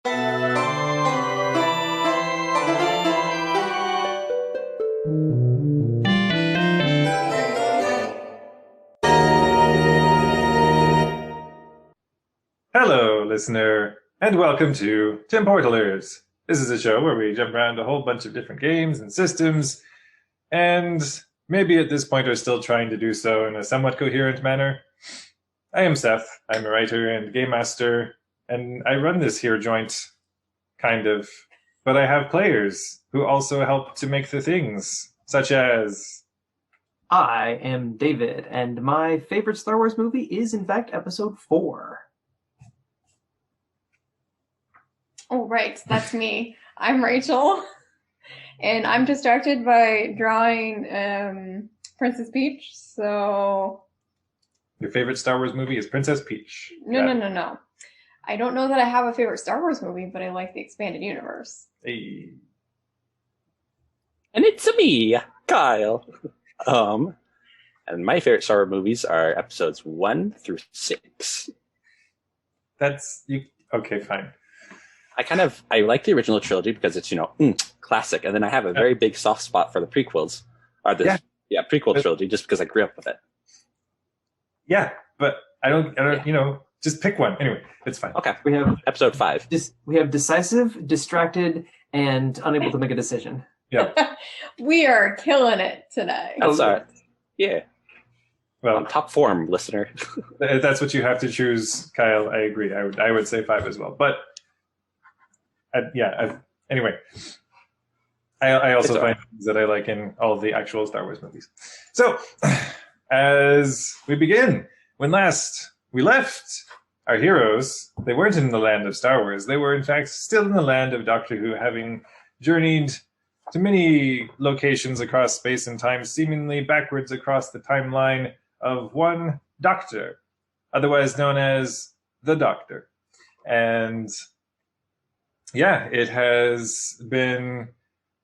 Hello, listener, and welcome to Tim Portalers. This is a show where we jump around a whole bunch of different games and systems, and maybe at this point are still trying to do so in a somewhat coherent manner. I am Seth. I'm a writer and game master, and I run this here joint, kind of. But I have players who also help to make the things, such as... I am David, and my favorite Star Wars movie is, in fact, Episode 4. Oh, right. That's me. I'm Rachel, and I'm distracted by drawing Princess Peach, so... Your favorite Star Wars movie is Princess Peach. No. I don't know that I have a favorite Star Wars movie, but I like the expanded universe. Hey. And it's me, Kyle. And my favorite Star Wars movies are episodes 1 through 6. That's... you. Okay, fine. I like the original trilogy because it's, classic. And then I have a very big soft spot for the prequels. Or the prequel trilogy, just because I grew up with it. Yeah, but I don't, just pick one. Anyway, it's fine. Okay. We have episode 5. We have decisive, distracted, and unable to make a decision. Yeah. We are killing it today. That's all right. Yeah. Well, on top form, listener. That's what you have to choose, Kyle. I agree. I would say 5 as well. But anyway, I also find things that I like in all of the actual Star Wars movies. So, as we begin, when last we left our heroes, they weren't in the land of Star Wars. They were, in fact, still in the land of Doctor Who, having journeyed to many locations across space and time, seemingly backwards across the timeline of one Doctor, otherwise known as the Doctor. And yeah, it has been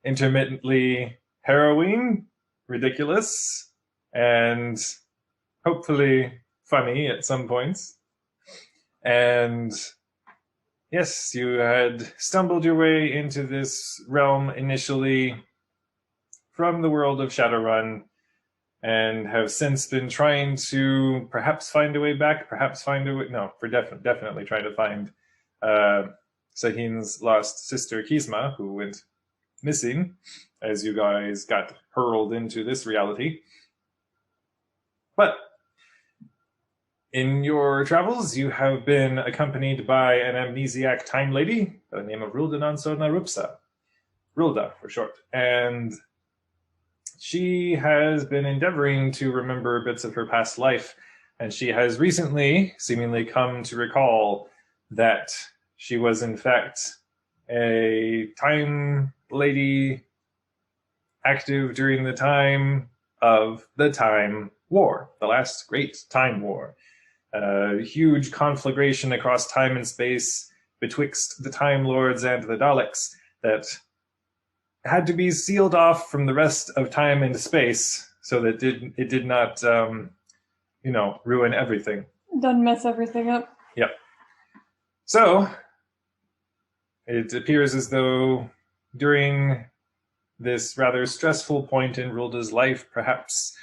intermittently harrowing, ridiculous, and hopefully funny at some points. And yes, you had stumbled your way into this realm initially from the world of Shadowrun and have since been trying to perhaps find a way back, definitely trying to find Sahin's lost sister Kisma, who went missing as you guys got hurled into this reality. But in your travels, you have been accompanied by an amnesiac time lady by the name of Rulda Nansona Rupsa. Rulda, for short. And she has been endeavoring to remember bits of her past life, and she has recently seemingly come to recall that she was, in fact, a time lady active during the time of the Time War, the last great Time War. A huge conflagration across time and space betwixt the Time Lords and the Daleks that had to be sealed off from the rest of time and space so that it did not, ruin everything. Don't mess everything up. Yep. So, it appears as though during this rather stressful point in Rulda's life, perhaps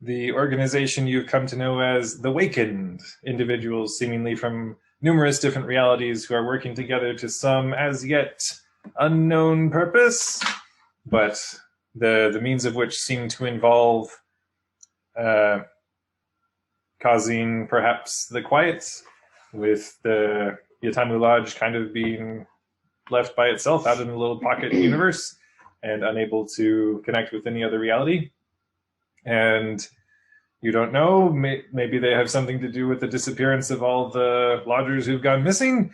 the organization you've come to know as the Wakened, individuals seemingly from numerous different realities who are working together to some as yet unknown purpose, but the means of which seem to involve causing perhaps the quiet, with the Yatamu Lodge kind of being left by itself out in a little pocket universe and unable to connect with any other reality. And you don't know, maybe they have something to do with the disappearance of all the lodgers who've gone missing.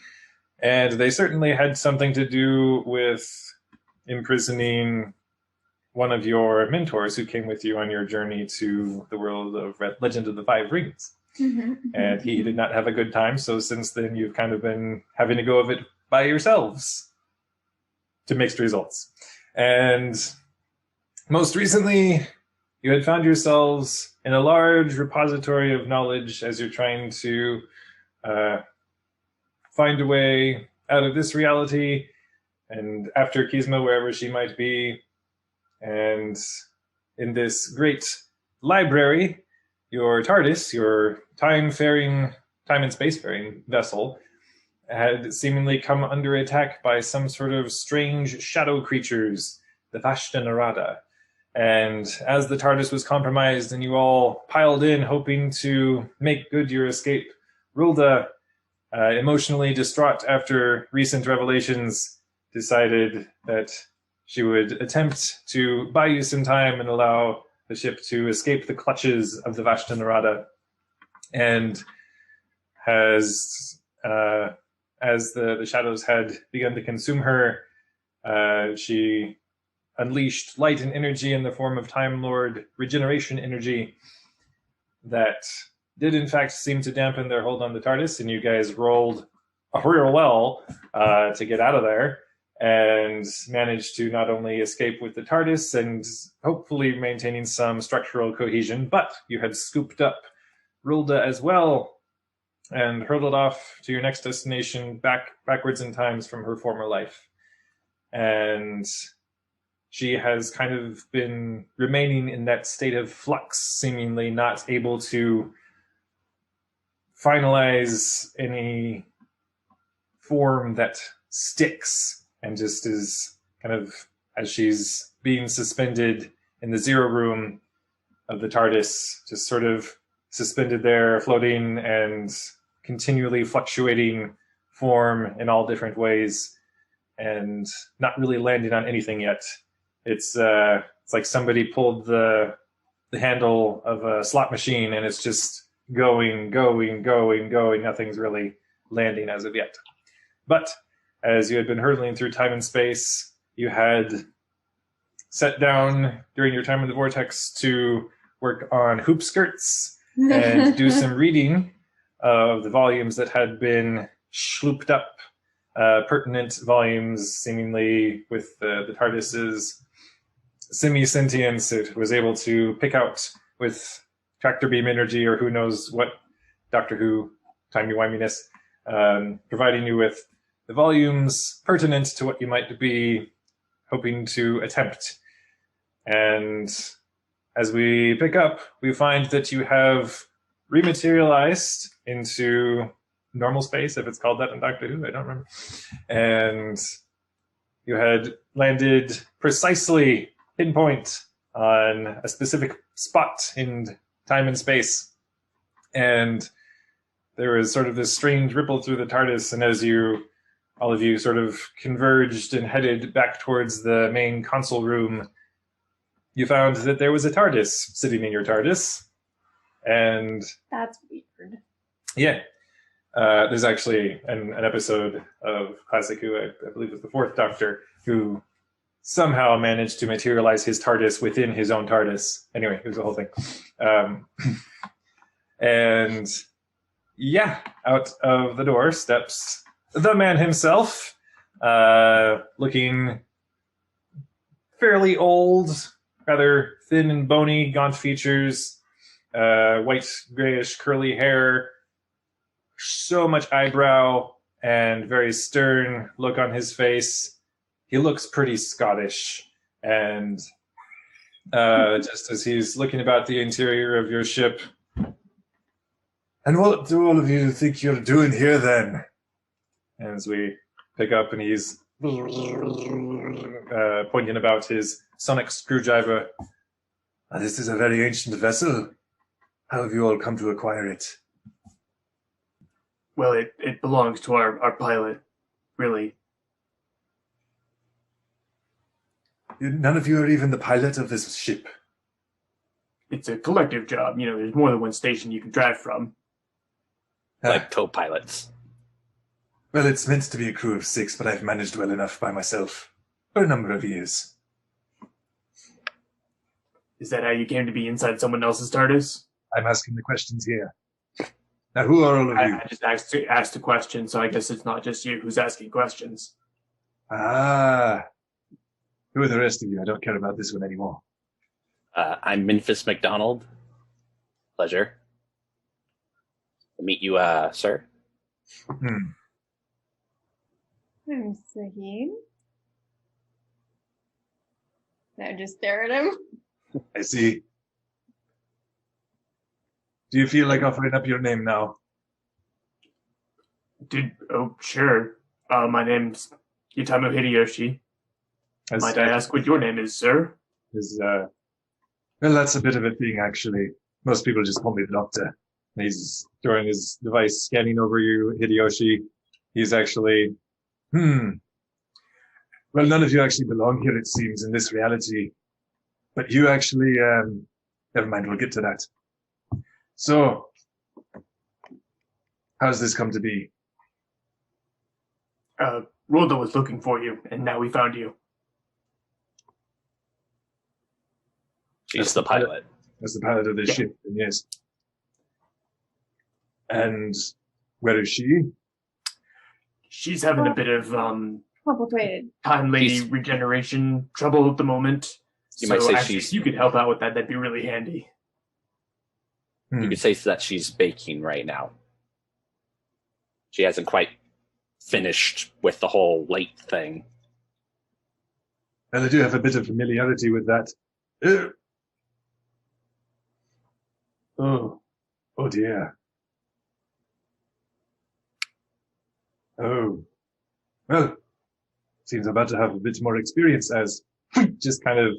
And they certainly had something to do with imprisoning one of your mentors who came with you on your journey to the world of Legend of the Five Rings. And he did not have a good time, so since then you've kind of been having to go of it by yourselves to mixed results. And most recently, you had found yourselves in a large repository of knowledge as you're trying to find a way out of this reality and after Kisma, wherever she might be. And in this great library, your TARDIS, your time and space-faring vessel, had seemingly come under attack by some sort of strange shadow creatures, the Vashta Narada. And as the TARDIS was compromised and you all piled in hoping to make good your escape, Rilda, emotionally distraught after recent revelations, decided that she would attempt to buy you some time and allow the ship to escape the clutches of the Vashta Narada. And as the shadows had begun to consume her, she unleashed light and energy in the form of Time Lord regeneration energy that did in fact seem to dampen their hold on the TARDIS, and you guys rolled real well to get out of there and managed to not only escape with the TARDIS and hopefully maintaining some structural cohesion, but you had scooped up Rilda as well and hurtled off to your next destination backwards in times from her former life. And she has kind of been remaining in that state of flux, seemingly not able to finalize any form that sticks, and just is kind of, as she's being suspended in the zero room of the TARDIS, just sort of suspended there, floating and continually fluctuating form in all different ways, and not really landing on anything yet. It's like somebody pulled the handle of a slot machine and it's just going. Nothing's really landing as of yet. But as you had been hurtling through time and space, you had sat down during your time in the vortex to work on hoop skirts and do some reading of the volumes that had been slooped up, pertinent volumes, seemingly with the TARDIS's semi-sentience. It was able to pick out with tractor beam energy, or who knows what Doctor Who timey-wiminess, providing you with the volumes pertinent to what you might be hoping to attempt. And as we pick up, we find that you have rematerialized into normal space, if it's called that in Doctor Who, I don't remember. And you had landed precisely pinpoint on a specific spot in time and space. And there was sort of this strange ripple through the TARDIS, and as all of you sort of converged and headed back towards the main console room, you found that there was a TARDIS sitting in your TARDIS. And that's weird. Yeah. There's actually an episode of Classic Who, I believe it was the Fourth Doctor, who somehow managed to materialize his TARDIS within his own TARDIS. Anyway, it was the whole thing. And yeah, out of the door steps the man himself, looking fairly old, rather thin and bony, gaunt features, white, grayish, curly hair, so much eyebrow, and very stern look on his face. He looks pretty Scottish, and just as he's looking about the interior of your ship, "And what do all of you think you're doing here, then?" And as we pick up, and he's pointing about his sonic screwdriver. "This is a very ancient vessel. How have you all come to acquire it?" Well, it belongs to our pilot, really. None of you are even the pilot of this ship. It's a collective job. There's more than one station you can drive from. Like co-pilots. Well, it's meant to be a crew of 6, but I've managed well enough by myself for a number of years. Is that how you came to be inside someone else's TARDIS? I'm asking the questions here. Now, who are all of you? I just asked a question, so I guess it's not just you who's asking questions. Ah. Who are the rest of you? I don't care about this one anymore. I'm Memphis McDonald. Pleasure. To meet you, sir. I'm Sahin. Now just stare at him. I see. Do you feel like offering up your name now? Sure. My name's Yutamo Hideyoshi. Might I ask what your name is, sir? Well, that's a bit of a thing, actually. Most people just call me the doctor. He's throwing his device, scanning over you, Hideyoshi. He's actually, well, none of you actually belong here, it seems, in this reality. But you actually, never mind, we'll get to that. So, how's this come to be? Rolda was looking for you, and now we found you. She's the pilot. That's the pilot of this ship, yes. And where is she? She's having a bit of Complicated. timely regeneration trouble at the moment. You might say if you could help out with that, that'd be really handy. You could say that she's baking right now. She hasn't quite finished with the whole late thing. And I do have a bit of familiarity with that. Oh dear. Oh. Well, seems I'm about to have a bit more experience as just kind of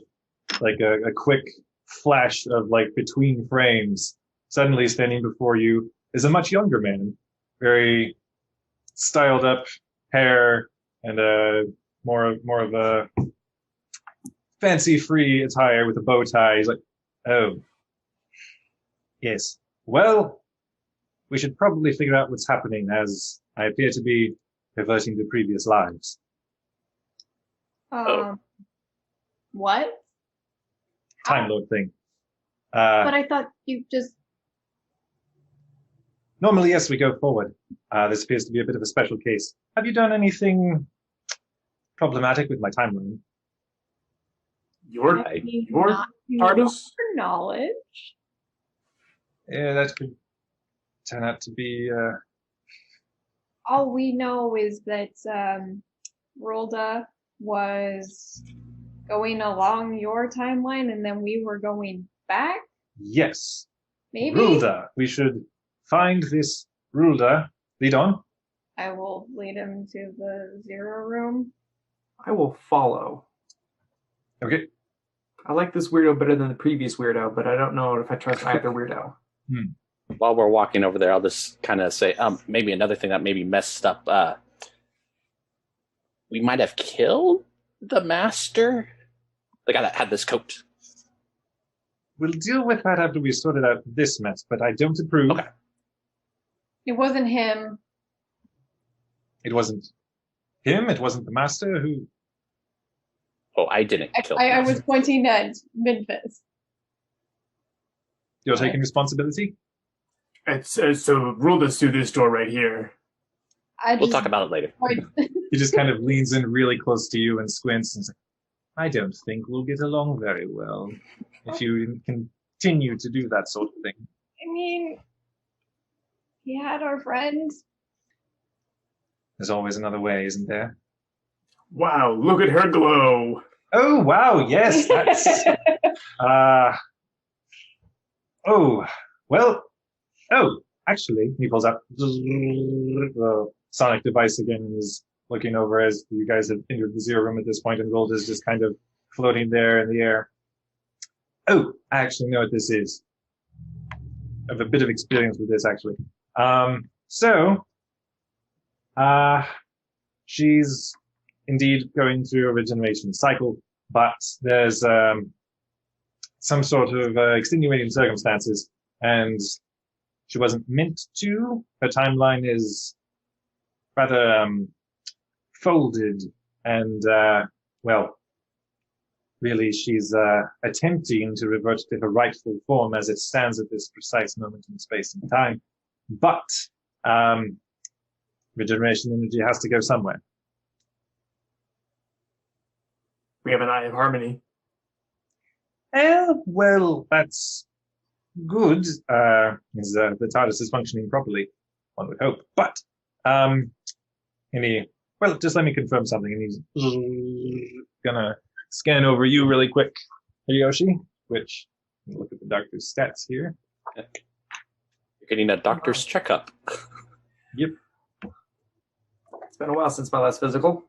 like a quick flash of like between frames. Suddenly standing before you is a much younger man, very styled up hair and more of a fancy free attire with a bow tie. He's like, oh, yes. Well, we should probably figure out what's happening as I appear to be reverting to previous lives. What? Time Lord thing. But I thought you just... Normally, yes, we go forward. This appears to be a bit of a special case. Have you done anything problematic with my timeline? Your TARDIS? knowledge. Yeah, that could turn out to be... All we know is that Rolda was going along your timeline and then we were going back? Yes. Maybe? Rulda. We should find this Rulda. Lead on. I will lead him to the zero room. I will follow. Okay. I like this weirdo better than the previous weirdo, but I don't know if I trust either weirdo. While we're walking over there, I'll just kind of say, maybe another thing that maybe messed up. We might have killed the master, the guy that had this coat. We'll deal with that after we sorted out this mess, but I don't approve. Okay. It wasn't him. It wasn't him. It wasn't the master who... Oh, I didn't kill him. I was pointing at Midfist. You're taking responsibility? It's, so rule this through this door right here. We'll talk about it later. He just kind of leans in really close to you and squints and says, I don't think we'll get along very well if you continue to do that sort of thing. I mean, he had our friend. There's always another way, isn't there? Wow, look at her glow. Oh, wow, yes, that's... actually, he pulls up the sonic device again and is looking over as you guys have entered the zero room at this point, and Gold is just kind of floating there in the air. Oh, I actually know what this is. I have a bit of experience with this, actually. She's indeed going through a regeneration cycle, but there's some sort of extenuating circumstances, and she wasn't meant to. Her timeline is rather folded, and really she's attempting to revert to her rightful form as it stands at this precise moment in space and time. But regeneration energy has to go somewhere. We have an Eye of Harmony. Well, that's good. The TARDIS is functioning properly, one would hope. But any Well, just let me confirm something. And he's gonna scan over you really quick, Hideyoshi, which, look at the doctor's stats here. You're getting a doctor's checkup. Yep. It's been a while since my last physical.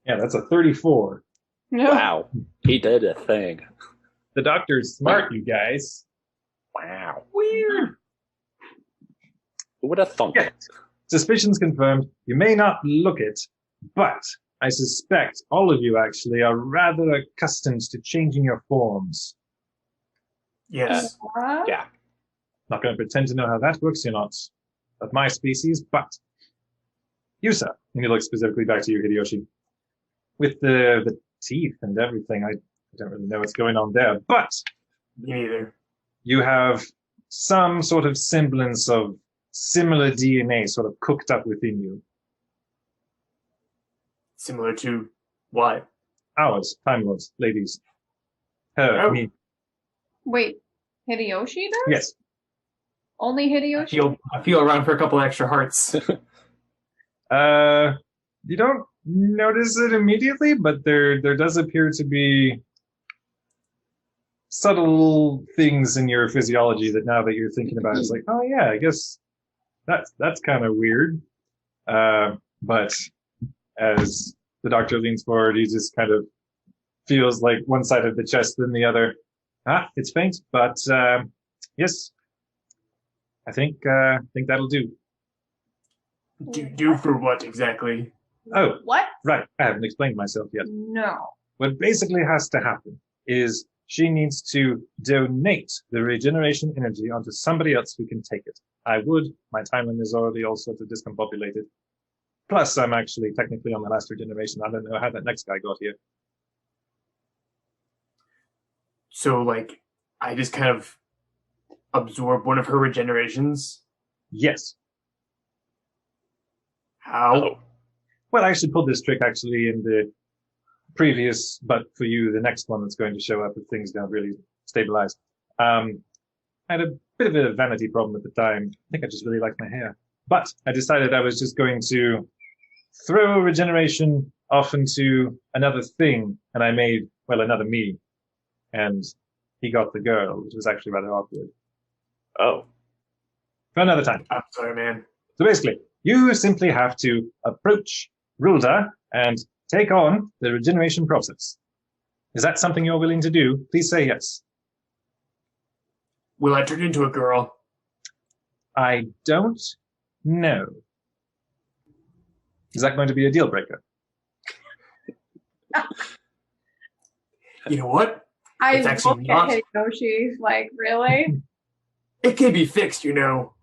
Yeah, that's a 34. Wow. He did a thing. The doctor's smart, you guys. Wow. Weird. Who would have thunk? Yeah. Suspicions confirmed. You may not look it, but I suspect all of you actually are rather accustomed to changing your forms. Yes. Yeah. Not going to pretend to know how that works. You're not of my species, but you, sir, and you look specifically back to you, Hideyoshi, with the teeth and everything. I don't really know what's going on there, but Me neither. you have some sort of semblance of similar DNA sort of cooked up within you. Similar to what? Ours, Time Lords, ladies. Her, Oh. me. Wait, Hideyoshi does? Yes. Only Hideyoshi? I feel around for a couple extra hearts. You don't notice it immediately, but there does appear to be subtle things in your physiology that now that you're thinking about it, it's like, oh yeah, I guess that's kind of weird. But as the doctor leans forward, he just kind of feels like one side of the chest, then the other. It's faint, but yes, I think that'll do. Do for what exactly? Oh, What? right. I haven't explained myself yet. No. What basically has to happen is she needs to donate the regeneration energy onto somebody else who can take it. I would. My timeline is already all sorts of discombobulated. Plus, I'm actually technically on the last regeneration. I don't know how that next guy got here. So, like, I just kind of absorb one of her regenerations? Yes. How? Oh. Well, I actually pulled this trick actually in the previous, but for you, the next one that's going to show up if things don't really stabilize. I had a bit of a vanity problem at the time. I think I just really liked my hair. But I decided I was just going to throw regeneration off into another thing, and I made, well, another me. And he got the girl, which was actually rather awkward. Oh. For another time. I'm sorry, man. So basically, you simply have to approach Rulda and take on the regeneration process. Is that something you're willing to do? Please say yes. Will I turn into a girl? I don't know. Is that going to be a deal breaker? You know what? I It's look actually at not. Hideyoshi like, really? It can be fixed, you know.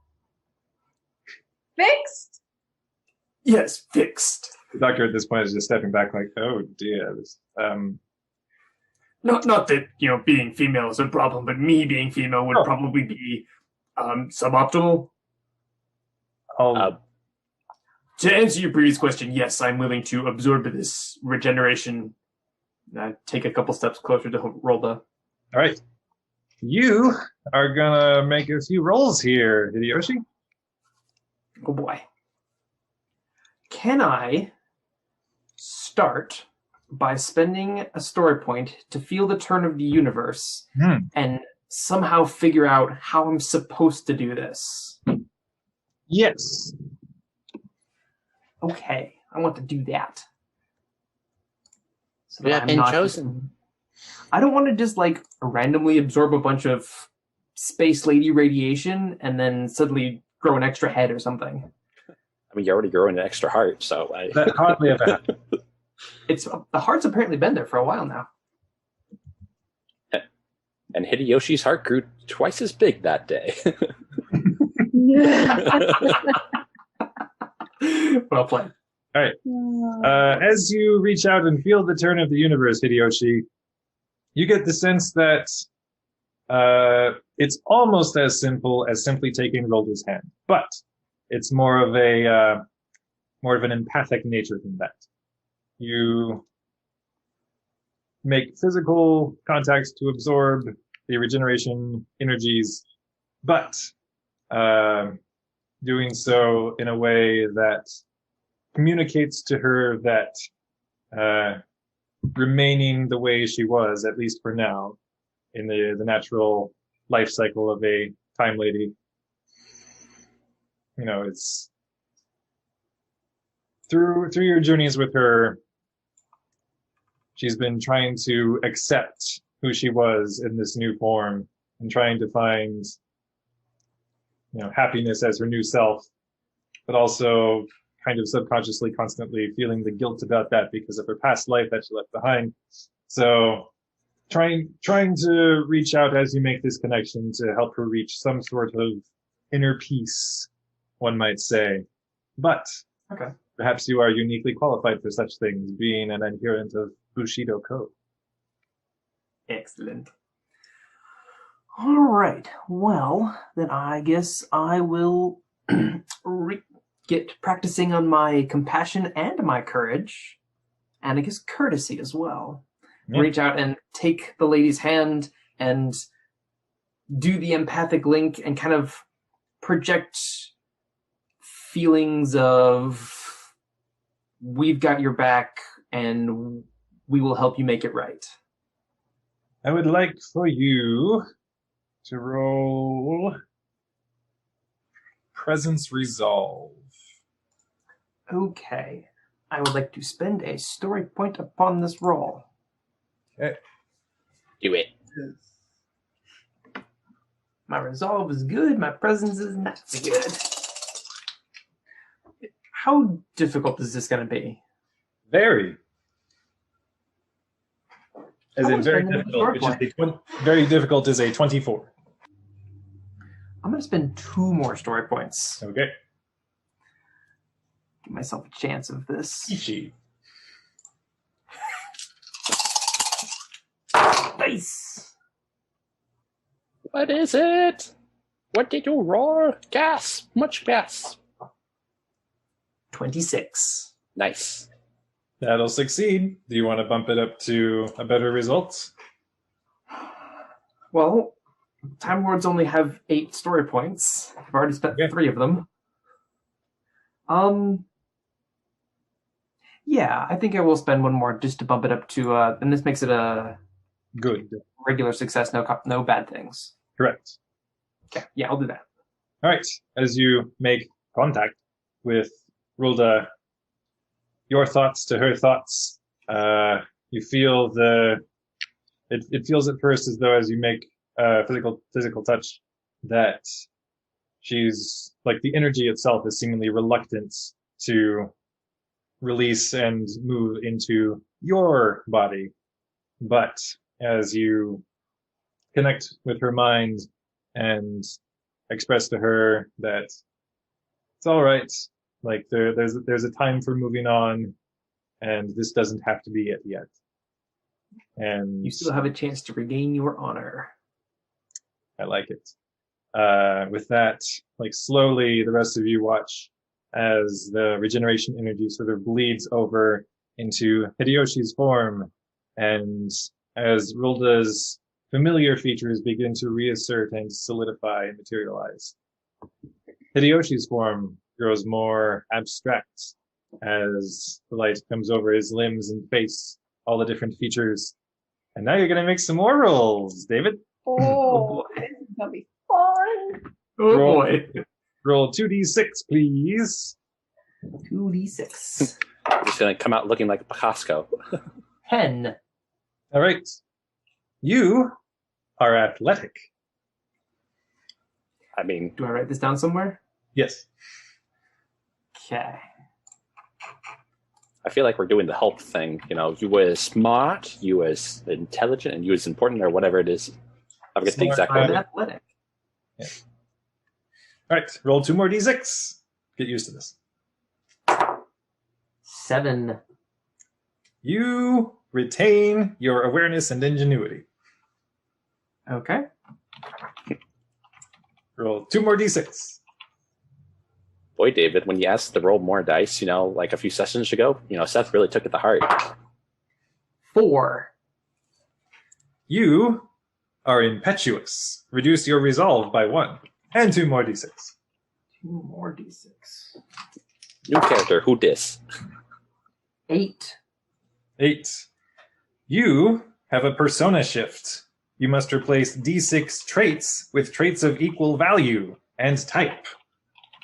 Fixed? Yes, fixed. The doctor at this point is just stepping back like, oh dear. Not that, you know, being female is a problem, but me being female would probably be suboptimal. To answer your previous question, yes, I'm willing to absorb this regeneration. Take a couple steps closer to Rolda. All right. You are going to make a few rolls here, Hideyoshi. Oh boy. Can I start by spending a story point to feel the turn of the universe and somehow figure out how I'm supposed to do this? Yes. Okay, I want to do that. So You that have I'm been not chosen. I don't want to just like randomly absorb a bunch of space lady radiation and then suddenly grow an extra head or something. I mean, you're already growing an extra heart, so That hardly ever happens. It's the heart's apparently been there for a while now. And Hideyoshi's heart grew twice as big that day. Well played. All right. As you reach out and feel the turn of the universe, Hideyoshi, you get the sense that it's almost as simple as simply taking Rolda's hand, but it's more of an empathic nature than that. You make physical contacts to absorb the regeneration energies, but doing so in a way that communicates to her that remaining the way she was, at least for now, in the natural life cycle of a time lady. It's through your journeys with her, she's been trying to accept who she was in this new form and trying to find, happiness as her new self, but also kind of subconsciously constantly feeling the guilt about that because of her past life that she left behind. So trying to reach out as you make this connection to help her reach some sort of inner peace, one might say. But Okay. Perhaps you are uniquely qualified for such things, being an adherent of Bushido Code. Excellent. All right. Well, then I guess I will get practicing on my compassion and my courage, and I guess courtesy as well. Yeah. Reach out and take the lady's hand and do the empathic link and kind of project feelings of, we've got your back and we will help you make it right. I would like for you to roll Presence Resolve. Okay. I would like to spend a story point upon this roll. Okay. Do it. My resolve is good. My presence is not so good. How difficult is this going to be? Very. As in very difficult, which is very difficult is a 24. I'm going to spend 2 more story points. Okay. Give myself a chance of this. Ichi. Nice. What is it? What did you roar? Gas. Much gas. 26. Nice. That'll succeed. Do you want to bump it up to a better result? Well, Time Lords only have 8 story points. I've already spent 3 of them. Yeah, I think I will spend 1 more just to bump it up to, and this makes it a good regular success, no bad things. Correct. Okay, yeah, I'll do that. All right. As you make contact with Rulda, your thoughts to her thoughts, you feel it feels at first as though as you make physical touch that she's like the energy itself is seemingly reluctant to release and move into your body. But as you connect with her mind and express to her that it's all right, like there's a time for moving on, and this doesn't have to be it yet. And you still have a chance to regain your honor. I like it. With that, like slowly, the rest of you watch as the regeneration energy sort of bleeds over into Hideyoshi's form, and as Rulda's familiar features begin to reassert and solidify and materialize. Hideyoshi's form grows more abstract as the light comes over his limbs and face, all the different features. And now you're going to make some more rolls, David. Oh, this is going to be fun. Oh, boy. Roll 2d6, please. 2d6. Just going to come out looking like Picasso. 10. All right. You are athletic. I mean... Do I write this down somewhere? Yes. Okay. I feel like we're doing the help thing. You know, you was smart, you was intelligent, and you was important, or whatever it is. I forget the exact word. Athletic. Yeah. All right. Roll 2 more d6. Get used to this. 7. You retain your awareness and ingenuity. Okay. Roll 2 more d6. Boy, David, when you asked to roll more dice, you know, like a few sessions ago, you know, Seth really took it to heart. 4. You are impetuous. Reduce your resolve by 1. And 2 more d6. 2 more d6. New character, who dis? 8. 8. You have a persona shift. You must replace D6 traits with traits of equal value and type.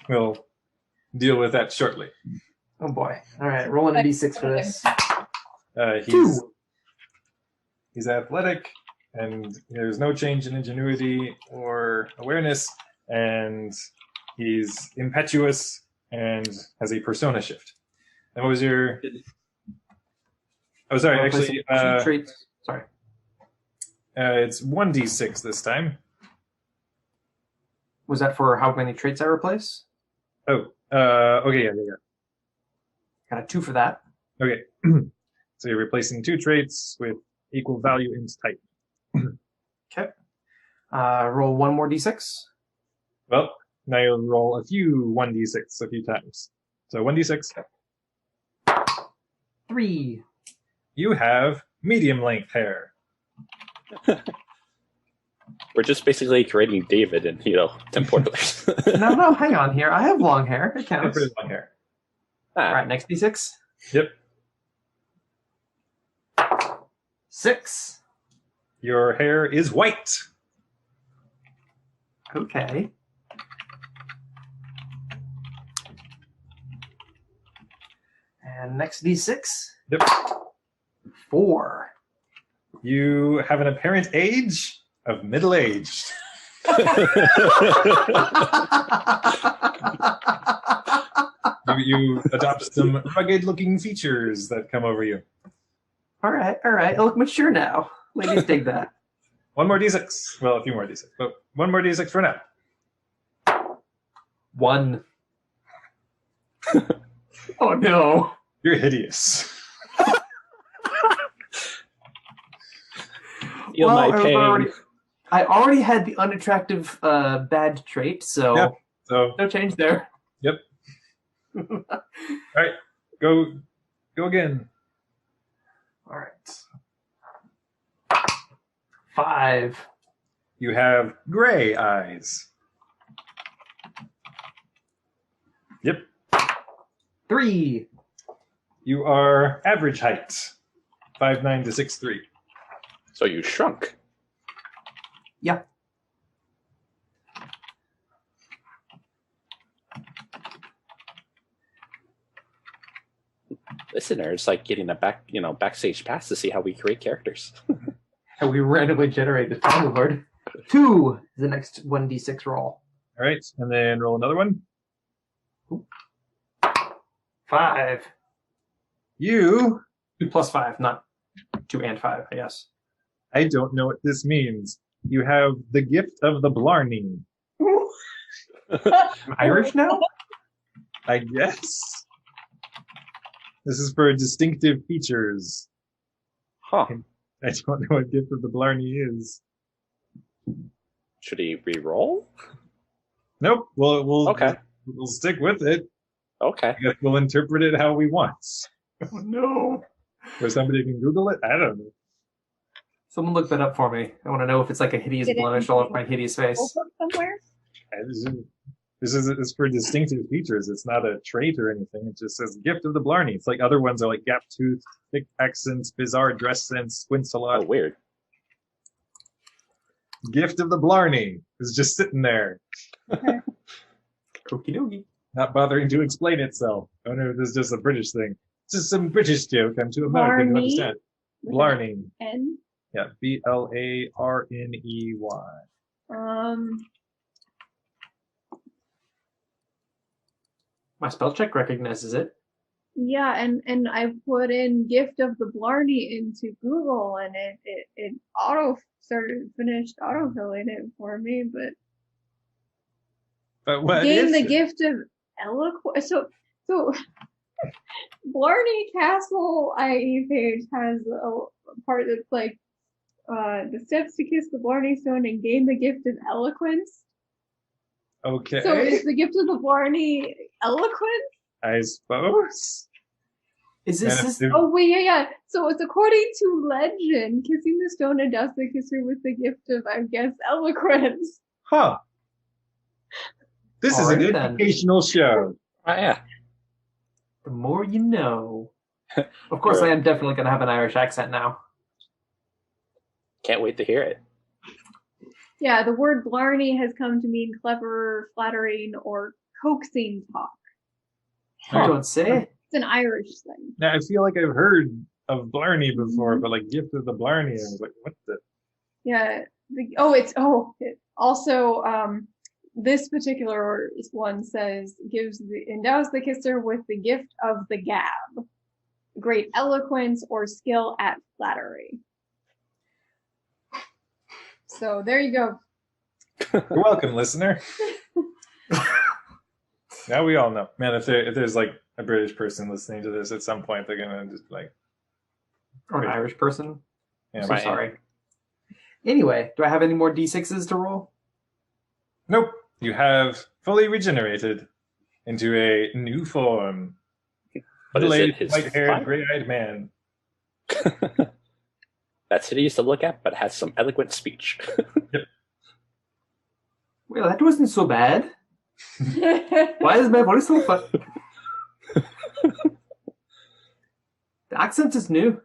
We'll deal with that shortly. Oh boy. Alright, rolling a d6 for this. He's athletic, and there's no change in ingenuity or awareness, and he's impetuous and has a persona shift. And what was your... Oh, sorry, actually... traits. Sorry. It's 1d6 this time. Was that for how many traits I replace? Oh, okay, yeah. Got a 2 for that. Okay. So you're replacing 2 traits with equal value and type. Okay. Roll 1 more d6. Well, now you'll roll a few 1d6 a few times. So 1d6. 3. You have medium length hair. We're just basically creating David and, temporalers. No, hang on here. I have long hair. It counts. Pretty long hair. All right, next d6. Yep. 6. Your hair is white. Okay. And next d6. Yep. 4. You have an apparent age of middle-aged. You adopt some rugged-looking features that come over you. All right. I look mature now. Ladies dig that. 1 more d6. Well, a few more d6, but 1 more d6 for now. 1. Oh no. You're hideous. Feel my pain. I already had the unattractive bad trait, so, Yep. So no change there. Yep. All right, go again. All right. 5. You have gray eyes. Yep. 3. You are average height, 5'9" to 6'3". So you shrunk. Yeah. Listener, it's like getting a backstage pass to see how we create characters. And we randomly generate the Time Lord. 2 is the next 1d6 roll. All right, and then roll another one. 5. You... 2 plus 5, not 2 and 5, I guess. I don't know what this means. You have the gift of the Blarney. I'm Irish now? I guess. This is for distinctive features. Huh. I don't know what gift of the Blarney is. Should he re-roll? Nope. We'll stick with it. Okay. I guess we'll interpret it how we want. Oh, no. Or somebody can Google it? I don't know. Someone look that up for me. I want to know if it's like a hideous blemish all over my hideous face. Somewhere? This is for distinctive features. It's not a trait or anything. It just says gift of the Blarney. It's like other ones are like gap tooth, thick accents, bizarre dress sense, squints a lot. Oh, weird. Gift of the Blarney is just sitting there. Okay. Okie dokie. Not bothering to explain itself. I wonder if this is just a British thing. It's just some British joke. I'm too American to understand. Blarney. N? Yeah, Blarney. My spell check recognizes it. Yeah, and I put in gift of the Blarney into Google, and it finished autofilling it for me, But what gain is the it? gift of eloquence. So Blarney Castle IE page has a part that's like the steps to kiss the Blarney Stone and gain the gift of eloquence. Okay. So is the gift of the Blarney eloquence? I suppose. Is this? Oh wait, yeah. So it's according to legend, kissing the stone and does the kisser with the gift of, I guess, eloquence. Huh. This is an Alright, then. educational show. Oh, yeah. The more you know. Of course, I am definitely going to have an Irish accent now. Can't wait to hear it. Yeah, the word blarney has come to mean clever, flattering, or coaxing talk. You don't say. It's an Irish thing. Now, I feel like I've heard of Blarney before, but like gift of the Blarney, I was like, what the? Yeah. Also, this particular one says endows the kisser with the gift of the gab, great eloquence or skill at flattery. So there you go. You're welcome, listener. Now we all know, man. If there's like a British person listening to this at some point, they're gonna just like, Or an Irish person. yeah, I'm so right. sorry. Anyway, do I have any more D6s to roll? nope. You have fully regenerated into a new form. What is it? His White-haired, fire? gray-eyed man. That's hideous to look at, but has some eloquent speech. Well, that wasn't so bad. Why is my voice so fun? The accent is new.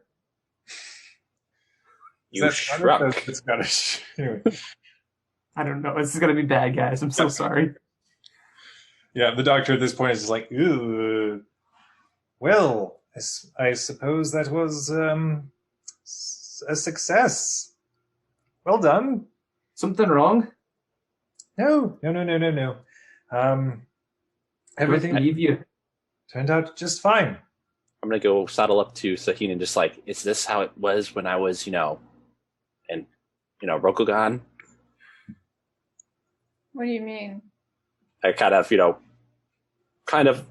You Is that Scottish? shrunk. That's Scottish. Anyway, I don't know. This is going to be bad, guys. I'm so sorry. yeah, the doctor at this point is just like, ooh. Well, I suppose that was a success. Well done. Something wrong? No. I Everything leave you. turned out just fine. I'm gonna go saddle up to Sahin and just like, is this how it was when I was, Rokugan? What do you mean? I kind of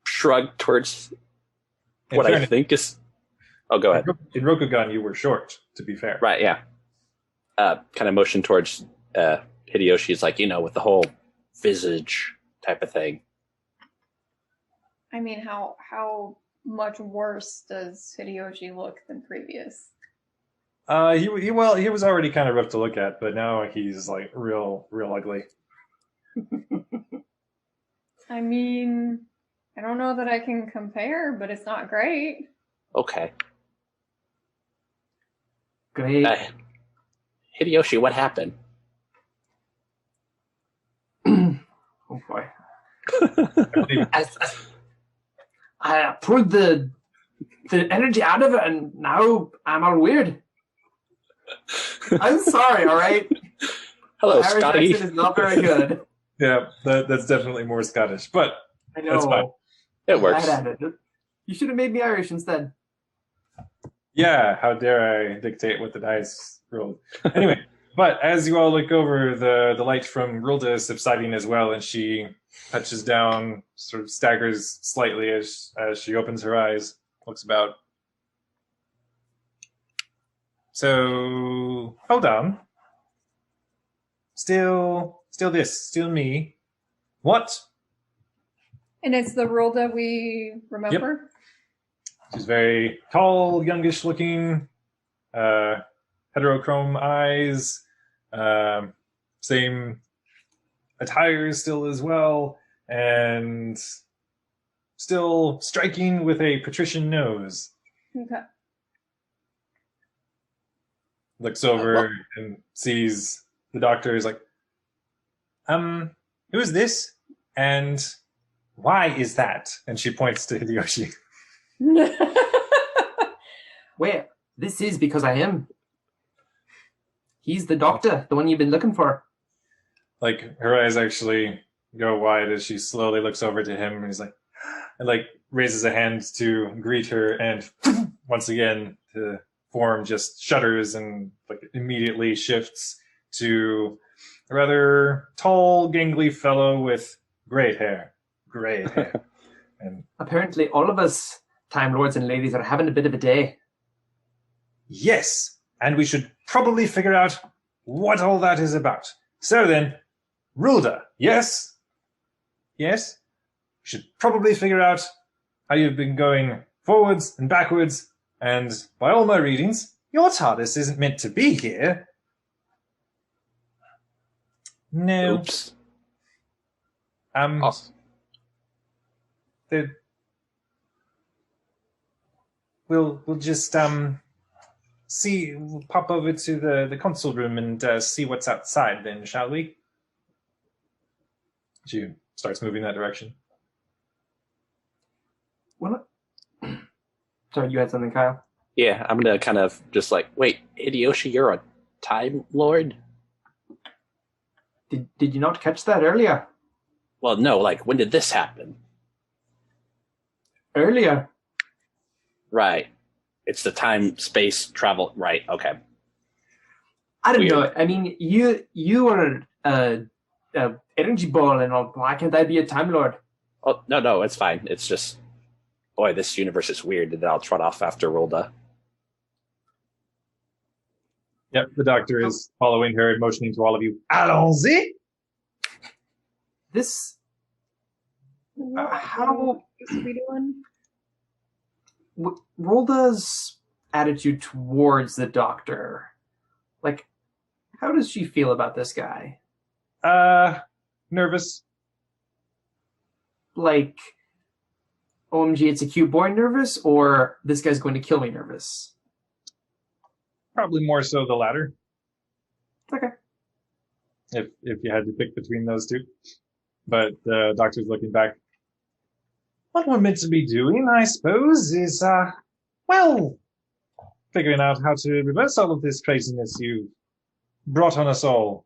shrug towards In what I fairness, think is. Oh, go ahead. in Rokugan, you were short, to be fair. Right, yeah. Kind of motion towards Hideyoshi's like, with the whole visage type of thing. I mean, how much worse does Hideyoshi look than previous? He was already kind of rough to look at, but now he's like real ugly. I mean, I don't know that I can compare, but it's not great. Okay. Great. Hideyoshi, what happened? Oh boy. I pulled the energy out of it, and now I'm all weird. I'm sorry, all right? Hello, Irish Scotty. accent is not very good. Yeah, that's definitely more Scottish, but I know. That's fine. It works. Bad at it. You should have made me Irish instead. yeah, how dare I dictate what the dice rolled? Anyway, but as you all look over, the light from Rilda is subsiding as well, and she touches down, sort of staggers slightly as she opens her eyes, looks about. So, hold on. Still me. What? And it's the rule that we remember? She's very tall, youngish looking, heterochrome eyes, same attire still as well, and still striking with a patrician nose. Okay. Looks over and sees the doctor is like, who is this? And why is that? And she points to Hideyoshi. Wait, this is because I am. He's the doctor, the one you've been looking for. Like, her eyes actually go wide as she slowly looks over to him, and he's like, and like raises a hand to greet her, and once again, the form just shudders and like immediately shifts to a rather tall, gangly fellow with gray hair. And Apparently, all of us Time Lords and ladies are having a bit of a day. yes, and we should probably figure out what all that is about. So then, Rulda, yes? Yes? We should probably figure out how you've been going forwards and backwards, and by all my readings, your TARDIS isn't meant to be here. No. Oops. Awesome. We'll just we'll pop over to the console room and see what's outside then, shall we? She starts moving that direction. Well, sorry, you had something, Kyle? Yeah, I'm gonna kind of just like, wait, Hideyoshi, you're a Time Lord? Did you not catch that earlier? Well, no, like, when did this happen? Earlier. Right. It's the time, space, travel. Right, okay. I don't Weird. know. I mean, you are a energy ball and all. Why can't I be a Time Lord? Oh, no, it's fine. It's just, boy, this universe is weird, and then I'll trot off after Rolda. Yep, the doctor is following her and motioning to all of you. Allons-y! This... How are we doing? Rolda's attitude towards the doctor, like, how does she feel about this guy? Nervous. Like, OMG, it's a cute boy nervous, or this guy's going to kill me nervous? Probably more so the latter. Okay. If you had to pick between those two. But the doctor's looking back. What we're meant to be doing, I suppose, is, figuring out how to reverse all of this craziness you've brought on us all.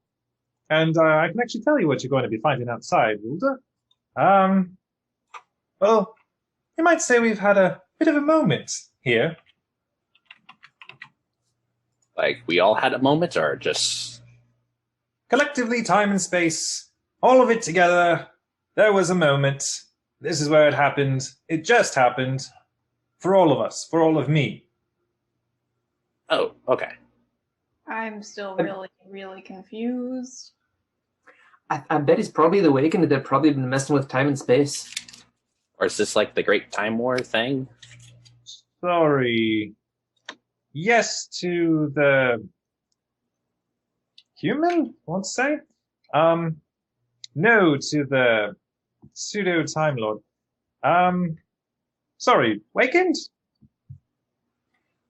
And I can actually tell you what you're going to be finding outside, Wilda. Well, you might say we've had a bit of a moment here. Like, we all had a moment, or just... Collectively, time and space, all of it together, there was a moment. This is where it happened. It just happened. For all of us. For all of me. Oh, okay. I'm still really, really confused. I bet he's probably the Wakened. They've probably been messing with time and space. Or is this like the Great Time War thing? Sorry. Yes to the human, I want to say. No to the pseudo Time Lord. Sorry, Wakened?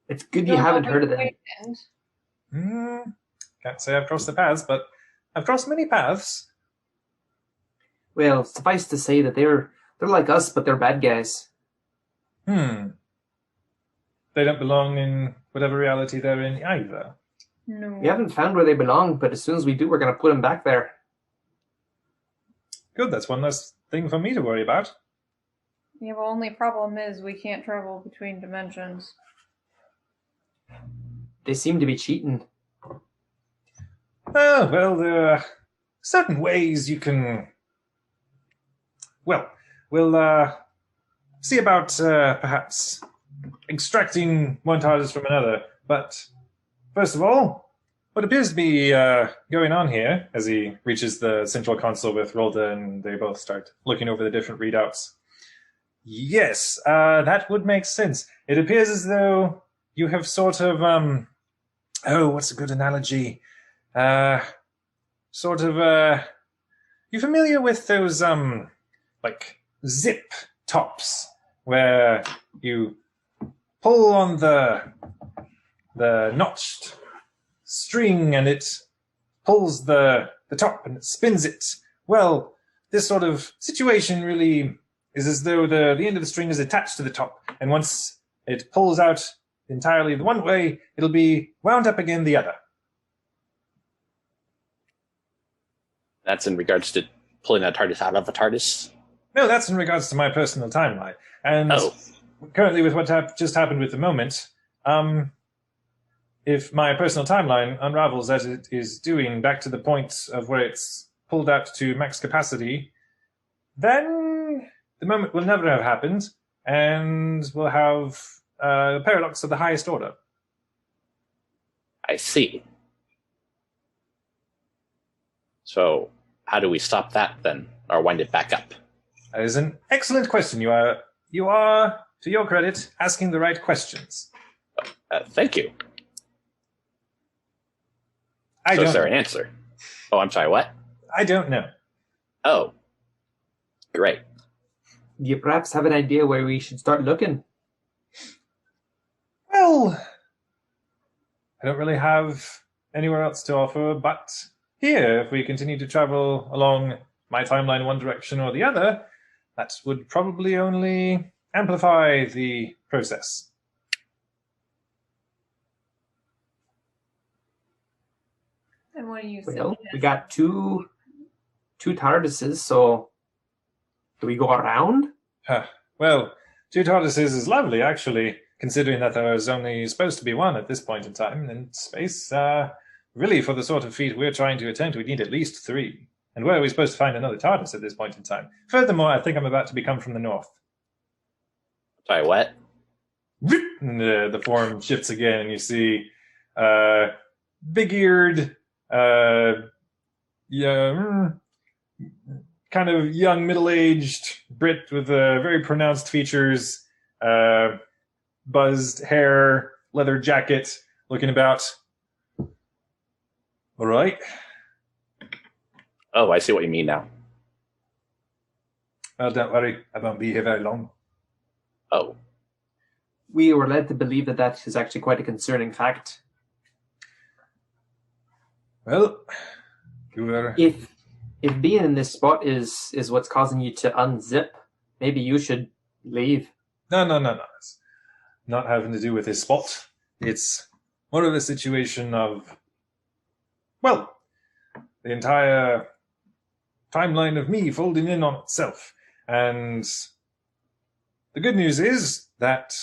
It's good you haven't heard of them. Can't say I've crossed the paths, but I've crossed many paths. Well, suffice to say that they're like us, but they're bad guys. They don't belong in whatever reality they're in either. No. We haven't found where they belong, but as soon as we do, we're going to put them back there. Good, that's one less thing for me to worry about. Yeah, the only problem is we can't travel between dimensions. They seem to be cheating. Oh, well, there are certain ways you can... Well, we'll see about perhaps extracting one TARDIS from another. But first of all, what appears to be going on here, as he reaches the central console with Rolda and they both start looking over the different readouts. Yes, that would make sense. It appears as though you have sort of, what's a good analogy? You familiar with those, like, zip tops, where you pull on the notched string and it pulls the top and it spins it? Well, this sort of situation really is as though the end of the string is attached to the top, and once it pulls out entirely the one way, it'll be wound up again the other. That's in regards to pulling a TARDIS out of a TARDIS? No, that's in regards to my personal timeline. And currently with what just happened with the moment, if my personal timeline unravels as it is doing back to the point of where it's pulled out to max capacity, then the moment will never have happened, and we'll have a paradox of the highest order. I see. So, how do we stop that then, or wind it back up? That is an excellent question. You are, to your credit, asking the right questions. Thank you. I so don't is there know. an answer? Oh, I'm sorry, what? I don't know. Oh. Great. Do you perhaps have an idea where we should start looking? Well, I don't really have anywhere else to offer but here. If we continue to travel along my timeline one direction or the other, that would probably only amplify the process. And what do you Well, suggest? we got two TARDISes, so do we go around? Well, two TARDISes is lovely, actually, considering that there was only supposed to be one at this point in time in space. Really, for the sort of feat we're trying to attempt, we need at least three. And where are we supposed to find another TARDIS at this point in time? Furthermore, I think I'm about to become from the north. Sorry, what? And the form shifts again, and you see big-eared, kind of young, middle-aged Brit with very pronounced features, buzzed hair, leather jacket, looking about. All right. Oh, I see what you mean now. Well, don't worry. I won't be here very long. Oh. We were led to believe that that is actually quite a concerning fact. Well, you were... If being in this spot is what's causing you to unzip, maybe you should leave. No. It's not having to do with this spot. It's more of a situation of, well, the entire timeline of me folding in on itself. And the good news is that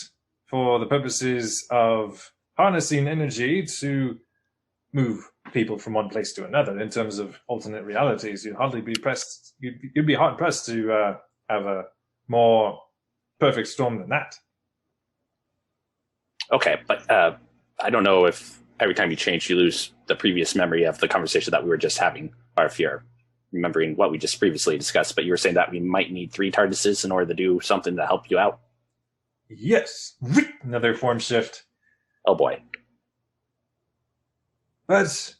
for the purposes of harnessing energy to move people from one place to another, in terms of alternate realities, you'd be hard pressed to have a more perfect storm than that. Okay, but I don't know if every time you change, you lose the previous memory of the conversation that we were just having, or if you're remembering what we just previously discussed, but you were saying that we might need 3 TARDISes in order to do something to help you out? Yes. Another form shift. Oh boy. But,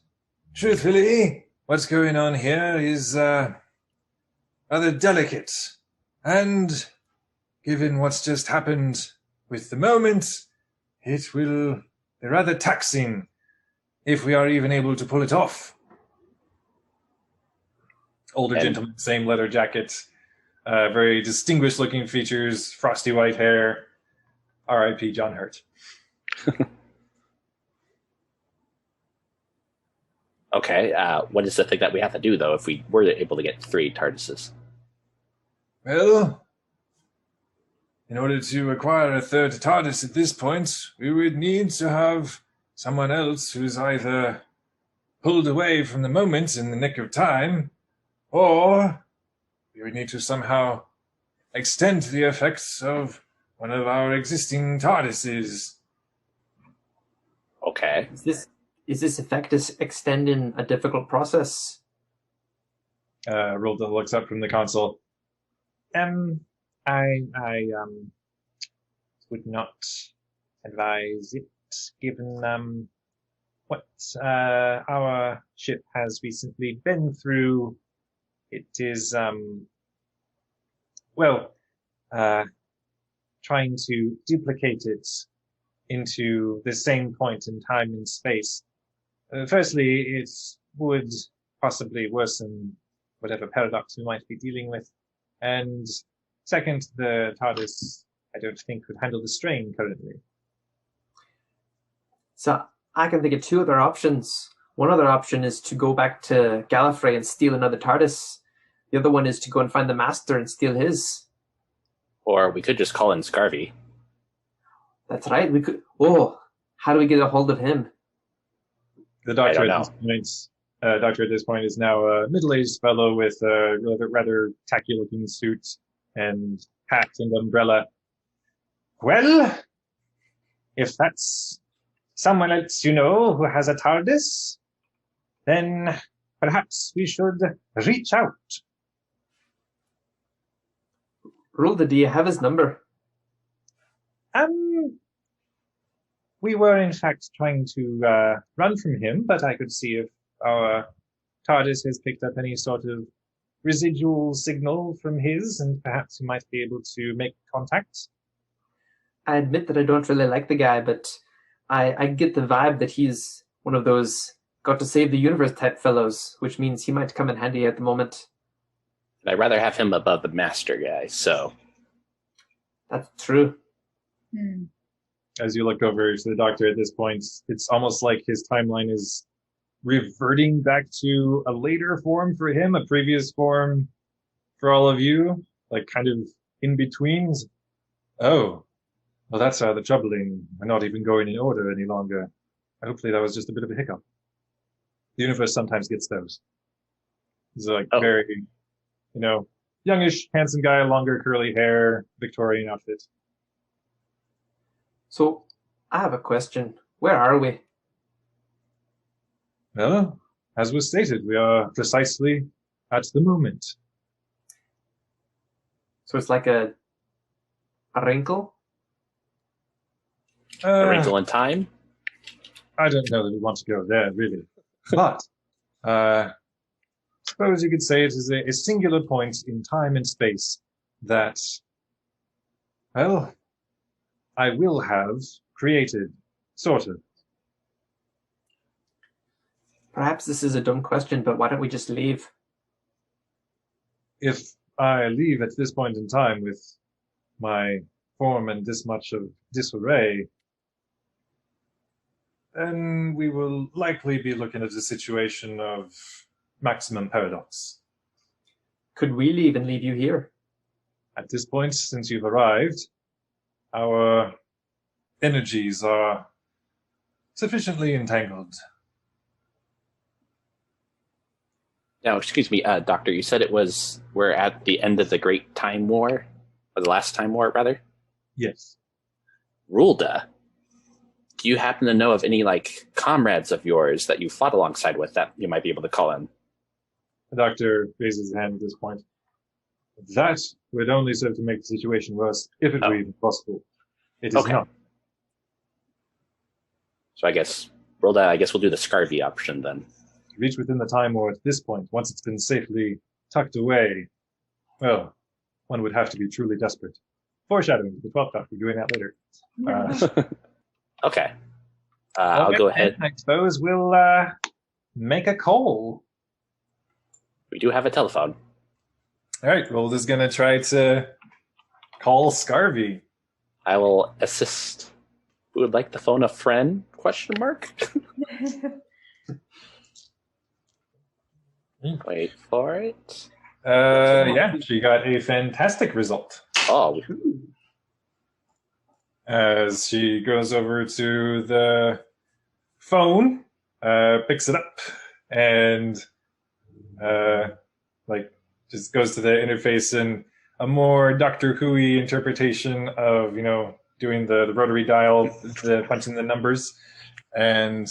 truthfully, what's going on here is rather delicate. And, given what's just happened with the moment, it will be rather taxing if we are even able to pull it off. Older gentleman, same leather jacket, very distinguished looking features, frosty white hair. R.I.P. John Hurt. Okay, what is the thing that we have to do, though, if we were able to get 3 TARDISes? Well, in order to acquire a third TARDIS at this point, we would need to have someone else who's either pulled away from the moment in the nick of time, or we would need to somehow extend the effects of one of our existing TARDISes. Okay. Is this effect extending a difficult process? Rolda looks up from the console. I would not advise it, given what our ship has recently been through. It is trying to duplicate it into the same point in time and space. Firstly, it would possibly worsen whatever paradox we might be dealing with. And second, the TARDIS, I don't think, could handle the strain currently. So I can think of 2 other options. One other option is to go back to Gallifrey and steal another TARDIS. The other one is to go and find the Master and steal his. Or we could just call in Scarvy. That's right. We could. Oh, how do we get a hold of him? The doctor I don't at this point is now a middle-aged fellow with a rather tacky-looking suit and hat and umbrella. Well, if that's someone else you know who has a TARDIS, then perhaps we should reach out. Rulda, do you have his number? We were in fact trying to run from him, but I could see if our TARDIS has picked up any sort of residual signal from his, and perhaps you might be able to make contact? I admit that I don't really like the guy, but I get the vibe that he's one of those got to save the universe type fellows, which means he might come in handy at the moment. I'd rather have him above the master guy, so. That's true. As you look over to the doctor at this point, it's almost like his timeline is reverting back to a later form for him, a previous form for all of you, like kind of in between. Oh, well, that's rather troubling. We're not even going in order any longer. Hopefully that was just a bit of a hiccup. The universe sometimes gets those. He's like very, youngish, handsome guy, longer curly hair, Victorian outfit. So, I have a question. Where are we? Well, as was stated, we are precisely at the moment. So it's like a wrinkle? A wrinkle in time? I don't know that we want to go there, really. But, suppose you could say it is a singular point in time and space that, well, I will have created, sort of. Perhaps this is a dumb question, but why don't we just leave? If I leave at this point in time with my form in this much of disarray, then we will likely be looking at a situation of maximum paradox. Could we leave and leave you here? At this point, since you've arrived, our energies are sufficiently entangled. Now, excuse me, Doctor, you said we're at the end of the Great Time War? Or the last Time War, rather? Yes. Rulda, do you happen to know of any, comrades of yours that you fought alongside with that you might be able to call in? The doctor raises his hand at this point. That would only serve to make the situation worse, if it were even possible. It is not. So I guess we'll do the Scarvy option then. To reach within the Time War at this point, once it's been safely tucked away, well, one would have to be truly desperate. Foreshadowing the 12th Doctor, doing that later. Okay. I'll go ahead. I suppose we'll make a call. We do have a telephone. All right, Rolda's going to try to call Scarvy. I will assist. Who would like to phone a friend? Question mark? Wait for it. Yeah, she got a fantastic result. Oh. As she goes over to the phone, picks it up, and just goes to the interface in a more Doctor Who-y interpretation of, doing the rotary dial, the punching the numbers, and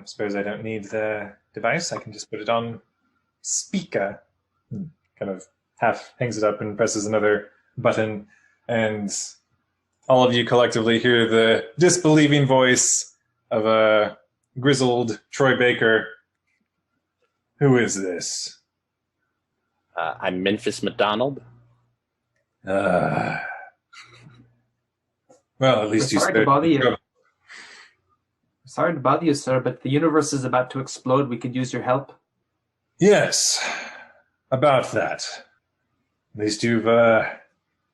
suppose I don't need the device. I can just put it on speaker. Kind of half hangs it up and presses another button, and all of you collectively hear the disbelieving voice of a grizzled Troy Baker. Who is this? I'm Memphis McDonald. Well, at least you Sorry to bother you. Sorry to bother you, sir, but the universe is about to explode. We could use your help. Yes, about that. At least you've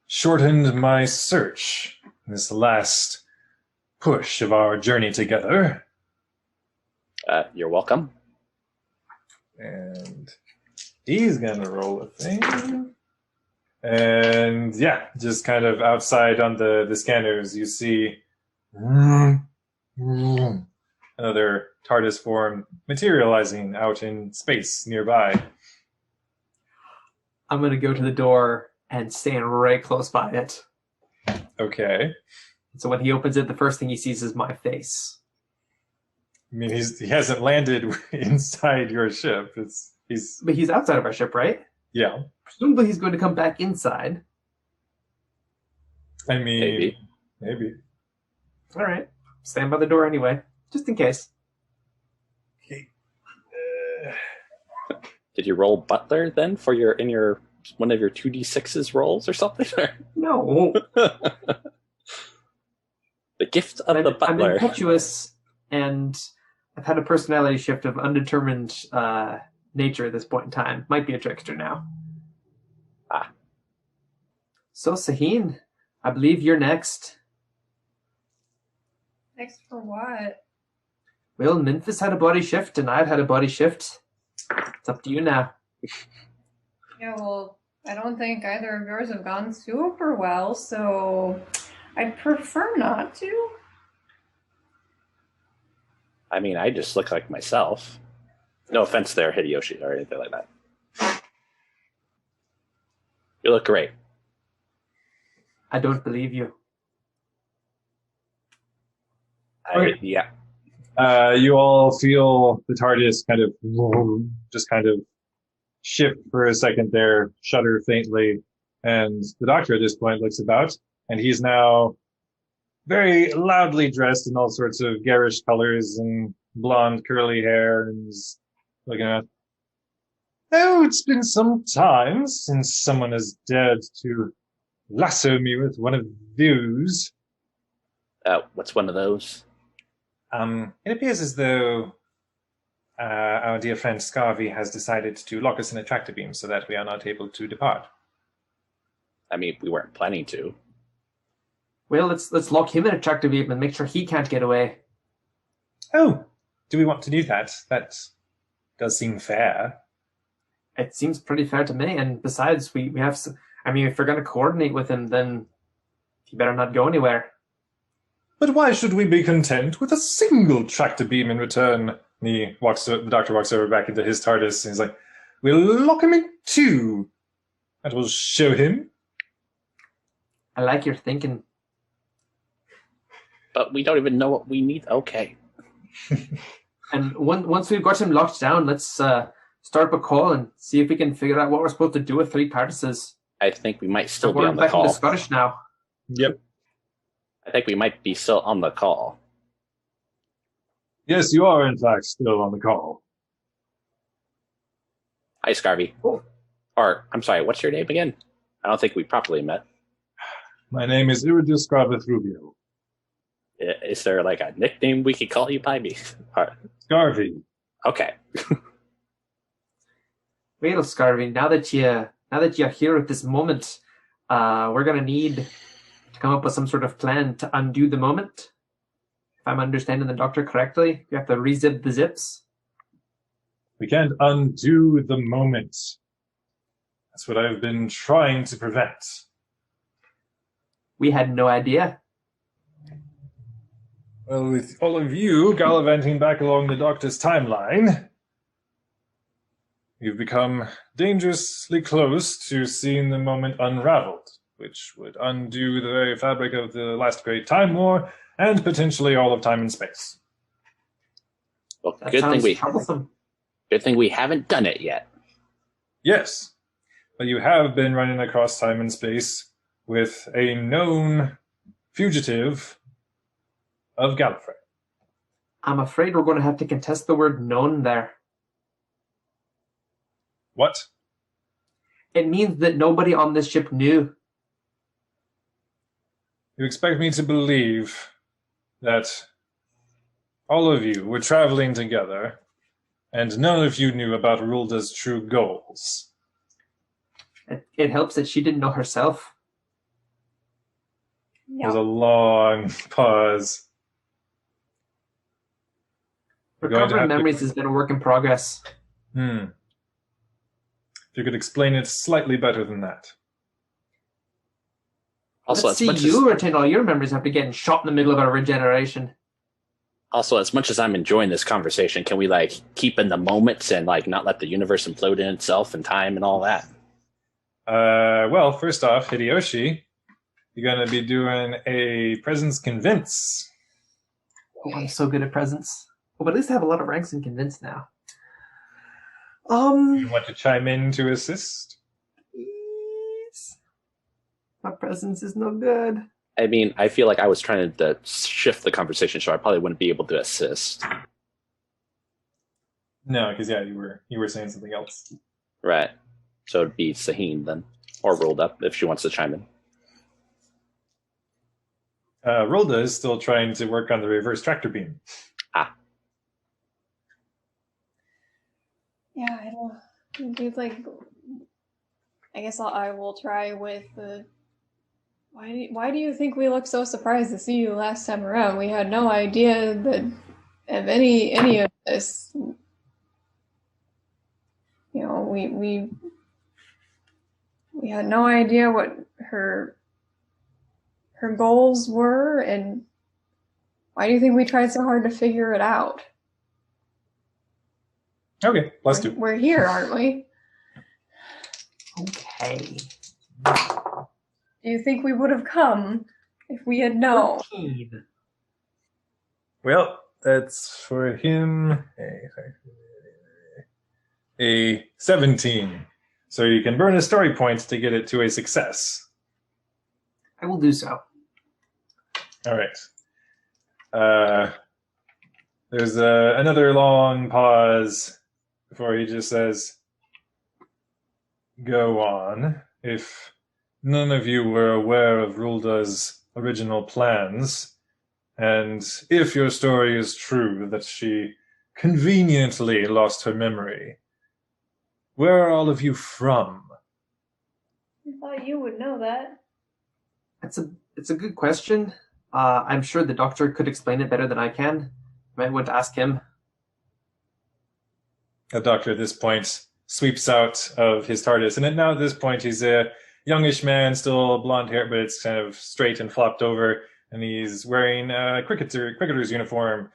shortened my search in this last push of our journey together. You're welcome. And he's gonna roll a thing. And yeah, just kind of outside on the scanners, you see another TARDIS form materializing out in space nearby. I'm going to go to the door and stand right close by it. Okay. So when he opens it, the first thing he sees is my face. I mean, he hasn't landed inside your ship. But he's outside of our ship, right? Yeah. Presumably he's going to come back inside. I mean, maybe. All right. Stand by the door anyway, just in case. Okay. Did you roll Butler then for your one of your 2d6s rolls or something? No. The gift of the I'm Butler. impetuous, and I've had a personality shift of undetermined nature at this point in time. Might be a trickster now. Ah. So, Saheen, I believe you're next. Next for what? Well, Memphis had a body shift, and I've had a body shift. It's up to you now. Yeah, well, I don't think either of yours have gone super well, so I'd prefer not to. I mean, I just look like myself. No offense there, Hideyoshi, or anything like that. You look great. I don't believe you. Okay. Yeah. You all feel the TARDIS kind of shift for a second there, shudder faintly, and the Doctor at this point looks about, and he's now very loudly dressed in all sorts of garish colors and blonde curly hair, and is looking at, oh, it's been some time since someone has dared to lasso me with one of those. What's one of those? It appears as though our dear friend Scarvy has decided to lock us in a tractor beam so that we are not able to depart. I mean, we weren't planning to. Well, let's lock him in a tractor beam and make sure he can't get away. Oh, do we want to do that? That does seem fair. It seems pretty fair to me, and besides, we have... I mean, if we're going to coordinate with him, then he better not go anywhere. But why should we be content with a single tractor beam in return? And the Doctor walks over back into his TARDIS, and he's like, we'll lock him in two. That will show him. I like your thinking. But we don't even know what we need. Okay. And once we've got him locked down, let's start up a call and see if we can figure out what we're supposed to do with 3 TARDISes. I think we might still be We're on the back call. into Scottish now. Yep. I think we might be still on the call. Yes, you are, in fact, still on the call. Hi, Scarvy. Oh. Or, I'm sorry, what's your name again? I don't think we properly met. My name is Iridus Scarveth Rubio. Is there like a nickname we could call you by me? Scarvy. Okay. Well, Scarvy, now that you're here at this moment, we're gonna need to come up with some sort of plan to undo the moment. If I'm understanding the Doctor correctly, we have to rezip the zips. We can't undo the moment. That's what I've been trying to prevent. We had no idea. Well, with all of you gallivanting back along the Doctor's timeline, you've become dangerously close to seeing the moment unraveled, which would undo the very fabric of the last great time war and potentially all of time and space. Well, That good sounds thing troublesome. we haven't done it yet. Yes, but you have been running across time and space with a known fugitive of Gallifrey. I'm afraid we're going to have to contest the word known there. What? It means that nobody on this ship knew. You expect me to believe that all of you were traveling together and none of you knew about Rulda's true goals? It helps that she didn't know herself. There's a long pause. We're going to Recovering have to- memories has been a work in progress. If you could explain it slightly better than that. Also, Let's see you retain all your memories after getting shot in the middle of a regeneration. Also, as much as I'm enjoying this conversation, can we like keep in the moments and like not let the universe implode in itself and time and all that? Well, first off, Hideyoshi, you're going to be doing a presence convince. Oh, I'm so good at presents. Oh, but at least I have a lot of ranks in convince now. You want to chime in to assist? Please. My presence is no good. I mean, I feel like I was trying to shift the conversation, so I probably wouldn't be able to assist. No, because yeah, you were saying something else. Right. So it'd be Saheen then, or Rolled Up if she wants to chime in. Rolda is still trying to work on the reverse tractor beam. Yeah, I don't. Do like. I guess I will try with the. Why do you think we looked so surprised to see you last time around? We had no idea that of any of this. You know, we had no idea what her goals were, and why do you think we tried so hard to figure it out? Okay, let's do. We're here, aren't we? Okay. Do you think we would have come if we had known? 13. Well, that's for him a 17. So you can burn a story point to get it to a success. I will do so. All right. There's another long pause before he just says, "Go on. If none of you were aware of Rulda's original plans, and if your story is true that she conveniently lost her memory, where are all of you from?" I thought you would know that. It's a good question. I'm sure the doctor could explain it better than I can. Might want to ask him. The doctor at this point sweeps out of his TARDIS, and now at this point he's a youngish man, still blonde hair, but it's kind of straight and flopped over, and he's wearing a cricketer's uniform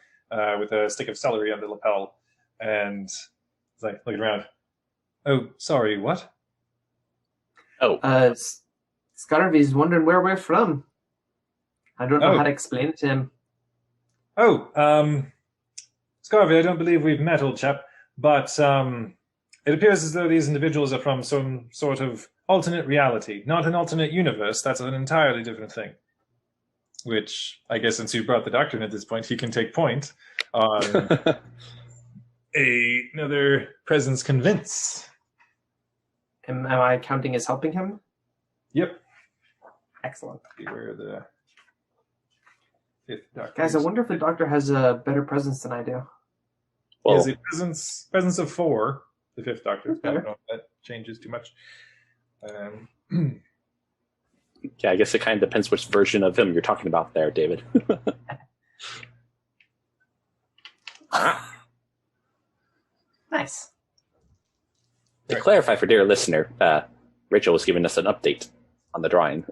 with a stick of celery on the lapel, and he's like looking around. "Oh, sorry, what?" Oh, Scarvy's wondering where we're from. I don't know how to explain it to him. "Oh, Scarvy, I don't believe we've met, old chap, but it appears as though these individuals are from some sort of alternate reality, not an alternate universe. That's an entirely different thing." Which, I guess, since you brought the doctor in at this point, he can take point on another presence convince. Am I counting as helping him? Yep. Excellent. Beware the fifth doctor. Guys, I wonder if the doctor has a better presence than I do. He has a presence of 4, the fifth doctor. I don't know if that changes too much. Yeah, I guess it kind of depends which version of him you're talking about there, David. Nice. To clarify for dear listener, Rachel was giving us an update on the drawing.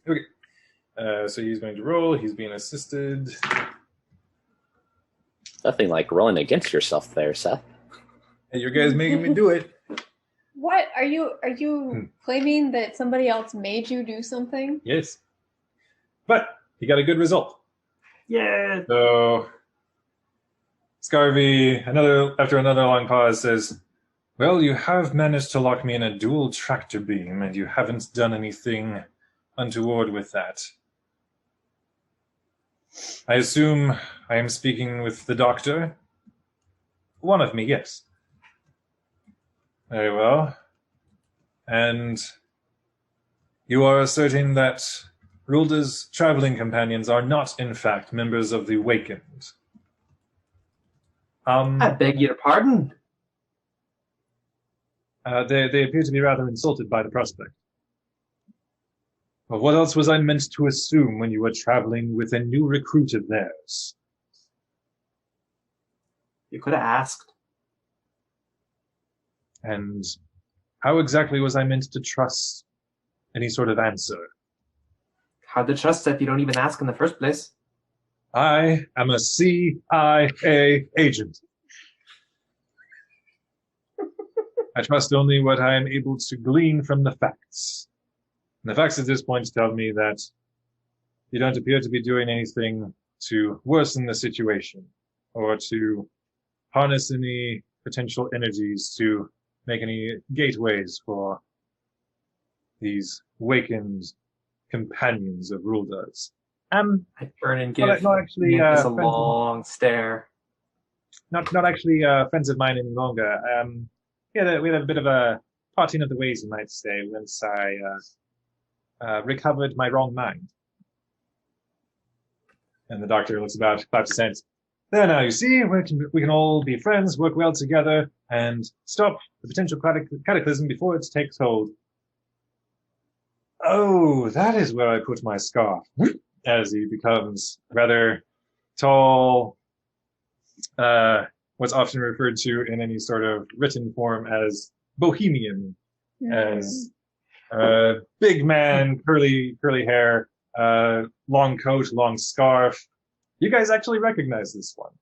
Okay. So he's going to roll. He's being assisted. Nothing like rolling against yourself there, Seth. Hey, you guys making me do it. What are you claiming that somebody else made you do something? Yes. But he got a good result. Yeah. So Scarvy, after another long pause, says, "Well, you have managed to lock me in a dual tractor beam, and you haven't done anything untoward with that. I assume I am speaking with the doctor?" "One of me, yes." "Very well. And you are asserting that Rulda's traveling companions are not, in fact, members of the Wakened?" I beg your pardon. They appear to be rather insulted by the prospect. "Well, what else was I meant to assume when you were traveling with a new recruit of theirs?" You could have asked. "And how exactly was I meant to trust any sort of answer?" Hard to trust if you don't even ask in the first place. "I am a CIA agent. I trust only what I am able to glean from the facts. And the facts at this point tell me that you don't appear to be doing anything to worsen the situation or to harness any potential energies to make any gateways for these wakened companions of Rulda's. I turn and give no, actually, Nick a long stare. not actually friends of mine any longer. We had a bit of a parting of the ways, you might say, once I recovered my wrong mind. And the doctor looks about 5%. There now, you see, we can all be friends, work well together, and stop the potential cataclysm before it takes hold. Oh, that is where I put my scarf. As he becomes rather tall, what's often referred to in any sort of written form as bohemian, as big man, curly hair, long coat, long scarf. You guys actually recognize this one.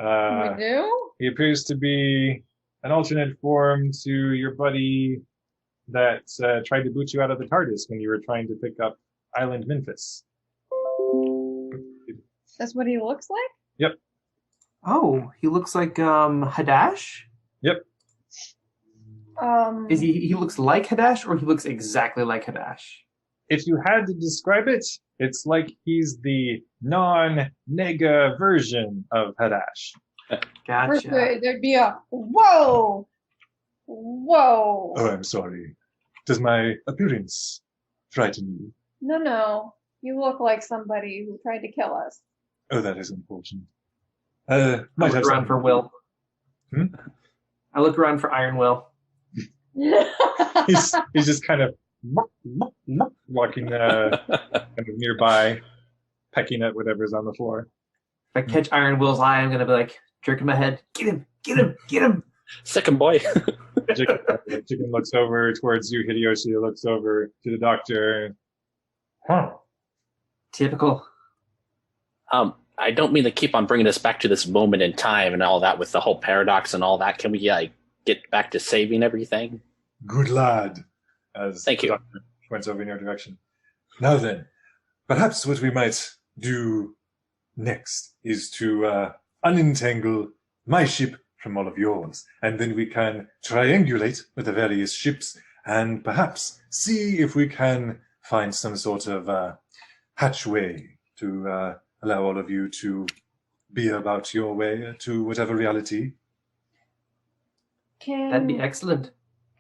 We do? He appears to be an alternate form to your buddy that tried to boot you out of the TARDIS when you were trying to pick up Island Memphis. That's what he looks like? Yep. Oh, he looks like Hadash? Yep. Is he looks like Hadash, or he looks exactly like Hadash? If you had to describe it, it's like he's the non-nega version of Hadash. Gotcha. First, there'd be a whoa! Whoa! Oh, I'm sorry. Does my appearance frighten you? No. You look like somebody who tried to kill us. Oh, that is unfortunate. I Might have look around for Will. I look around for Iron Will. He's just kind of walking kind of nearby, pecking at whatever's on the floor. If I catch Iron Will's eye, I'm gonna be like jerking my head. Get him! Second boy. Chicken looks over towards you. Hideyoshi looks over to the doctor. Huh. Typical. I don't mean to keep on bringing us back to this moment in time and all that with the whole paradox and all that. Can we get back to saving everything? Good lad. As Thank you. The doctor points over in your direction. Now then, perhaps what we might do next is to unentangle my ship from all of yours, and then we can triangulate with the various ships and perhaps see if we can find some sort of hatchway to allow all of you to be about your way to whatever reality. That'd be excellent.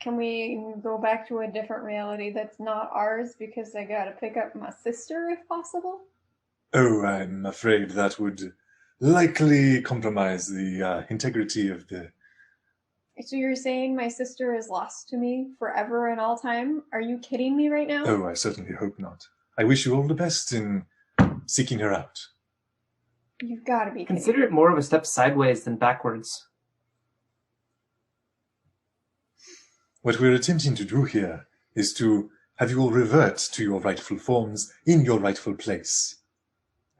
Can we go back to a different reality that's not ours because I gotta pick up my sister if possible? Oh, I'm afraid that would likely compromise the integrity of the... So you're saying my sister is lost to me forever and all time? Are you kidding me right now? Oh, I certainly hope not. I wish you all the best in seeking her out. You've got to be kidding. Consider it more of a step sideways than backwards. What we're attempting to do here is to have you all revert to your rightful forms in your rightful place.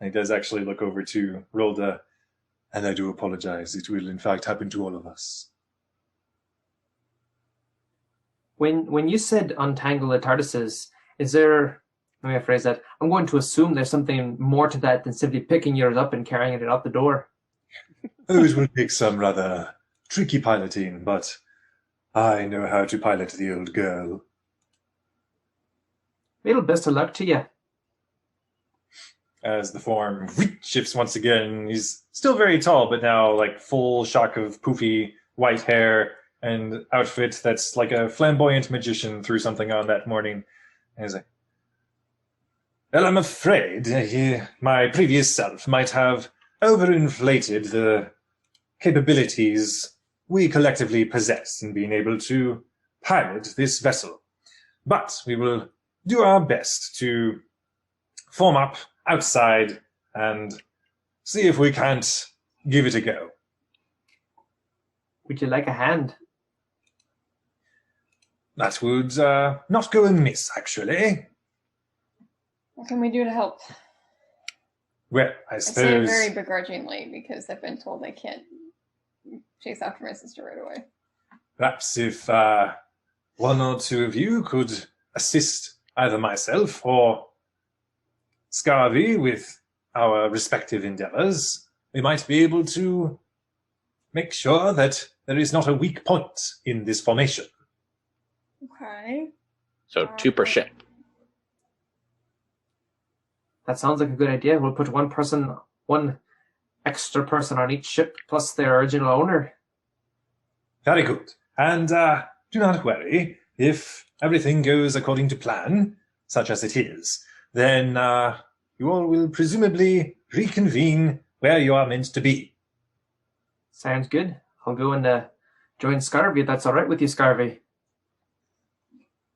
And he does actually look over to Rolda, and I do apologize. It will in fact happen to all of us. When you said untangle the TARDISes, is there... Let me rephrase that. I'm going to assume there's something more to that than simply picking yours up and carrying it out the door. Oh, it will take some rather tricky piloting, but I know how to pilot the old girl. Well, best of luck to you. As the form shifts once again, he's still very tall, but now like full shock of poofy white hair and outfit that's like a flamboyant magician threw something on that morning. And he's like, well, I'm afraid my previous self might have overinflated the capabilities we collectively possess in being able to pilot this vessel. But we will do our best to form up outside and see if we can't give it a go. Would you like a hand? That would not go amiss, actually. What can we do to help? Well, I suppose... I say very begrudgingly because I've been told I can't chase after my sister right away. Perhaps if one or two of you could assist either myself or Scarvy with our respective endeavors, we might be able to make sure that there is not a weak point in this formation. Okay. So 2 per ship. That sounds like a good idea. We'll put one extra person on each ship, plus their original owner. Very good. And do not worry. If everything goes according to plan, such as it is, then you all will presumably reconvene where you are meant to be. Sounds good. I'll go and join Scarvy if that's all right with you, Scarvy.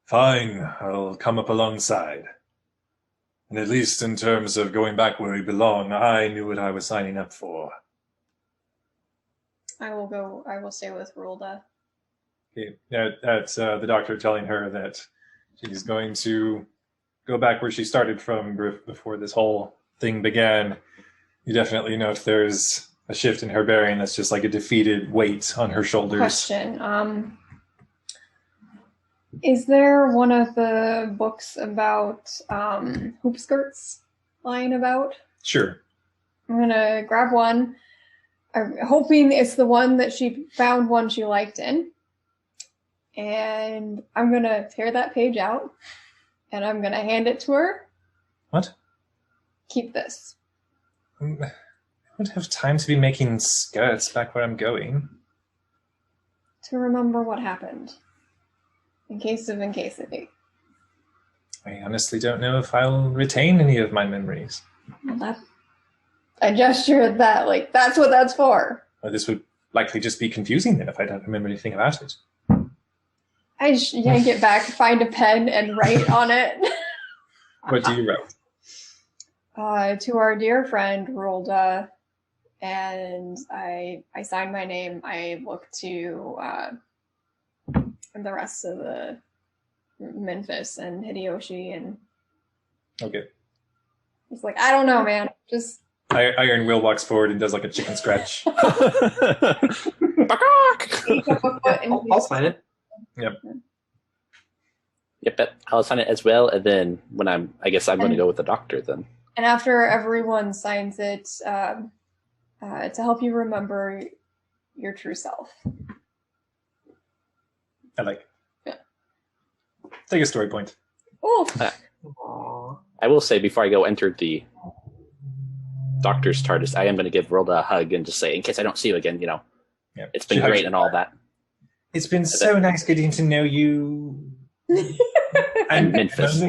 Fine. I'll come up alongside. And at least in terms of going back where we belong, I knew what I was signing up for. I will stay with Rulda. Okay. That's the doctor telling her that she's going to go back where she started from before this whole thing began. You definitely note there's a shift in her bearing that's just like a defeated weight on her shoulders. Question. Is there one of the books about hoop skirts lying about? Sure. I'm gonna grab one. I'm hoping it's the one that she found one she liked in. And I'm gonna tear that page out and I'm gonna hand it to her. What? Keep this. I don't have time to be making skirts back where I'm going. To remember what happened. In case of incasity. I honestly don't know if I'll retain any of my memories. Well, I gesture that, like, that's what that's for. This would likely just be confusing then if I don't remember anything about it. I yank it back, find a pen, and write on it. What do you write? To our dear friend, Rulda, and I sign my name. I look to the rest of the Memphis and Hideyoshi, and Okay. it's like, I don't know, man. Just Iron Will walks forward and does like a chicken scratch. I'll sign it. Yep. Yep, I'll sign it as well. And then when I guess I'm going to go with the doctor then. And after everyone signs it, to help you remember your true self. I like it. Yeah. Take a story point. Oh, Aww. I will say before I go enter the doctor's TARDIS, I am going to give Rhoda a hug and just say, in case I don't see you again, Yeah. it's been great and all that. It's been so nice getting to know you. And Memphis.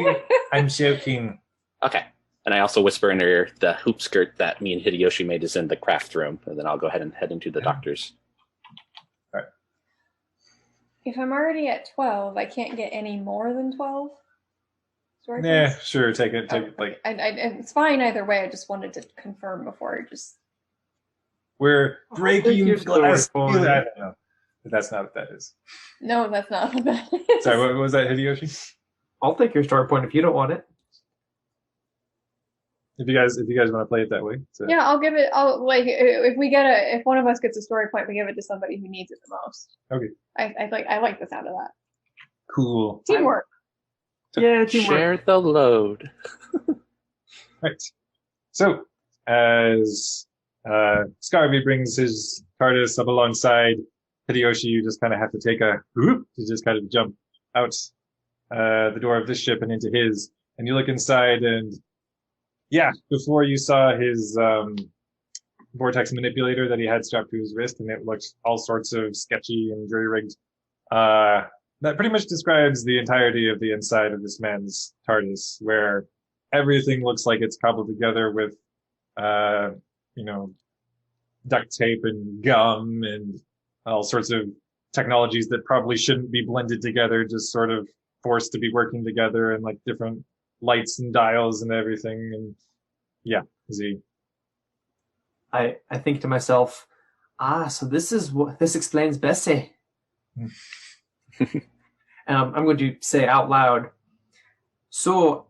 I'm joking. Okay. And I also whisper in her ear, the hoop skirt that me and Hideyoshi made is in the craft room. And then I'll go ahead and head into the doctor's. if I'm already at 12, I can't get any more than 12. Yeah, sure. Take it. Like it's fine either way. I just wanted to confirm before I just. we're breaking your glass. I story point. don't know. But that's not what that is. No, that's not what that is. Sorry, what was that, Hideyoshi? I'll take your story point if you don't want it. If you guys want to play it that way. So. Yeah, I'll give it. If one of us gets a story point, we give it to somebody who needs it the most. Okay. I like the sound of that. Cool. Teamwork. Yeah, teamwork. Share the load. Right. So, as Scarvy brings his TARDIS up alongside Hideyoshi, you just kind of have to take a whoop to just kind of jump out the door of this ship and into his. And you look inside and yeah, before you saw his vortex manipulator that he had strapped to his wrist, and it looked all sorts of sketchy and jury-rigged. That pretty much describes the entirety of the inside of this man's TARDIS, where everything looks like it's cobbled together with, duct tape and gum and all sorts of technologies that probably shouldn't be blended together, just sort of forced to be working together, and like different lights and dials and everything. And yeah, I think to myself, so this explains Bessie. I'm going to say out loud, so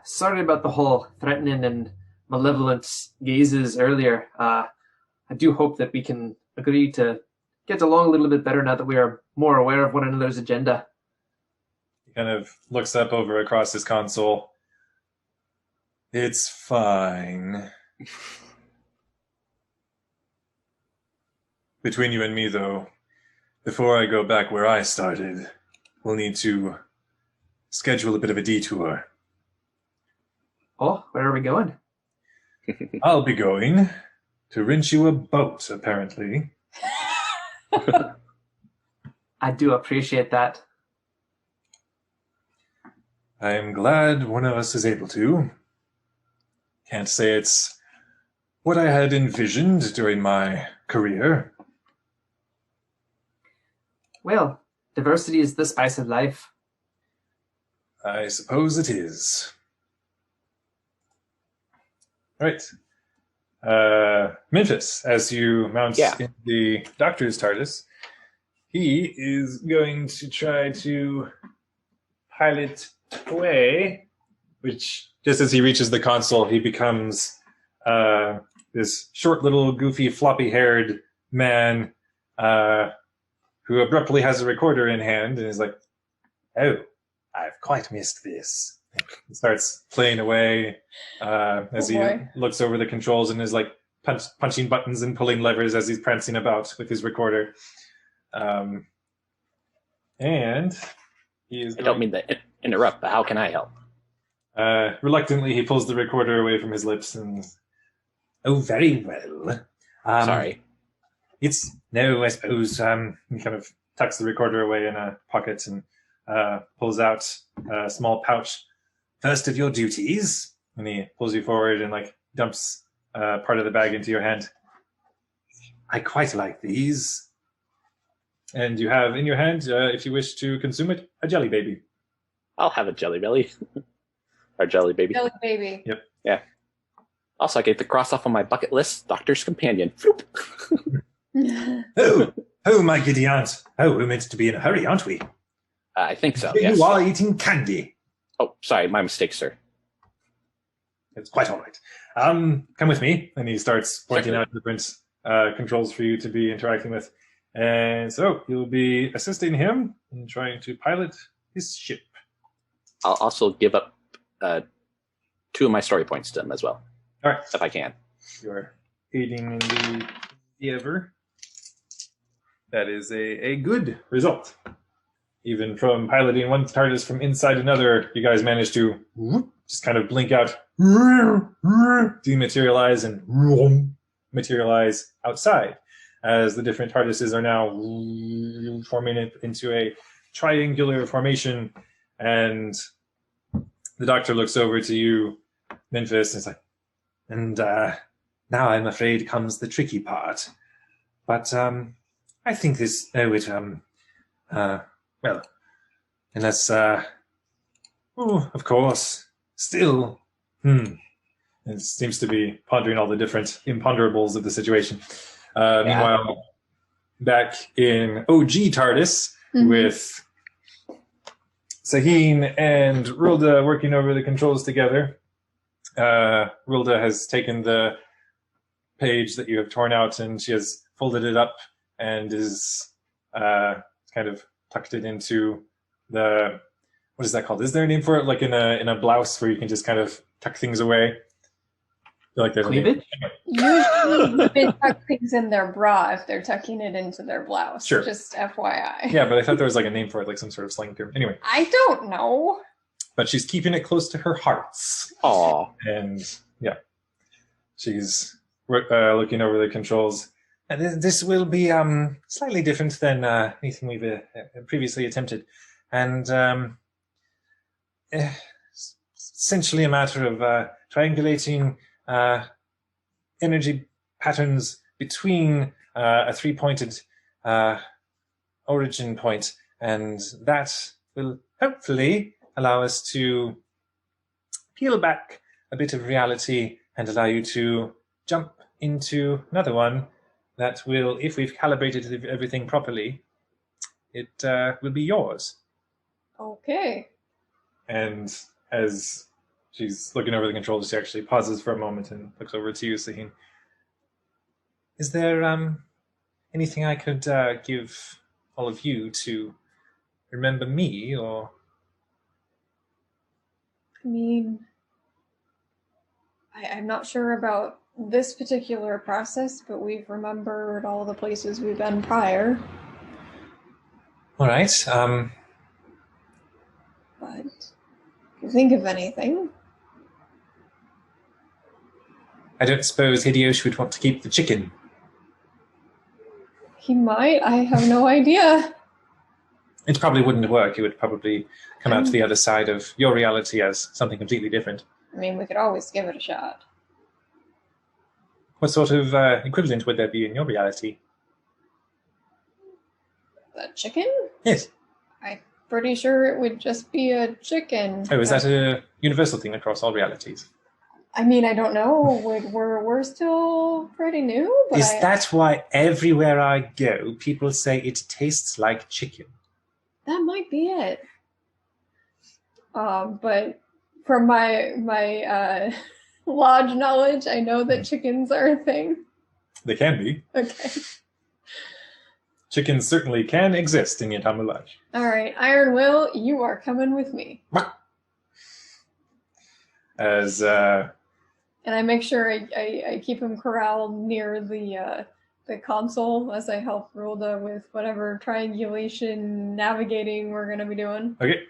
sorry about the whole threatening and malevolent gazes earlier. I do hope that we can agree to get along a little bit better now that we are more aware of one another's agenda. He kind of looks up over across his console. It's fine. Between you and me, though, before I go back where I started, we'll need to schedule a bit of a detour. Oh, where are we going? I'll be going to rent you a boat, apparently. I do appreciate that. I am glad one of us is able to. Can't say it's what I had envisioned during my career. Well, diversity is the spice of life. I suppose it is. Right. Memphis, as you mount in the doctor's TARDIS, he is going to try to pilot away, which, just as he reaches the console, he becomes this short, little, goofy, floppy-haired man who abruptly has a recorder in hand and is like, "Oh, I've quite missed this." He starts playing away as he looks over the controls and is like punching buttons and pulling levers as he's prancing about with his recorder. And he is. I don't mean to interrupt, but how can I help? Reluctantly, he pulls the recorder away from his lips and. Oh, very well. Sorry. I suppose. He kind of tucks the recorder away in a pocket and pulls out a small pouch. First of your duties, and he pulls you forward and like dumps part of the bag into your hand. I quite like these. And you have in your hand, if you wish to consume it, a jelly baby. I'll have a jelly belly. Or jelly baby. Jelly baby. Yep. Yeah. Also, I get to cross off on my bucket list, Doctor's Companion. Floop. Oh, my giddy aunt. Oh, we're meant to be in a hurry, aren't we? I think so, You yes. are eating candy. Oh, sorry, my mistake, sir. It's quite all right. Come with me. And he starts pointing out different controls for you to be interacting with. And so you'll be assisting him in trying to pilot his ship. I'll also give up 2 of my story points to him as well. All right. If I can. You're aiding in the endeavor. That is a good result. Even from piloting one TARDIS from inside another, you guys managed to just kind of blink out, dematerialize, and materialize outside, as the different TARDISes are now forming it into a triangular formation. And the Doctor looks over to you, Memphis, and is like, and now I'm afraid comes the tricky part. But I think this, well, unless, of course, still, it seems to be pondering all the different imponderables of the situation. Meanwhile, back in OG TARDIS with Sahin and Rilda working over the controls together, Rilda has taken the page that you have torn out and she has folded it up and is kind of tucked it into the, what is that called? Is there a name for it? Like in a blouse where you can just kind of tuck things away? I feel like there's Cleavage? Usually women tuck things in their bra if they're tucking it into their blouse. Sure. Just FYI. Yeah, but I thought there was like a name for it, like some sort of slang term. Anyway. I don't know. But she's keeping it close to her hearts. Aww. And yeah, she's looking over the controls. And this will be slightly different than anything we've previously attempted. And essentially a matter of triangulating energy patterns between a 3-pointed origin point. And that will hopefully allow us to peel back a bit of reality and allow you to jump into another one that will, if we've calibrated everything properly, it will be yours. Okay. And as she's looking over the controls, she actually pauses for a moment and looks over to you, Sahin. Is there anything I could give all of you to remember me, or... I mean, I'm not sure about this particular process, but we've remembered all the places we've been prior. All right. But if you think of anything. I don't suppose Hideyoshi would want to keep the chicken. He might. I have no idea. It probably wouldn't work. It would probably come out to the other side of your reality as something completely different. I mean, we could always give it a shot. What sort of equivalent would there be in your reality? The chicken? Yes. I'm pretty sure it would just be a chicken. Oh, is that a universal thing across all realities? I mean, I don't know. We're still pretty new. But Is that why everywhere I go, people say it tastes like chicken? That might be it. But from my lodge knowledge, I know that chickens are a thing. They can be. Okay. Chickens certainly can exist in Yatamu Lodge. All right, Iron Will, you are coming with me. As And I make sure I keep him corralled near the console as I help Rulda with whatever triangulation navigating we're going to be doing. okay.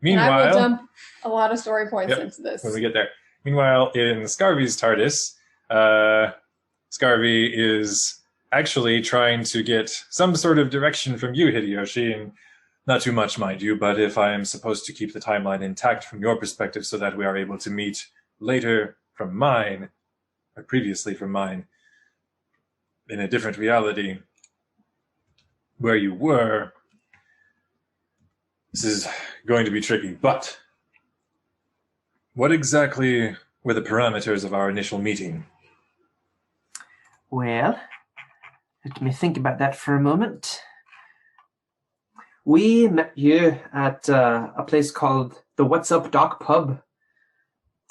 And I will Meanwhile, dump a lot of story points into this. when we get there. Meanwhile, in Scarvy's TARDIS, Scarvy is actually trying to get some sort of direction from you, Hideyoshi, and not too much, mind you, but if I am supposed to keep the timeline intact from your perspective so that we are able to meet later from mine, or previously from mine, in a different reality where you were, this is going to be tricky. But what exactly were the parameters of our initial meeting? Well, let me think about that for a moment. We met you at a place called the What's Up Doc Pub.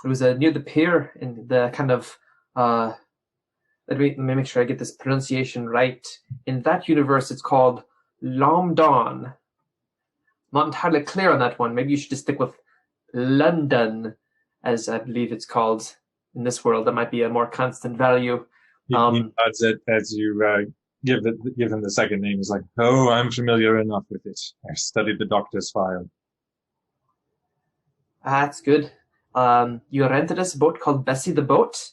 It was near the pier in the kind of, let me make sure I get this pronunciation right. In that universe, it's called London. I'm not entirely clear on that one. Maybe you should just stick with London, as I believe it's called in this world. That might be a more constant value. He nods as you give him the second name. He's like, oh, I'm familiar enough with it. I've studied the doctor's file. That's good. You rented us a boat called Bessie the Boat.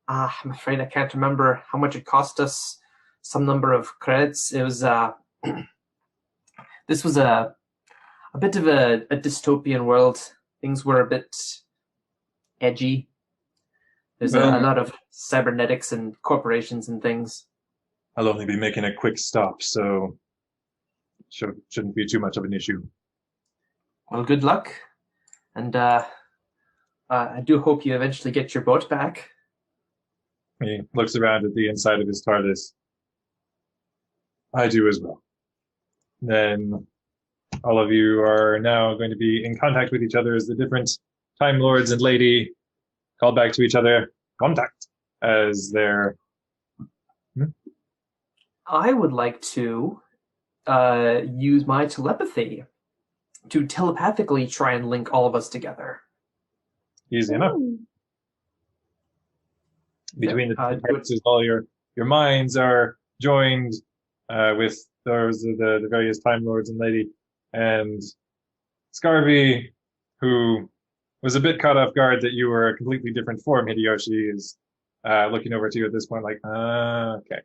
I'm afraid I can't remember how much it cost us. Some number of credits. It was this was a bit of a dystopian world. Things were a bit edgy. There's a lot of cybernetics and corporations and things. I'll only be making a quick stop, so shouldn't be too much of an issue. Well, good luck. And I do hope you eventually get your boat back. He looks around at the inside of his TARDIS. I do as well. Then all of you are now going to be in contact with each other as the different Time Lords and Lady call back to each other. Contact as their... I would like to use my telepathy to telepathically try and link all of us together. Easy enough. Between the two all your minds are joined with those of the various Time Lords and Lady. And Scarvy, who was a bit caught off guard that you were a completely different form, Hideyoshi, is looking over to you at this point like, okay.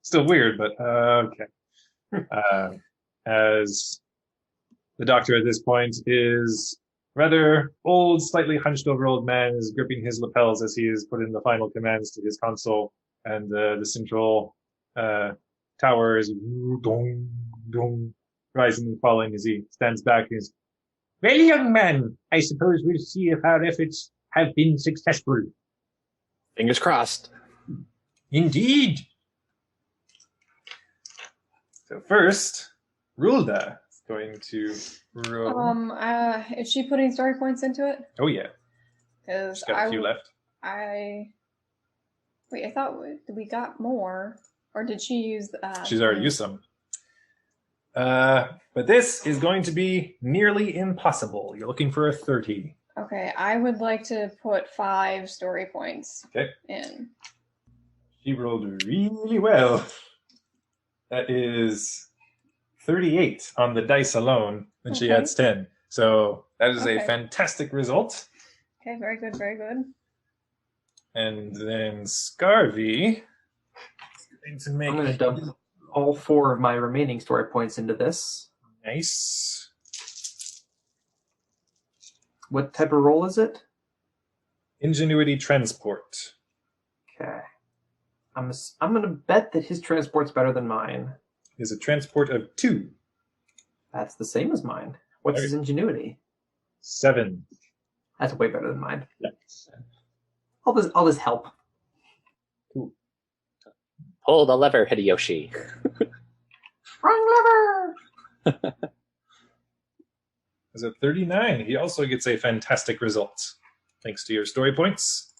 Still weird, but okay. As the doctor at this point is rather old, slightly hunched over old man, is gripping his lapels as he is putting the final commands to his console, and the central tower is dong, dong, rising and falling as he stands back and is, well, young man, I suppose we'll see if our efforts have been successful. Fingers crossed. Indeed. So first, Rulda is going to roll. Is she putting story points into it? Oh yeah. Because She's got a few left. I thought we got more, or did she use? She's already used some. But this is going to be nearly impossible. You're looking for a 30. Okay, I would like to put 5 story points in. She rolled really well. That is 38 on the dice alone, and she adds 10. So that is a fantastic result. Okay, very good, very good. And then Scarvy is going to make... I'm going to dump all 4 of my remaining story points into this. Nice. What type of roll is it? Ingenuity transport. Okay. I'm going to bet that his transport's better than mine. Is a transport of 2. That's the same as mine. What's his ingenuity? 7. That's way better than mine. Yeah. All this help. Cool. Pull the lever, Hideyoshi. Wrong lever! As a 39, he also gets a fantastic result, thanks to your story points.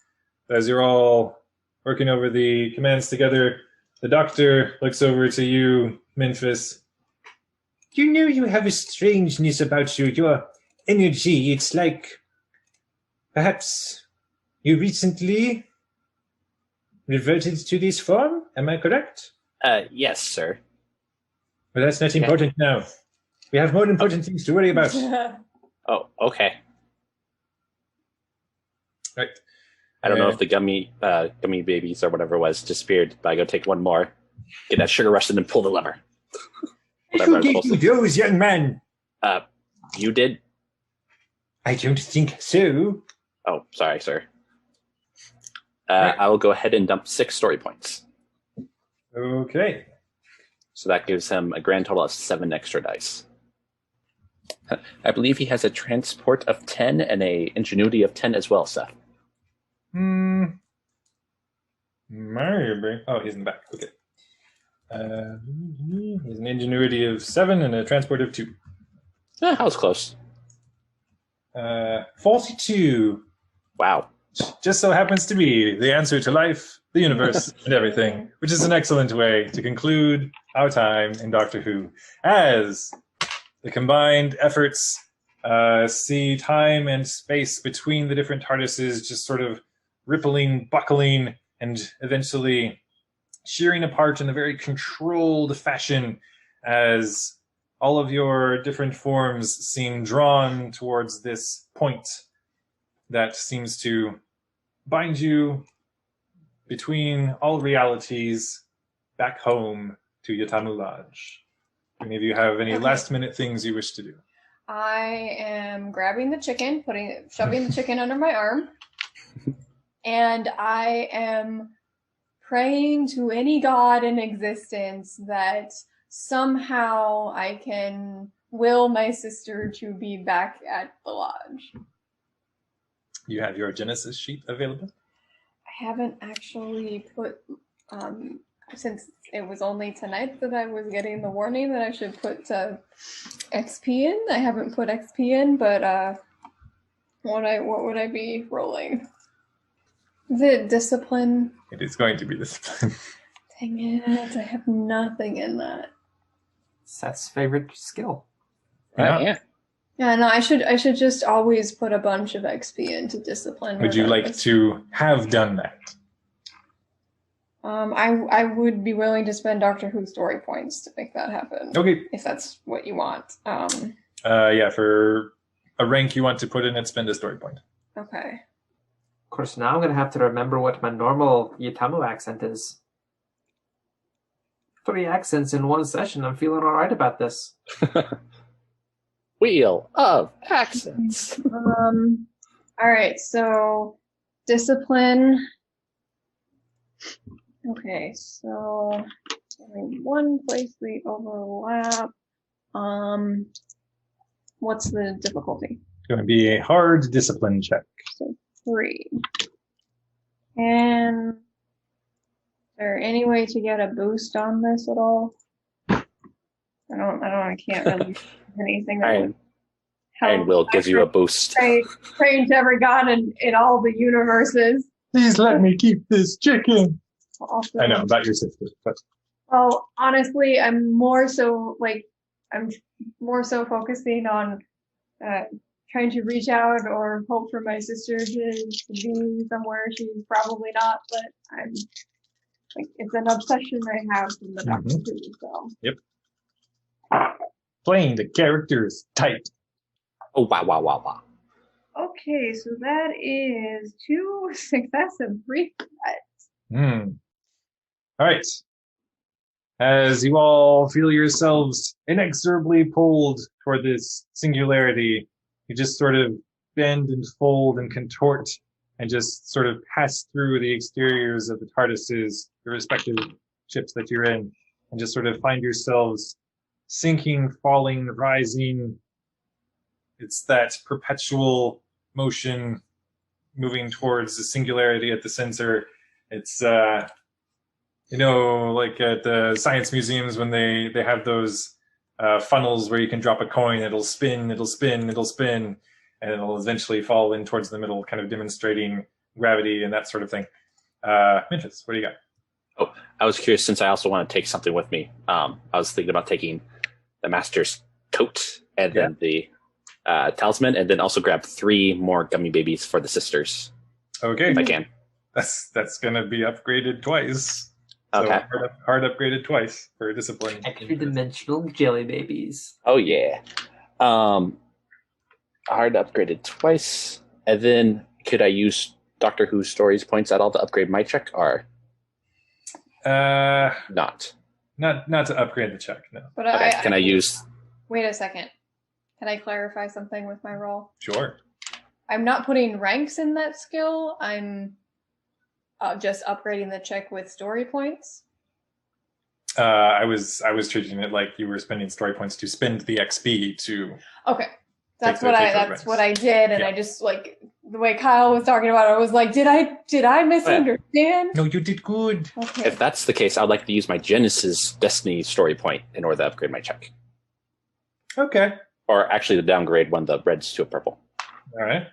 As you're all working over the commands together, the doctor looks over to you, Memphis. You know you have a strangeness about you, your energy. It's like perhaps you recently reverted to this form. Am I correct? Yes, sir. But that's not important now. We have more important things to worry about. Oh, okay. Right. I don't know if the gummy babies or whatever it was disappeared, but I go take one more, get that sugar rush, and then pull the lever. Who gave you those, young man? You did? I don't think so. Oh, sorry, sir. Right. I will go ahead and dump 6 story points. Okay. So that gives him a grand total of 7 extra dice. I believe he has a transport of 10 and a ingenuity of 10 as well, Seth. Maybe. Oh, he's in the back. Okay. He's an ingenuity of 7 and a transport of 2. I was close. 42. Wow. Just so happens to be the answer to life, the universe, and everything, which is an excellent way to conclude our time in Doctor Who, as the combined efforts see time and space between the different TARDISes just sort of rippling, buckling, and eventually shearing apart in a very controlled fashion as all of your different forms seem drawn towards this point that seems to bind you between all realities back home to Yatamu Lodge. Do any of you have any last-minute things you wish to do? I am grabbing the chicken, shoving the chicken under my arm, and I am praying to any god in existence that somehow I can will my sister to be back at the lodge. You have your Genesis sheet available? I haven't actually put, since it was only tonight that I was getting the warning that I should put XP in. I haven't put XP in, but what would I be rolling? Is it discipline? It is going to be discipline. Dang it, I have nothing in that. Seth's favorite skill. Yeah. Yeah, no, I should just always put a bunch of XP into discipline. Would you like to have done that? I would be willing to spend Doctor Who story points to make that happen. Okay. If that's what you want. Yeah, for a rank you want to put in it, spend a story point. Okay. Of course, now I'm going to have to remember what my normal Yatamu accent is. 3 accents in one session. I'm feeling all right about this. Wheel of accents. All right, so discipline. Okay, so only one place we overlap. What's the difficulty? It's going to be a hard discipline check. So 3. And is there any way to get a boost on this at all? I can't really do anything that would help. Iron Will gives you a boost. Praying to every god in all the universes. Please let me keep this chicken. Also, I know about your sister, but well, honestly, I'm more so focusing on trying to reach out or hope for my sister to be somewhere she's probably not, but I'm like, it's an obsession I have from the Doctor Who, so. Yep. Playing the characters tight. Oh, wow. Okay, so that is 2 success and 3 threat. All right. As you all feel yourselves inexorably pulled toward this singularity, you just sort of bend and fold and contort and just sort of pass through the exteriors of the TARDISes, the respective ships that you're in, and just sort of find yourselves sinking, falling, rising. It's that perpetual motion moving towards the singularity at the center. It's like at the science museums when they have those funnels where you can drop a coin, it'll spin, and it'll eventually fall in towards the middle, kind of demonstrating gravity and that sort of thing. Memphis, what do you got? Oh, I was curious, since I also want to take something with me. I was thinking about taking the master's coat and then the talisman, and then also grab 3 more gummy babies for the sisters. Okay. If I can. That's going to be upgraded twice. Okay. So hard upgraded twice for discipline. Extra dimensional jelly babies. Oh, yeah. Hard upgraded twice. And then could I use Doctor Who stories points at all to upgrade my check, or not? Not to upgrade the check, no. But Okay. Can I use... Wait a second. Can I clarify something with my roll? Sure. I'm not putting ranks in that skill. I'm just upgrading the check with story points. I was treating it like you were spending story points to spend the XP to. Okay, that's Take what I did, and I just like the way Kyle was talking about it. I was like, did I misunderstand? No, you did good. Okay. If that's the case, I'd like to use my Genesis Destiny story point in order to upgrade my check. Okay. Or actually, to downgrade one of the reds to a purple. All right.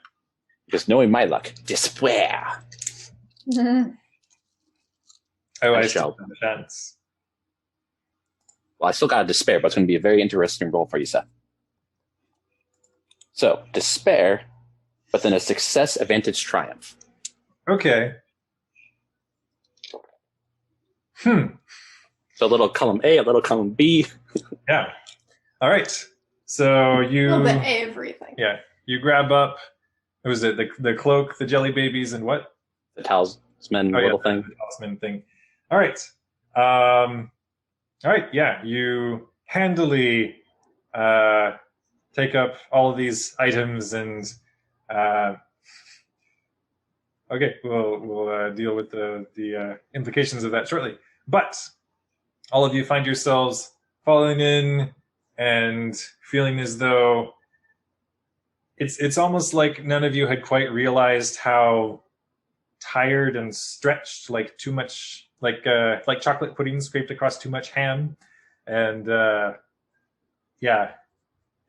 Because knowing my luck, despair. Mhm. Oh, I I shall. still have the chance. Well, I still got a despair, but it's going to be a very interesting roll for you, Seth. So, despair, but then a success, advantage, triumph. Okay. So a little column A, a little column B. Yeah. All right. So you. Well, but everything. Yeah. You grab up. What was it? The cloak, the jelly babies, and what? The talisman little thing. The talisman thing. All right. All right. Yeah. You handily take up all of these items and. Okay, we'll deal with the implications of that shortly. But all of you find yourselves falling in and feeling as though it's almost like none of you had quite realized how tired and stretched, like too much, like chocolate pudding scraped across too much ham, and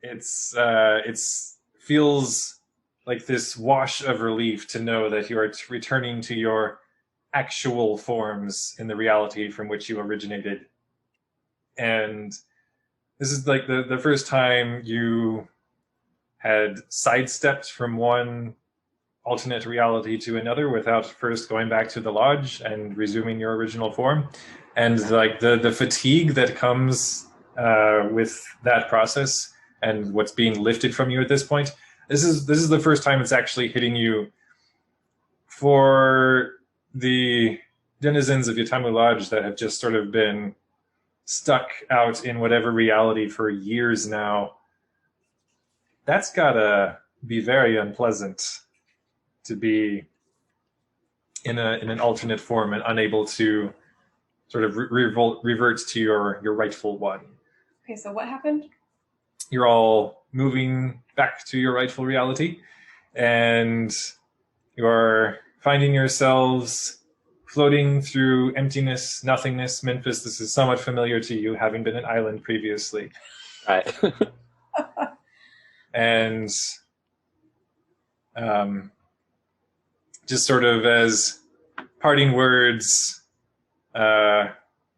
it's feels like this wash of relief to know that you are returning to your actual forms in the reality from which you originated. And this is like the first time you had sidestepped from one alternate reality to another without first going back to the lodge and resuming your original form. And like the fatigue that comes with that process and what's being lifted from you at this point, this is the first time it's actually hitting you. For the denizens of Yatamu Lodge that have just sort of been stuck out in whatever reality for years now, that's gotta be very unpleasant to be in an alternate form and unable to sort of revert to your rightful one. Okay, so what happened? You're all moving back to your rightful reality, and you're finding yourselves floating through emptiness, nothingness. Memphis, this is somewhat familiar to you, having been an island previously. Right. And just sort of as parting words,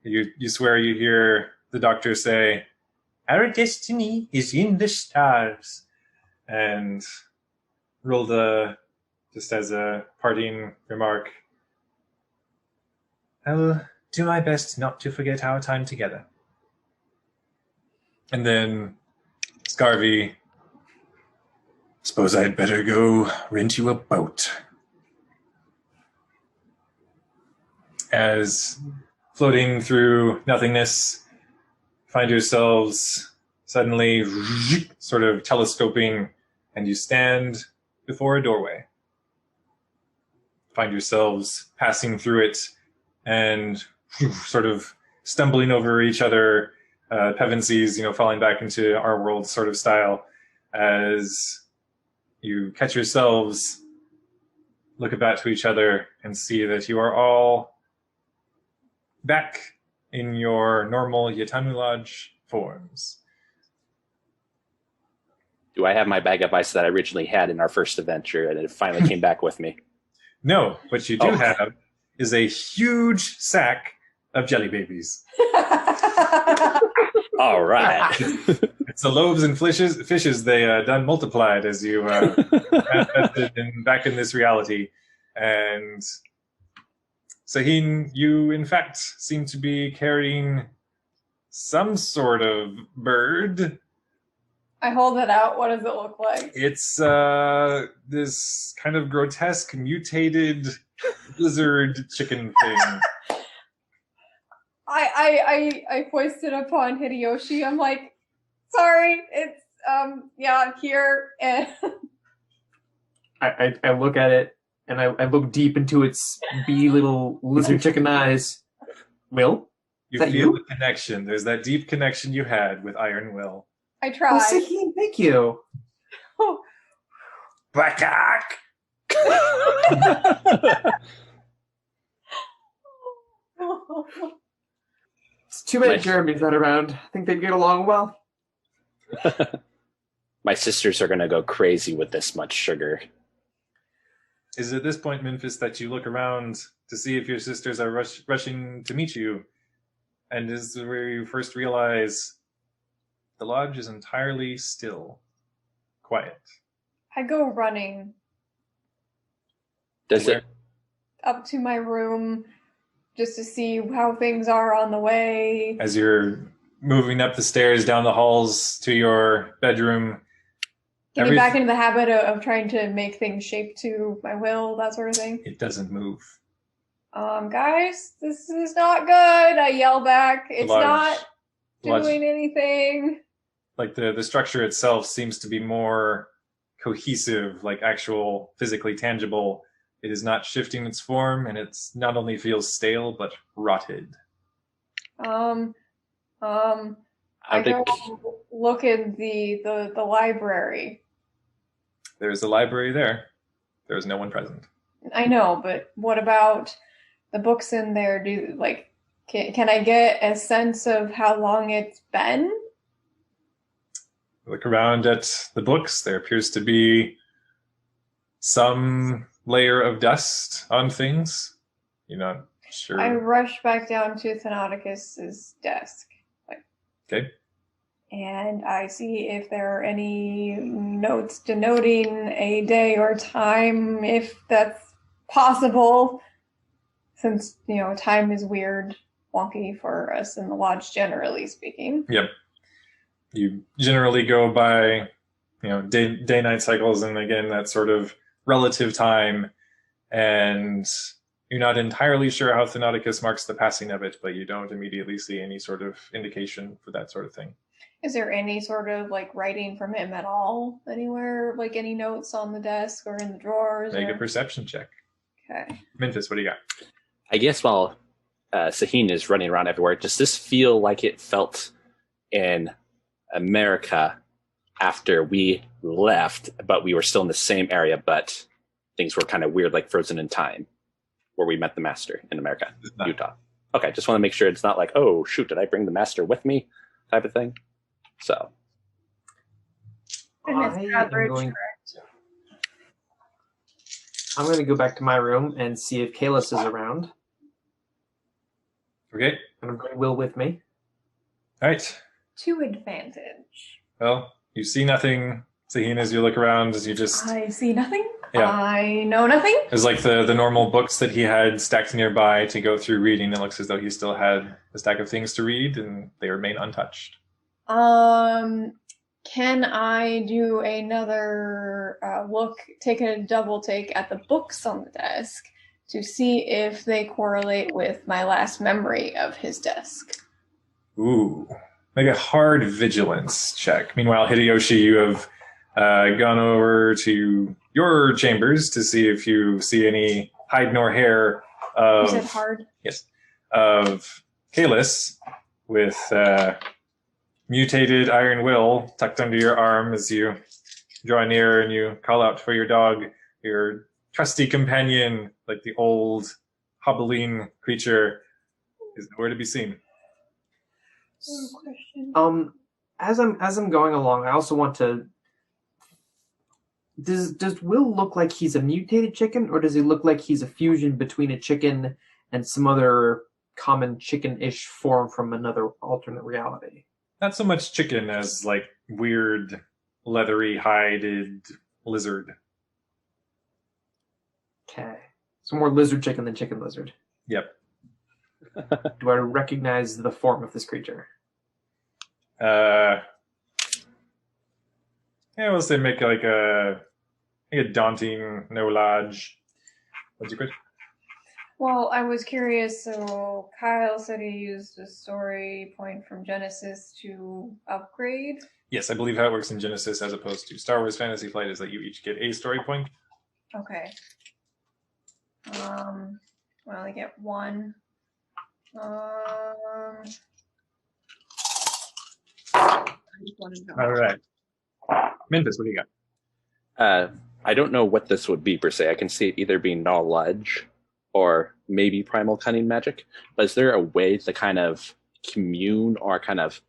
you swear you hear the doctor say, "Our destiny is in the stars." And Rilda, just as a parting remark, "I will do my best not to forget our time together." And then Scarvy Suppose I'd better go rent you a boat. As floating through nothingness, find yourselves suddenly sort of telescoping, and you stand before a doorway. Find yourselves passing through it and sort of stumbling over each other, Pevensies, falling back into our world sort of style, as you catch yourselves, look about to each other, and see that you are all back in your normal Yatanu Lodge forms. Do I have my bag of ice that I originally had in our first adventure and it finally came back with me? No, what you do have is a huge sack of jelly babies. All right. It's the loaves and fishes they done multiplied as you manifested back in this reality. And Sahin, you in fact seem to be carrying some sort of bird. I hold it out. What does it look like? It's this kind of grotesque, mutated lizard chicken thing. I foist it upon Hideyoshi. I'm like, sorry, it's here. And I look at it and I look deep into its little lizard chicken eyes. Will? You feel the connection. There's that deep connection you had with Iron Will. I tried. Oh, Sahin, thank you. Blackcock! It's too many Jeremy's not around. I think they'd get along well. My sisters are going to go crazy with this much sugar. Is it at this point, Memphis, that you look around to see if your sisters are rushing to meet you? And is where you first realize the lodge is entirely still, quiet. I go running Does it? up to my room just to see how things are on the way. As you're moving up the stairs, down the halls to your bedroom. Getting back into the habit of trying to make things shape to my will, that sort of thing. It doesn't move. Guys, this is not good. I yell back. It's not doing anything. Like the structure itself seems to be more cohesive, like actual physically tangible. It is not shifting its form, and it's not only feels stale but rotted. I go look in the library. There's a library there. There's no one present. I know, but what about the books in there? Can I get a sense of how long it's been? Look around at the books. There appears to be some layer of dust on things. You're not sure. I rush back down to Thanatocus's desk. Okay. And I see if there are any notes denoting a day or time, if that's possible. Since, time is weird, wonky for us in the lodge, generally speaking. Yep. You generally go by, day-night cycles, and again, that sort of relative time, and you're not entirely sure how Thanatocus marks the passing of it, but you don't immediately see any sort of indication for that sort of thing. Is there any sort of writing from him at all anywhere? Any notes on the desk or in the drawers? Make a perception check. Okay. Memphis, what do you got? I guess while Sahin is running around everywhere, does this feel like it felt in America after we left, but we were still in the same area, but things were kind of weird, like frozen in time, where we met the master in America, Utah? Okay, just want to make sure it's not like, oh, shoot, did I bring the master with me type of thing? So. I'm going to go back to my room and see if Kalis is around. Okay. And I'm going Will with me. All right. To advantage. Well, you see nothing, Sahin, as you look around, as you just... I see nothing. Yeah. I know nothing. It's like the normal books that he had stacked nearby to go through reading. It looks as though he still had a stack of things to read, and they remain untouched. can I do another take a double take at the books on the desk to see if they correlate with my last memory of his desk? Ooh. Make a hard vigilance check. Meanwhile, Hideyoshi, you have gone over to your chambers to see if you see any hide nor hair of... You said hard? Yes. Of Kalis with mutated iron will tucked under your arm as you draw near and you call out for your dog, your trusty companion, like the old hobbling creature, is nowhere to be seen. As I'm going along, I also want to. Does Will look like he's a mutated chicken, or does he look like he's a fusion between a chicken and some other common chicken-ish form from another alternate reality? Not so much chicken as like weird, leathery, hided lizard. Okay, so more lizard chicken than chicken lizard. Yep. Do I recognize the form of this creature? Yeah, we'll say make like a daunting no lodge. What's your question? Well, I was curious. So Kyle said he used a story point from Genesis to upgrade. Yes, I believe how it works in Genesis as opposed to Star Wars Fantasy Flight is that you each get a story point. Okay. I only get one. All right. Memphis, what do you got? I don't know what this would be per se. I can see it either being knowledge or maybe primal cunning magic. But is there a way to kind of commune or kind of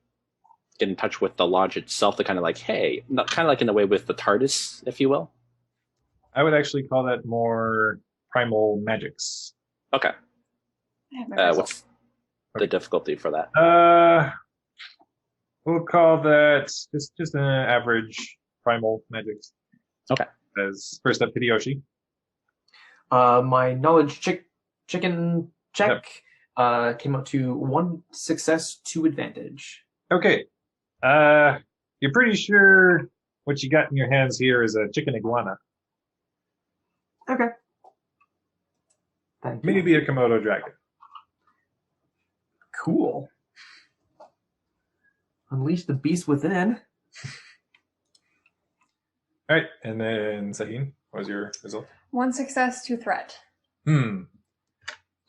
get in touch with the lodge itself to kind of like, hey, not kind of like in a way with the TARDIS, if you will? I would actually call that more primal magics. Okay. What's the difficulty for that? We'll call that just an average primal magics. Okay. As first up, Hideyoshi. My knowledge chicken check came up to 1 success, 2 advantage. Okay. You're pretty sure what you got in your hands here is a chicken iguana. Okay. Thank you. Maybe a Komodo dragon. Cool. Unleash the beast within. All right, and then Sahin, what was your result? 1 success, 2 threat. Hmm.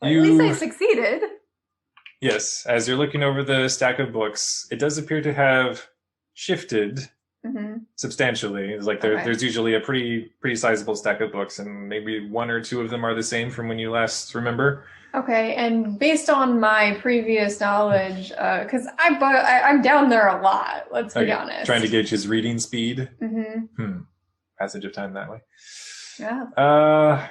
At least I succeeded. Yes, as you're looking over the stack of books, it does appear to have shifted substantially. It's like there's usually a pretty sizable stack of books, and maybe 1 or 2 of them are the same from when you last remember. Okay, and based on my previous knowledge, because I'm down there a lot, let's be honest. Trying to gauge his reading speed. Mm-hmm. Passage of time that way. Yeah.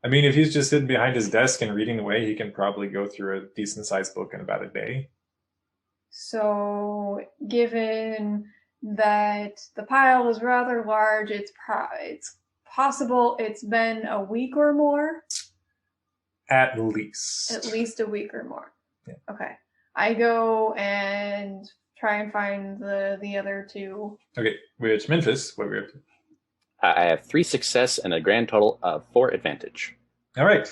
I mean, if he's just sitting behind his desk and reading away, he can probably go through a decent-sized book in about a day. So, given that the pile is rather large, it's possible it's been a week or more? At least. At least a week or more. Yeah. Okay. I go and try and find the other 2. Okay, which Memphis, what were you up to? I have 3 success and a grand total of 4 advantage. All right.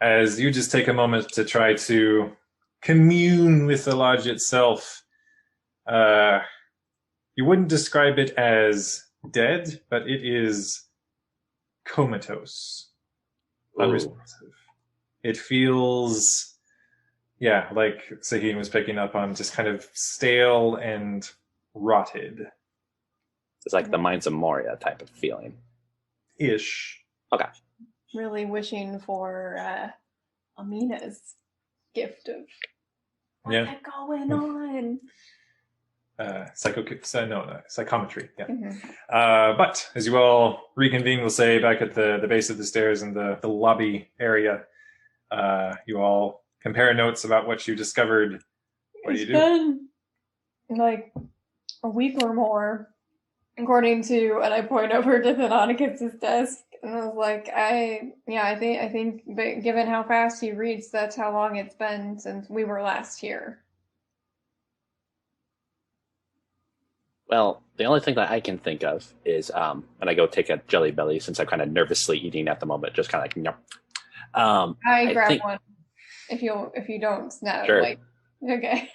As you just take a moment to try to commune with the lodge itself, you wouldn't describe it as dead, but it is comatose. Unresponsive. It feels, like Sahin was picking up on, just kind of stale and rotted. It's like the Mines of Moria type of feeling. Ish. Okay. Really wishing for Amina's gift of what's going on. Psychometry. Yeah. Mm-hmm. But as you all reconvene, we'll say back at the base of the stairs in the lobby area, you all compare notes about what you discovered. What do you do? It's been like a week or more, according to, and I point over to Thanonicus' desk, and I was like, I think, but given how fast he reads, that's how long it's been since we were last here. Well, the only thing that I can think of is, and I go take a Jelly Belly since I'm kind of nervously eating at the moment, just kind of like, I grab one. If you don't snap, sure. like, okay.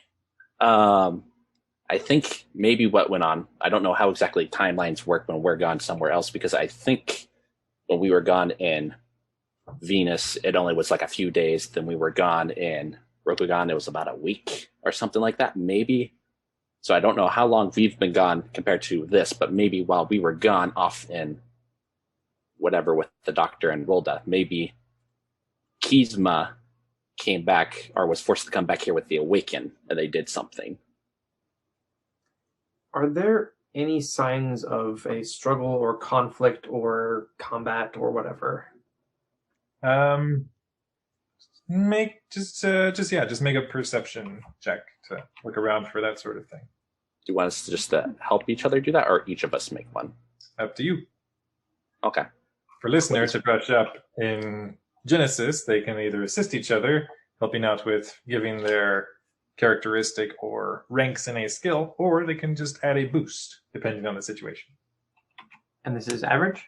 I think maybe what went on, I don't know how exactly timelines work when we're gone somewhere else, because I think when we were gone in Venus, it only was like a few days. Then we were gone in Rokugan, it was about a week or something like that, maybe. So I don't know how long we've been gone compared to this, but maybe while we were gone off in whatever with the Doctor and Rolda, maybe Kizma came back or was forced to come back here with the Awaken, and they did something. Are there any signs of a struggle or conflict or combat or whatever? Make just make a perception check to look around for that sort of thing. Do you want us to just help each other do that, or each of us make one? Up to you. Okay. For listeners to brush up in Genesis, they can either assist each other, helping out with giving their characteristic or ranks in a skill, or they can just add a boost, depending on the situation. And this is average?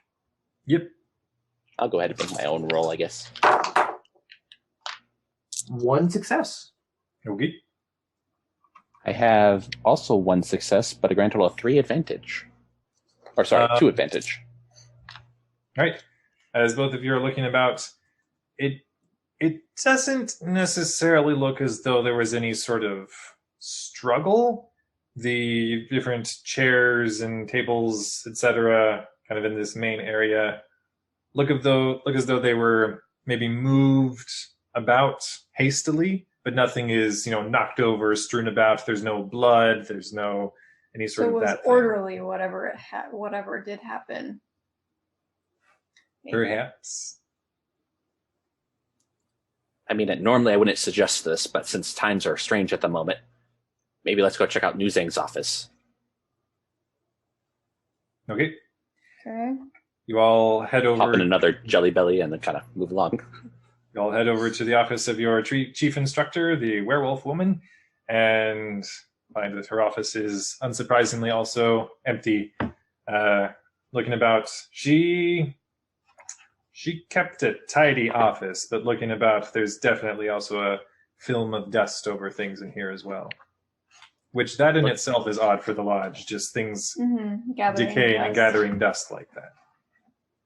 Yep. I'll go ahead and make my own roll, I guess. 1 success. Okay. I have also 1 success, but a grand total of 3 advantage. Or sorry, 2 advantage. All right. As both of you are looking about, it doesn't necessarily look as though there was any sort of struggle. The different chairs and tables, etc., kind of in this main area, look as though they were maybe moved about hastily, but nothing is, knocked over, strewn about. There's no blood. There's no any sort of that. So it was orderly, whatever did happen. Maybe. Perhaps. I mean, normally I wouldn't suggest this, but since times are strange at the moment, maybe let's go check out Nuzang's office. Okay. Okay. You all head over. Pop in another Jelly Belly and then kind of move along. You all head over to the office of your chief instructor, the werewolf woman, and find that her office is unsurprisingly also empty. Looking about, she kept a tidy office, but looking about, there's definitely also a film of dust over things in here as well. Which that in itself is odd for the lodge, just things decaying and gathering dust like that.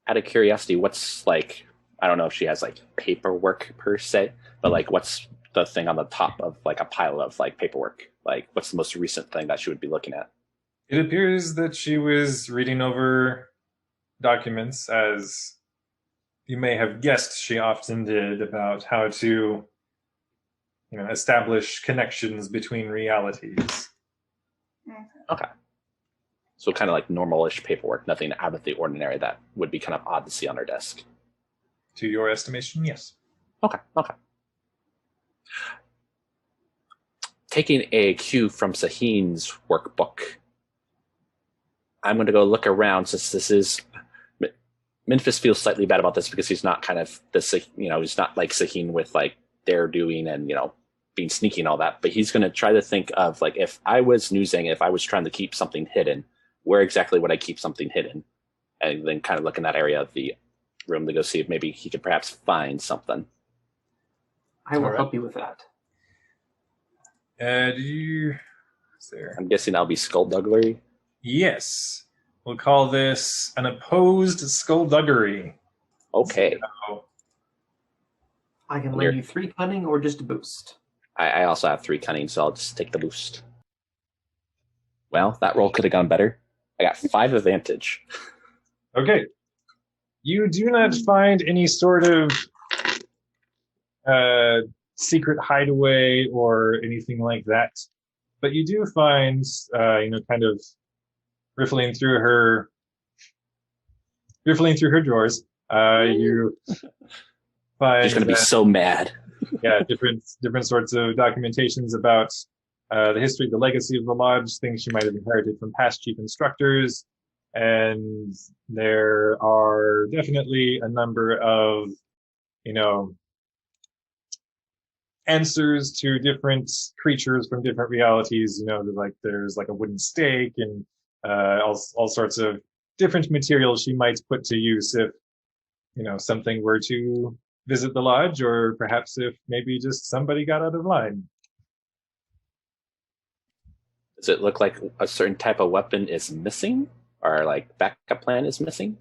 Out of curiosity, what's like, I don't know if she has like paperwork per se, but like what's the thing on the top of like a pile of like paperwork? Like what's the most recent thing that she would be looking at? It appears that she was reading over documents, as you may have guessed she often did, about how to establish connections between realities. Okay. So kind of like normal-ish paperwork, nothing out of the ordinary that would be kind of odd to see on her desk. To your estimation, yes. Okay. Taking a cue from Sahin's workbook, I'm going to go look around, since this is... Memphis feels slightly bad about this because he's not kind of this, he's not like Sahin with like dare doing and, being sneaky and all that, but he's going to try to think of like, if I was Nuzang, if I was trying to keep something hidden, where exactly would I keep something hidden? And then kind of look in that area of the room to go see if maybe he could perhaps find something. I will help you with that. I'm guessing that'll be skullduggery? Yes. We'll call this an opposed skullduggery. Okay. So, I can lend you 3 cunning or just a boost. I also have 3 cunning, so I'll just take the boost. Well, that roll could have gone better. I got 5 advantage. Okay. You do not find any sort of secret hideaway or anything like that, but you do find, kind of riffling through her drawers. You find she's going to be so mad. Yeah, different sorts of documentations about the history, the legacy of the lodge, things she might have inherited from past chief instructors, and there are definitely a number of, answers to different creatures from different realities. There's like a wooden stake and all sorts of different materials she might put to use if, something were to visit the lodge, or perhaps if maybe just somebody got out of line. Does it look like a certain type of weapon is missing, or like backup plan is missing?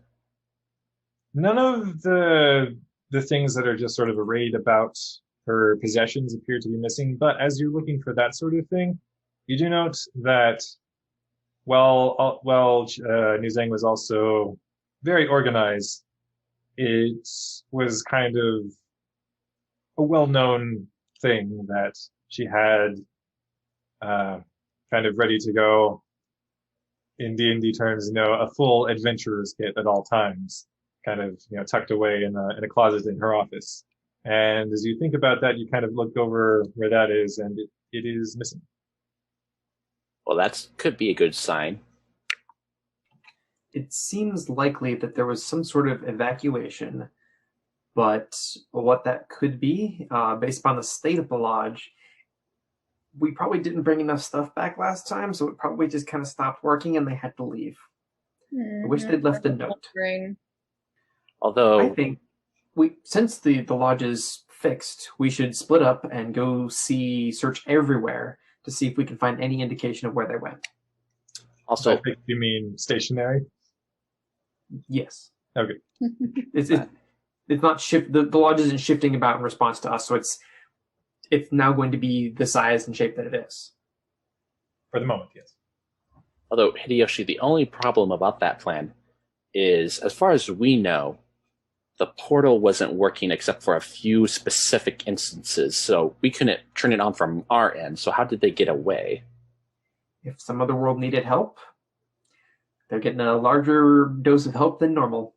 None of the things that are just sort of arrayed about her possessions appear to be missing, but as you're looking for that sort of thing, you do note that while Nuzeng was also very organized, it was kind of a well-known thing that she had kind of ready to go, in D&D terms, a full adventurer's kit at all times, kind of tucked away in a closet in her office. And as you think about that, you kind of look over where that is, and it is missing. Well, that could be a good sign. It seems likely that there was some sort of evacuation, but what that could be, based upon the state of the lodge, we probably didn't bring enough stuff back last time, so it probably just kind of stopped working and they had to leave. I wish they'd left a note. Although I think since the lodge is fixed, we should split up and go search everywhere to see if we can find any indication of where they went. Also, I think you mean stationary? Yes. Okay. It's not shift. The lodge isn't shifting about in response to us, so it's now going to be the size and shape that it is. For the moment, yes. Although, Hideyoshi, the only problem about that plan is, as far as we know, the portal wasn't working except for a few specific instances, so we couldn't turn it on from our end. So how did they get away? If some other world needed help, they're getting a larger dose of help than normal.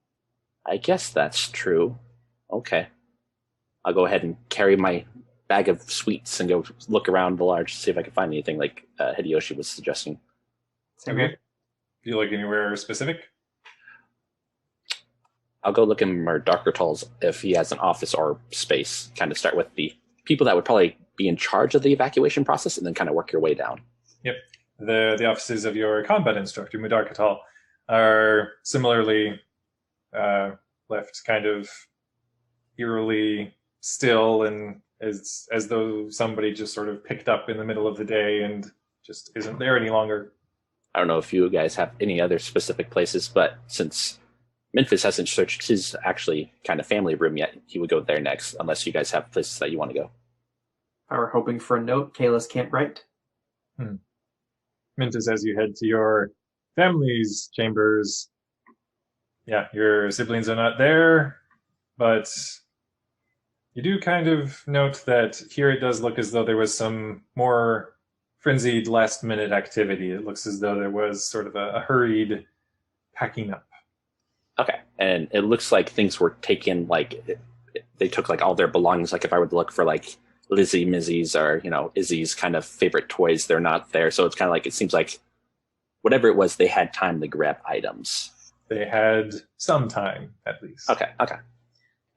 I guess that's true. Okay. I'll go ahead and carry my bag of sweets and go look around the lodge to see if I can find anything like Hideyoshi was suggesting. Okay. Do you look anywhere specific? I'll go look in Darker Tulls if he has an office or space. Kind of start with the people that would probably be in charge of the evacuation process and then kind of work your way down. Yep. The offices of your combat instructor, Mudarkatal, are similarly left kind of eerily still, and as though somebody just sort of picked up in the middle of the day and just isn't there any longer. I don't know if you guys have any other specific places, but since Memphis hasn't searched his actually kind of family room yet, he would go there next, unless you guys have places that you want to go. If I were hoping for a note, Kalis can't write. Mintus, as you head to your family's chambers, yeah, your siblings are not there, but you do kind of note that here it does look as though there was some more frenzied last-minute activity. It looks as though there was sort of a hurried packing up. Okay, and it looks like things were taken, like, they took, like, all their belongings. Like, if I were to look for, like, Lizzie Mizzy's or, Izzy's kind of favorite toys, they're not there. So it's kind of like, it seems like whatever it was, they had time to grab items. They had some time, at least. Okay.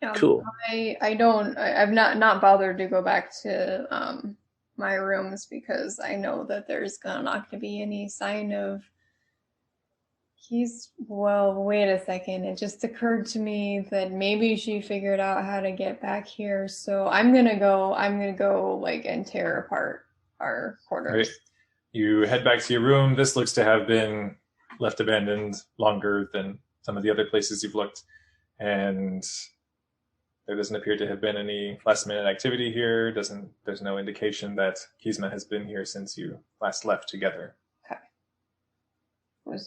Yeah, Cool. I've not bothered to go back to my rooms because I know that there's not going to be any sign of well, wait a second. It just occurred to me that maybe she figured out how to get back here. So I'm gonna go like and tear apart our quarters. Right. You head back to your room. This looks to have been left abandoned longer than some of the other places you've looked. And there doesn't appear to have been any last minute activity here. There's no indication that Kizma has been here since you last left together.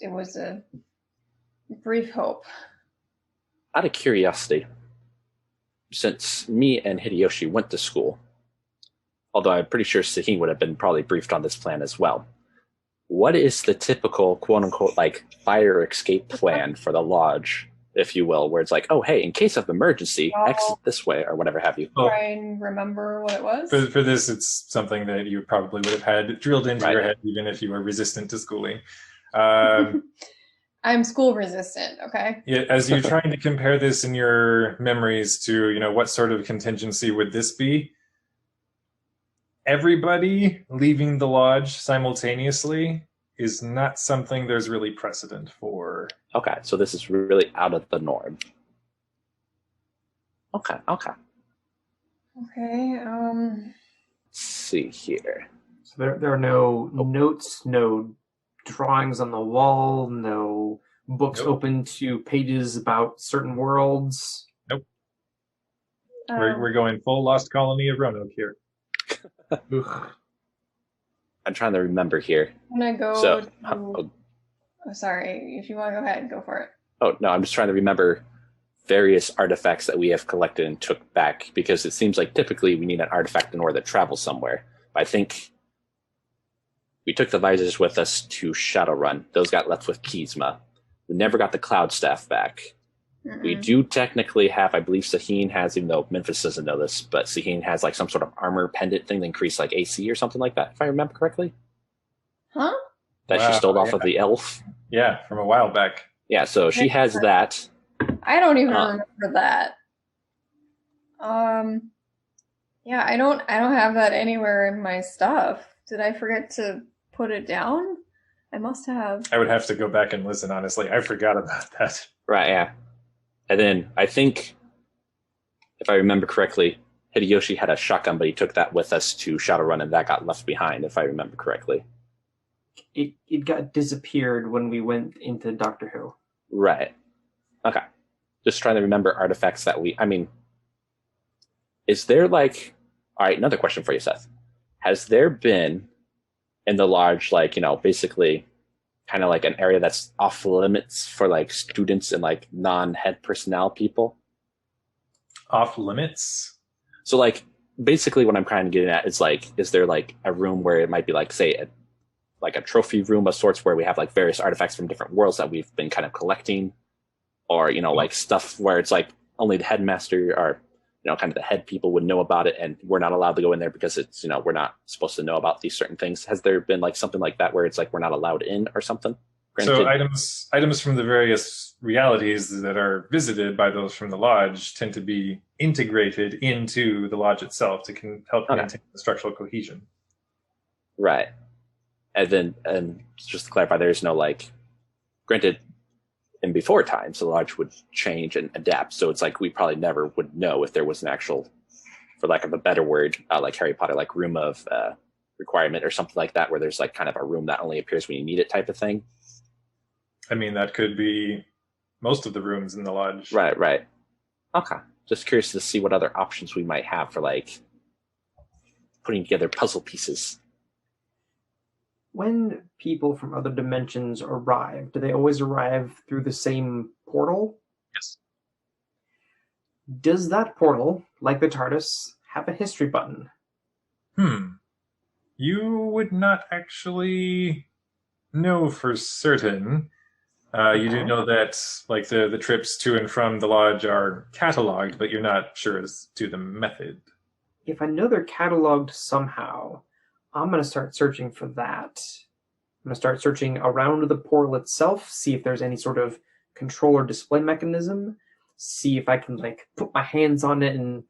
It was a brief hope. Out of curiosity, since me and Hideyoshi went to school, although I'm pretty sure Sahin would have been probably briefed on this plan as well, what is the typical quote-unquote like fire escape plan for the lodge, if you will, where it's like, oh, hey, in case of emergency, exit this way or whatever have you? Try and remember what it was. For this, it's something that you probably would have had drilled into your head even if you were resistant to schooling. I'm school resistant, okay? Yeah, as you're trying to compare this in your memories to, what sort of contingency would this be? Everybody leaving the lodge simultaneously is not something there's really precedent for. Okay, so this is really out of the norm. Okay. Okay. Let's see here. So there are no notes, no drawings on the wall, no books open to pages about certain worlds. Nope. We're going full Lost Colony of Roanoke here. I'm trying to remember here. I'm gonna go. So, sorry, if you want to go ahead, go for it. Oh no, I'm just trying to remember various artifacts that we have collected and took back, because it seems like typically we need an artifact in order to travel somewhere. But I think we took the visors with us to Shadowrun. Those got left with Kizma. We never got the Cloud Staff back. Mm-mm. We do technically have, I believe Saheen has, even though Memphis doesn't know this, but Saheen has like some sort of armor pendant thing that increased like AC or something like that, if I remember correctly. Huh? That she stole off of the elf. Yeah, from a while back. Yeah, so she has that. I don't even remember that. Yeah, I don't have that anywhere in my stuff. Did I forget to put it down? I must have. I would have to go back and listen, honestly. I forgot about that. Right, yeah. And then I think, if I remember correctly, Hideyoshi had a shotgun, but he took that with us to Shadowrun, and that got left behind, if I remember correctly. It got disappeared when we went into Doctor Who. Right. Okay. Just trying to remember artifacts that is there like, all right, another question for you, Seth. Has there been in the lodge, like, basically kind of like an area that's off limits for like students and like non-head personnel people? Off limits? So like basically what I'm kind of getting at is like, is there like a room where it might be like, say, like a trophy room of sorts where we have like various artifacts from different worlds that we've been kind of collecting, or, like stuff where it's like only the headmaster or, kind of the head people would know about it, and we're not allowed to go in there because it's, we're not supposed to know about these certain things. Has there been like something like that where it's like we're not allowed in or something? Granted? So items from the various realities that are visited by those from the lodge tend to be integrated into the lodge itself to help maintain the structural cohesion. Right. And just to clarify, there's no like, granted, in before times, the lodge would change and adapt. So it's like we probably never would know if there was an actual, for lack of a better word, like Harry Potter, like room of requirement or something like that, where there's like kind of a room that only appears when you need it type of thing. I mean, that could be most of the rooms in the lodge. Right. Okay. Just curious to see what other options we might have for like putting together puzzle pieces. When people from other dimensions arrive, do they always arrive through the same portal? Yes. Does that portal, like the TARDIS, have a history button? You would not actually know for certain. You do know that like the trips to and from the lodge are cataloged, but you're not sure as to the method. If I know they're cataloged somehow, I'm going to start searching for that. I'm going to start searching around the portal itself, see if there's any sort of control or display mechanism, see if I can like put my hands on it and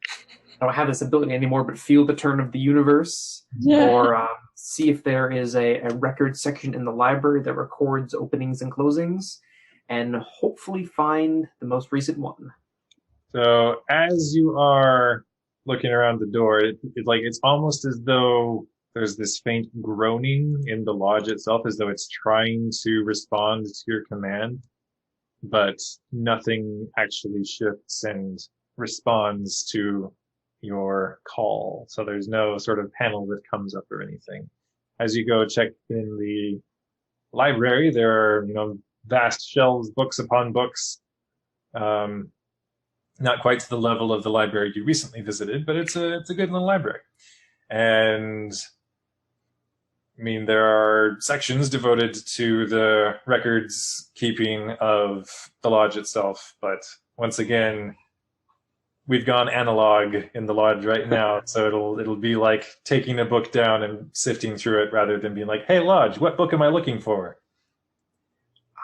I don't have this ability anymore, but feel the turn of the universe. Yeah. Or see if there is a record section in the library that records openings and closings, and hopefully find the most recent one. So as you are looking around the door, it's almost as though there's this faint groaning in the lodge itself, as though it's trying to respond to your command, but nothing actually shifts and responds to your call. So there's no sort of panel that comes up or anything. As you go check in the library, there are, vast shelves, books upon books. Not quite to the level of the library you recently visited, but it's a good little library. And I mean, there are sections devoted to the records keeping of the lodge itself, but once again, we've gone analog in the lodge right now, so it'll be like taking a book down and sifting through it rather than being like, hey, lodge, what book am I looking for?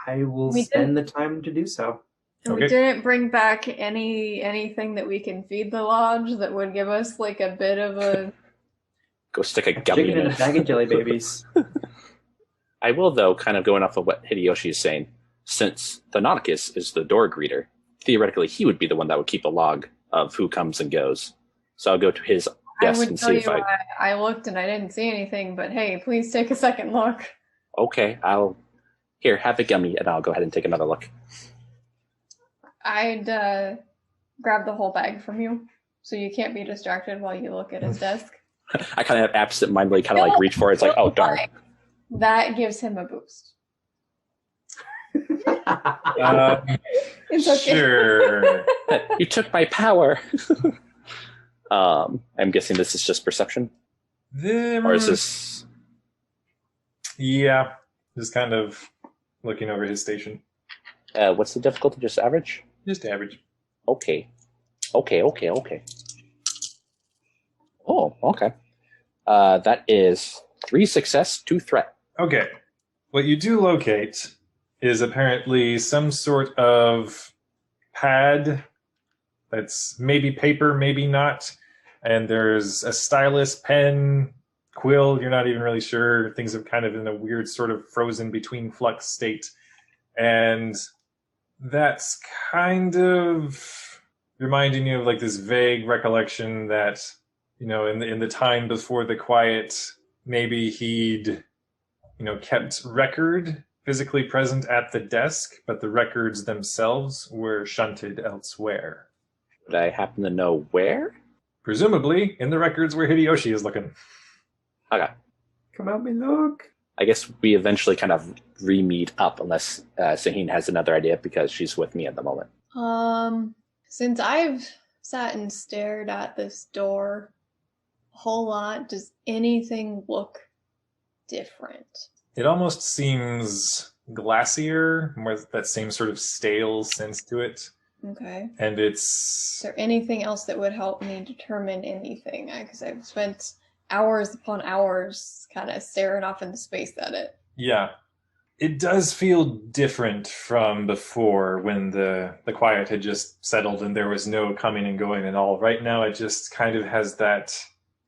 I will spend the time to do so. Okay. We didn't bring back anything that we can feed the lodge that would give us like a bit of a... Go stick a gummy in a bag of jelly babies. I will, though, kind of going off of what Hideyoshi is saying, since the Nauticus is the door greeter, theoretically he would be the one that would keep a log of who comes and goes. So I'll go to his desk and see if I looked and I didn't see anything, but hey, please take a second look. Okay, Here, have a gummy, and I'll go ahead and take another look. I'd grab the whole bag from you, so you can't be distracted while you look at his desk. I kind of absent-mindedly kind of like reach for it. It's like, oh, darn. That gives him a boost. It's okay. Sure. You took my power. I'm guessing this is just perception? Or is this... Yeah, just kind of looking over his station. What's the difficulty? Just average? Just average. Okay. Oh, okay. That is 3 success, 2 threat. Okay. What you do locate is apparently some sort of pad that's maybe paper, maybe not. And there's a stylus, pen, quill. You're not even really sure. Things are kind of in a weird sort of frozen between flux state. And that's kind of reminding you of like this vague recollection that, you know, in the time before the quiet, maybe he'd, you know, kept record physically present at the desk, but the records themselves were shunted elsewhere. Would I happen to know where? Presumably in the records where Hideyoshi is looking. Okay. Come help me look. I guess we eventually kind of re-meet up unless Saheen has another idea because she's with me at the moment. Since I've sat and stared at this door a whole lot, does anything look different? It almost seems glacier, more that same sort of stale sense to it. Okay. And Is there anything else that would help me determine anything? Because I've spent hours upon hours kind of staring off into space at it. Yeah. It does feel different from before when the quiet had just settled and there was no coming and going and all. Right now it just kind of has that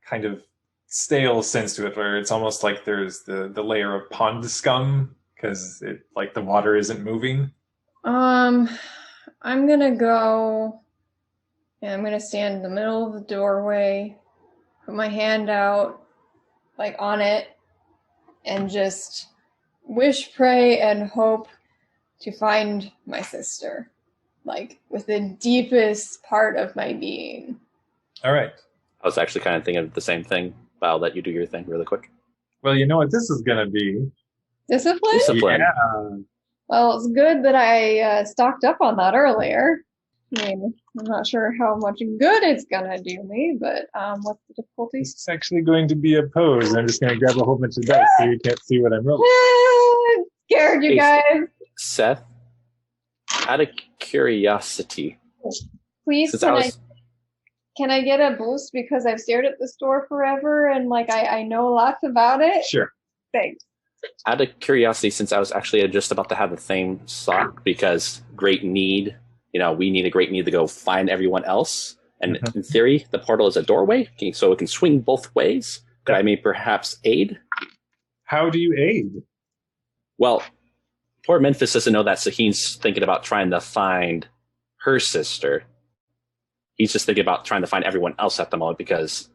kind of stale sense to it where it's almost like there's the layer of pond scum because it like the water isn't moving. I'm gonna go and I'm gonna stand in the middle of the doorway, put my hand out like on it, and just wish, pray, and hope to find my sister, like with the deepest part of my being. All right. I was actually kind of thinking of the same thing, but I'll let you do your thing really quick. Well, you know what this is going to be? Discipline? Yeah. Well, it's good that I stocked up on that earlier. I mean, I'm not sure how much good it's going to do me, but what's the difficulty? This is actually going to be a pose. I'm just going to grab a whole bunch of dice so you can't see what I'm rolling. I'm scared, you guys. Seth, out of curiosity, Please, can I get a boost because I've stared at the store forever and like I know lots about it? Sure. Thanks. Out of curiosity, since I was actually just about to have the same thought, because great need, you know, we need a great need to go find everyone else. And in theory, the portal is a doorway, so it can swing both ways. Could I maybe perhaps aid? How do you aid? Well, poor Memphis doesn't know that Saheen's thinking about trying to find her sister. He's just thinking about trying to find everyone else at the moment because...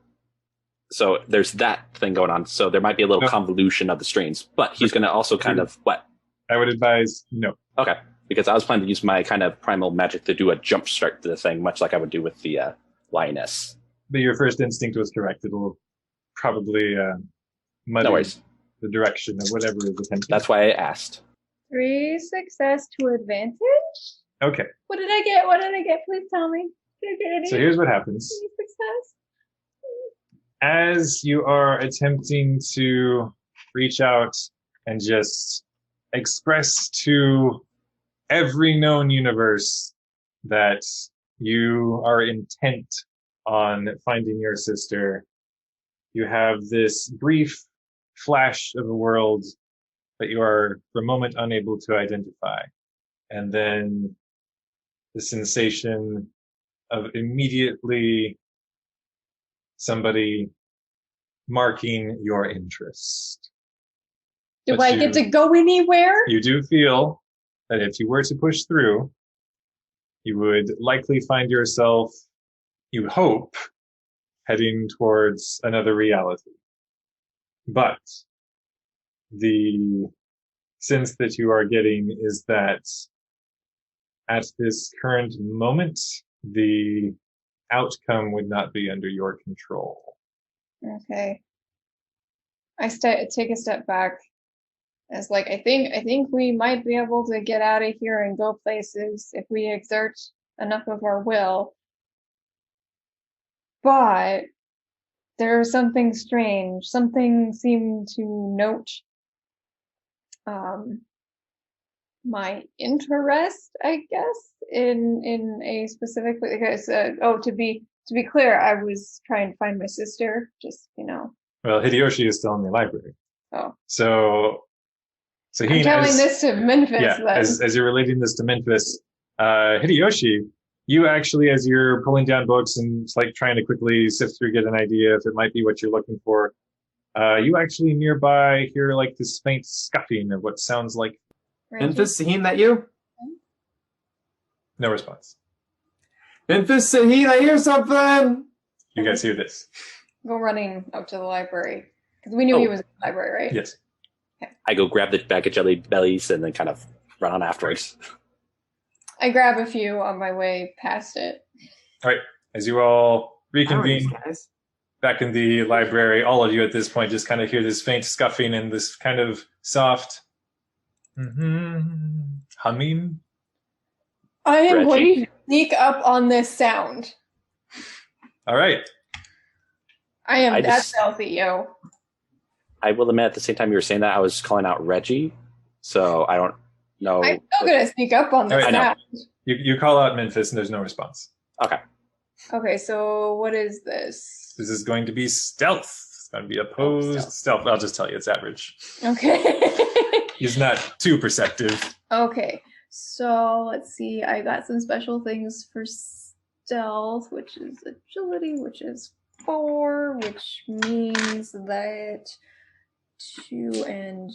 So there's that thing going on. So there might be a little convolution of the strings, but he's going to also kind of what? I would advise no. Okay, because I was planning to use my kind of primal magic to do a jump start to the thing, much like I would do with the lioness. But your first instinct was correct. It'll probably muddy the direction of whatever is attempting. That's why I asked. 3 success to advantage? Okay. What did I get? What did I get? Please tell me. Did I get any? So here's what happens. 3 success? As you are attempting to reach out and just express to every known universe that you are intent on finding your sister, you have this brief flash of a world that you are for a moment unable to identify. And then the sensation of immediately somebody marking your interest. Do I get to go anywhere? You do feel that if you were to push through, you would likely find yourself, you hope, heading towards another reality. But the sense that you are getting is that at this current moment, the outcome would not be under your control. Okay. I take a step back. As like, I think we might be able to get out of here and go places if we exert enough of our will. But there's something strange. Something seemed to note my interest, I guess, in a specific, because to be clear, I was trying to find my sister, just, you know. Well, Hideyoshi is still in the library. Oh. So I'm telling this to Memphis, yeah, then. as you're relating this to Memphis, Hideyoshi, you actually, as you're pulling down books and like trying to quickly sift through, get an idea if it might be what you're looking for, you actually nearby hear like this faint scuffing of what sounds like. Memphis, Saheen, that you? No response. Memphis, Saheen, I hear something! You guys hear this? Go running up to the library. Because we knew he was in the library, right? Yes. Okay. I go grab the bag of jelly bellies and then kind of run on afterwards. I grab a few on my way past it. All right. As you all reconvene Guys. back in the library, all of you at this point just kind of hear this faint scuffing and this kind of soft humming. I am Reggie? going to sneak up on this sound. All right. I am I that just- stealthy, yo. I will admit, at the same time you were saying that, I was calling out Reggie, so I don't know. I'm still going to sneak up on this All right, sound. You call out Memphis and there's no response. Okay. Okay, so what is this? This is going to be stealth. It's going to be opposed stealth. I'll just tell you, it's average. Okay. He's not too perceptive. Okay, so let's see. I got some special things for stealth, which is agility, which is 4, which means that 2 and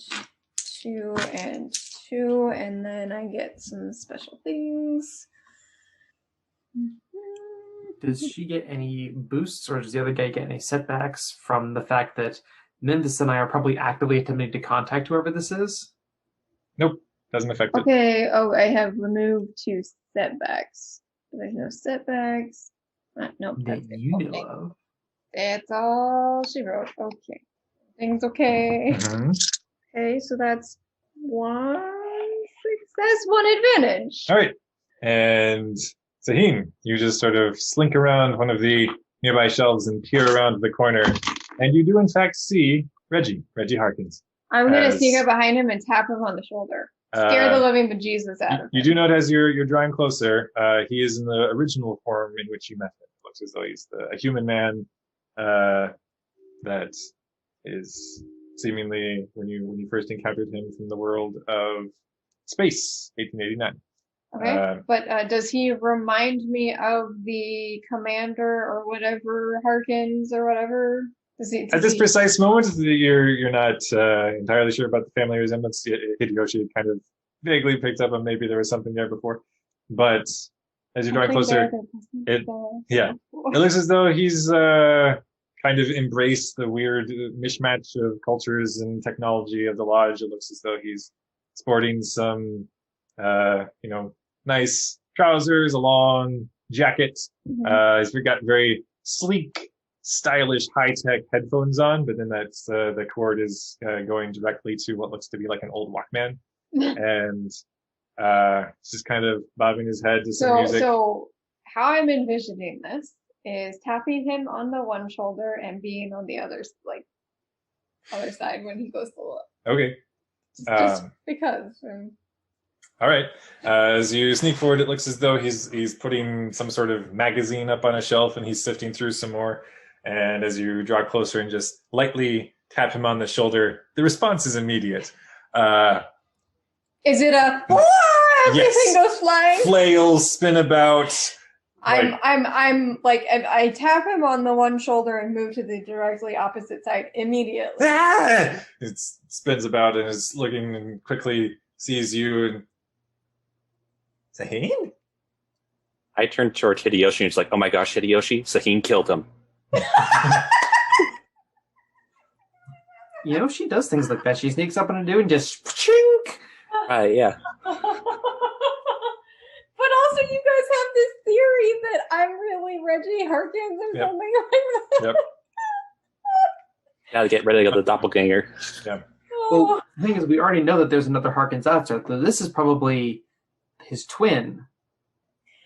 2 and 2, and then I get some special things. Does she get any boosts, or does the other guy get any setbacks from the fact that Memphis and I are probably actively attempting to contact whoever this is? Nope, doesn't affect it. Okay, I have removed 2 setbacks. There's no setbacks. Nope, That that's you it. know Okay. of. That's all she wrote. Okay. Things okay. Mhm. Okay, so that's 1 success, 1 advantage. All right. And Zaheen, you just sort of slink around one of the nearby shelves and peer around the corner. And you do, in fact, see Reggie Harkins. I'm going to As- sneak up behind him and tap him on the shoulder. Scare the living bejesus out of him. You do note as you're drawing closer, he is in the original form in which you met him. It looks as though he's a human man that is seemingly, when you first encountered him from the world of space, 1889. Okay, but does he remind me of the commander or whatever, Harkins or whatever? At this precise moment, you're not entirely sure about the family resemblance. Hideyoshi kind of vaguely picked up on maybe there was something there before, but as you're drawing closer, it looks as though he's kind of embraced the weird mishmash of cultures and technology of the lodge. It looks as though he's sporting some, nice trousers, a long jacket. He's got very sleek, stylish, high-tech headphones on, but then that's the cord is going directly to what looks to be like an old Walkman, and just kind of bobbing his head to some music. So how I'm envisioning this is tapping him on the one shoulder and being on the other side when he goes to look. Okay. Just because. All right. As you sneak forward, it looks as though he's putting some sort of magazine up on a shelf and he's sifting through some more. And as you draw closer and just lightly tap him on the shoulder, the response is immediate. Is it a everything goes flying? Flails spin about. I'm like, I tap him on the one shoulder and move to the directly opposite side immediately. Ah! It spins about and is looking and quickly sees you and Saheen? I turn toward Hideyoshi and it's like, oh my gosh, Hideyoshi, Saheen killed him. You know, she does things like that. She sneaks up on a dude and just chink. Yeah. But also, you guys have this theory that I'm really Reggie Harkins or Yep. something like that. Yep. Gotta get rid of the doppelganger. Well, the thing is, we already know that there's another Harkins out there, so this is probably his twin.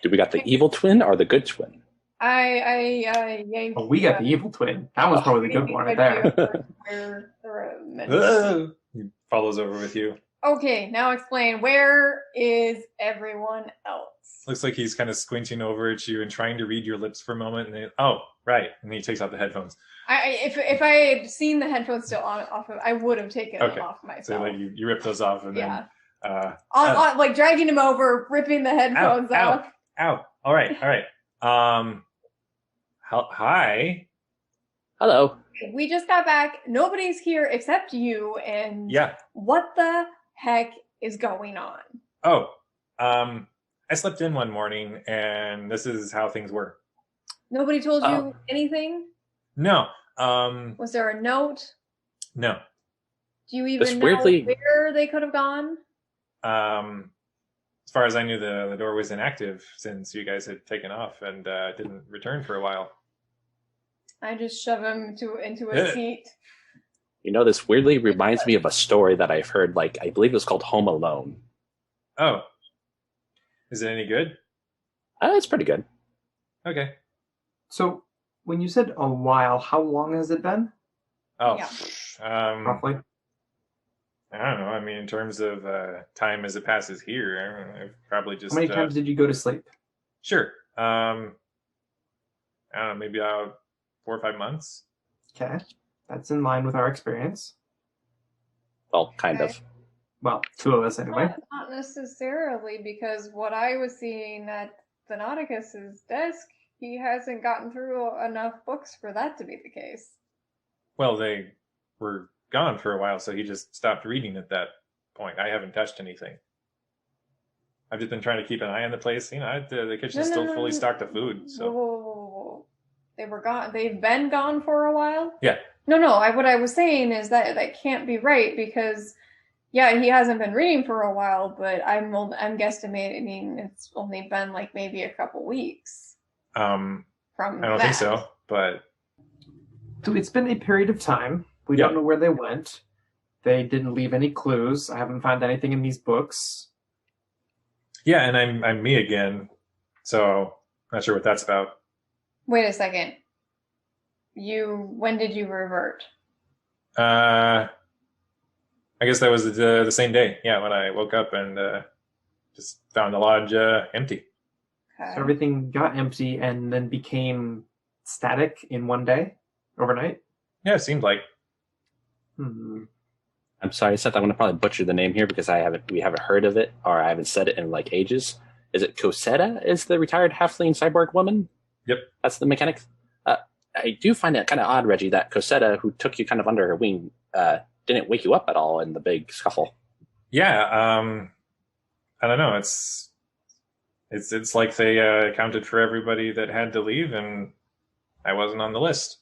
Do we got the evil twin or the good twin? I yanked. Oh, we got the evil twin. That was probably the good one right there. He follows over with you. Okay, now explain. Where is everyone else? Looks like he's kind of squinting over at you and trying to read your lips for a moment. And then, oh, right. And he takes out the headphones. If I had seen the headphones still off of, I would have taken them off myself. So like you rip those off and then like dragging him over, ripping the headphones off. Ow. All right. Hi. Hello. We just got back. Nobody's here except you. And what the heck is going on? Oh, I slept in one morning, and this is how things were. Nobody told you anything? No. Was there a note? No. Do you even know where they could have gone? As far as I knew, the door was inactive since you guys had taken off and didn't return for a while. I just shove him into a seat. You know, this weirdly reminds me of a story that I've heard, like, I believe it was called Home Alone. Oh. Is it any good? It's pretty good. Okay. So, when you said a while, how long has it been? Oh. Yeah. Roughly? I don't know. I mean, in terms of time as it passes here, I've probably just... How many times did you go to sleep? Sure. I don't know, maybe 4 or 5 months. Okay. That's in line with our experience. Well, kind of. Well, 2 of us anyway. Not necessarily, because what I was seeing at Thanaticus's desk, he hasn't gotten through enough books for that to be the case. Well, they were gone for a while, so he just stopped reading at that point. I haven't touched anything. I've just been trying to keep an eye on the place. You know, the kitchen's still fully stocked of food. So Whoa. They were gone. They've been gone for a while? Yeah. No. What I was saying is that can't be right, because yeah, he hasn't been reading for a while, but I'm guesstimating it's only been like maybe a couple weeks. I don't think so, but So it's been a period of time. We don't know where they went. They didn't leave any clues. I haven't found anything in these books. Yeah, and I'm me again, so not sure what that's about. Wait a second. When did you revert? I guess that was the same day. Yeah, when I woke up and just found the lodge empty. Okay. So everything got empty and then became static in one day, overnight? Yeah, it seemed like. I'm sorry, Seth, I'm going to probably butcher the name here because we haven't heard of it, or I haven't said it in like ages. Is it Cosetta is the retired halfling cyborg woman? Yep. That's the mechanic. I do find it kind of odd, Reggie, that Cosetta, who took you kind of under her wing, didn't wake you up at all in the big scuffle. Yeah, I don't know. It's like they accounted for everybody that had to leave, and I wasn't on the list.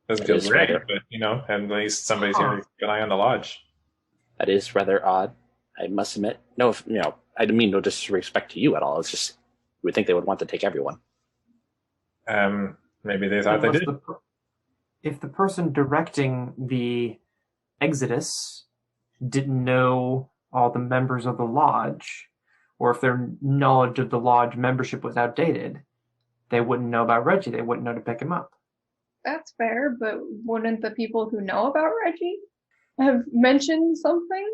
Doesn't feel great, but you know, at least somebody's here to keep an eye on the lodge. That is rather odd, I must admit. No, I didn't mean no disrespect to you at all. It's just you would think they would want to take everyone. Maybe they thought they did. If the person directing the exodus didn't know all the members of the lodge, or if their knowledge of the lodge membership was outdated, they wouldn't know about Reggie. They wouldn't know to pick him up. That's fair, but wouldn't the people who know about Reggie have mentioned something?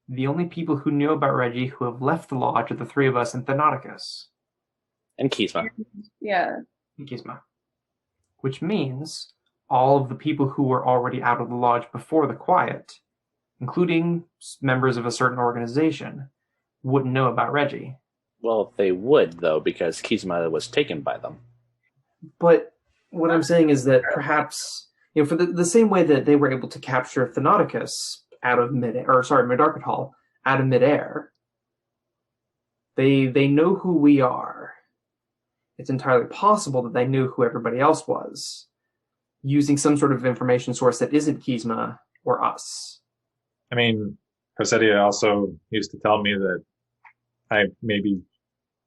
The only people who knew about Reggie who have left the lodge are the 3 of us and Thanaticus. And Kisma. Yeah. And Kisma. Which means all of the people who were already out of the lodge before the quiet, including members of a certain organization, wouldn't know about Reggie. Well, they would, though, because Kizma was taken by them. But what I'm saying is that perhaps, for the same way that they were able to capture Thanauticus out of Medarkatal out of midair, they know who we are. It's entirely possible that they knew who everybody else was, using some sort of information source that isn't Kizma or us. I mean, Corsetia also used to tell me that I maybe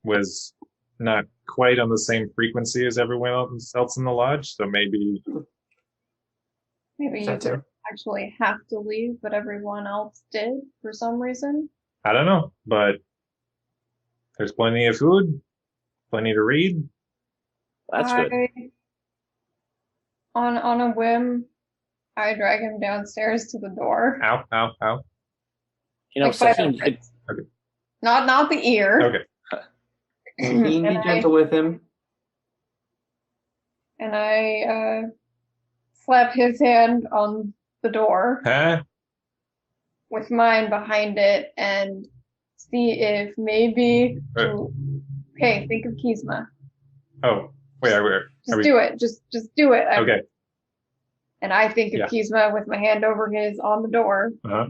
was not quite on the same frequency as everyone else in the lodge, so maybe Maybe you didn't actually have to leave, but everyone else did for some reason. I don't know, but there's plenty of food, plenty to read. That's good. On a whim, I drag him downstairs to the door. Ow, ow, ow. Saheen, Okay. Not the ear. Okay. Be gentle with him. And I slap his hand on the door with mine behind it and see if maybe... Okay, think of Kizma. Oh, where? Just do it. Just do it. Okay. And I think of Kizma with my hand over his on the door. Uh-huh.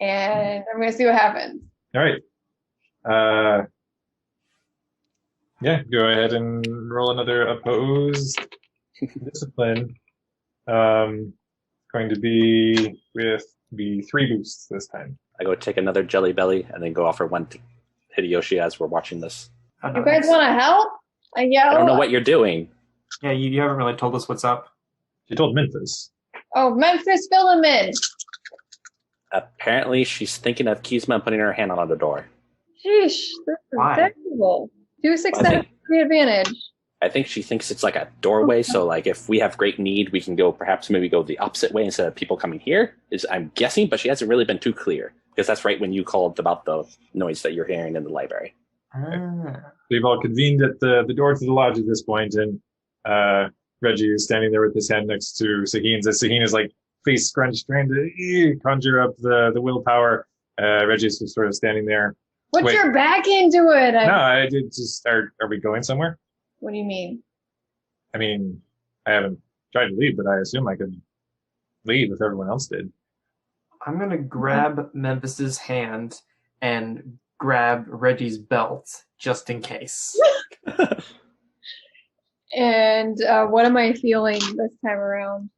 And I'm going to see what happens. All right. Yeah, go ahead and roll another opposed discipline. Going to be with 3 boosts this time. I go take another Jelly Belly and then go offer one to Hideyoshi as we're watching this. You guys want to help? I yell. I don't know what you're doing. Yeah, you haven't really told us what's up. She told Memphis. Oh, Memphis, fill him in. Apparently, she's thinking of Kizma and putting her hand on the door. Sheesh, this is terrible. 2 success, 3 advantage. I think she thinks it's like a doorway, so like if we have great need, we can go maybe go the opposite way instead of people coming here, I'm guessing, but she hasn't really been too clear, because that's right when you called about the noise that you're hearing in the library. We've all convened at the door to the lodge at this point, and Reggie is standing there with his hand next to Saheen's, as Saheen is like face scrunched, trying to conjure up the willpower. Reggie's just sort of standing there. Put your back into it. No, I did just. Are we going somewhere? What do you mean? I mean, I haven't tried to leave, but I assume I could leave if everyone else did. I'm going to grab Memphis's hand and grab Reggie's belt, just in case. And what am I feeling this time around?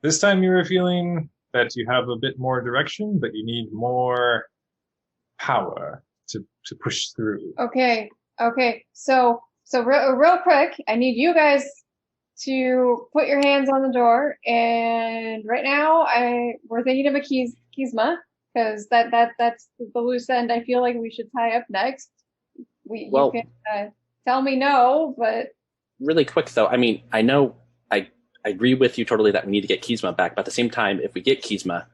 This time you were feeling that you have a bit more direction, but you need more power to push through. Okay. So real quick, I need you guys to put your hands on the door. And right now, we're thinking of a Kizma, because that's the loose end I feel like we should tie up next. You can tell me no, but... Really quick, though, I mean, I know I agree with you totally that we need to get Kizma back, but at the same time, if we get Kizma,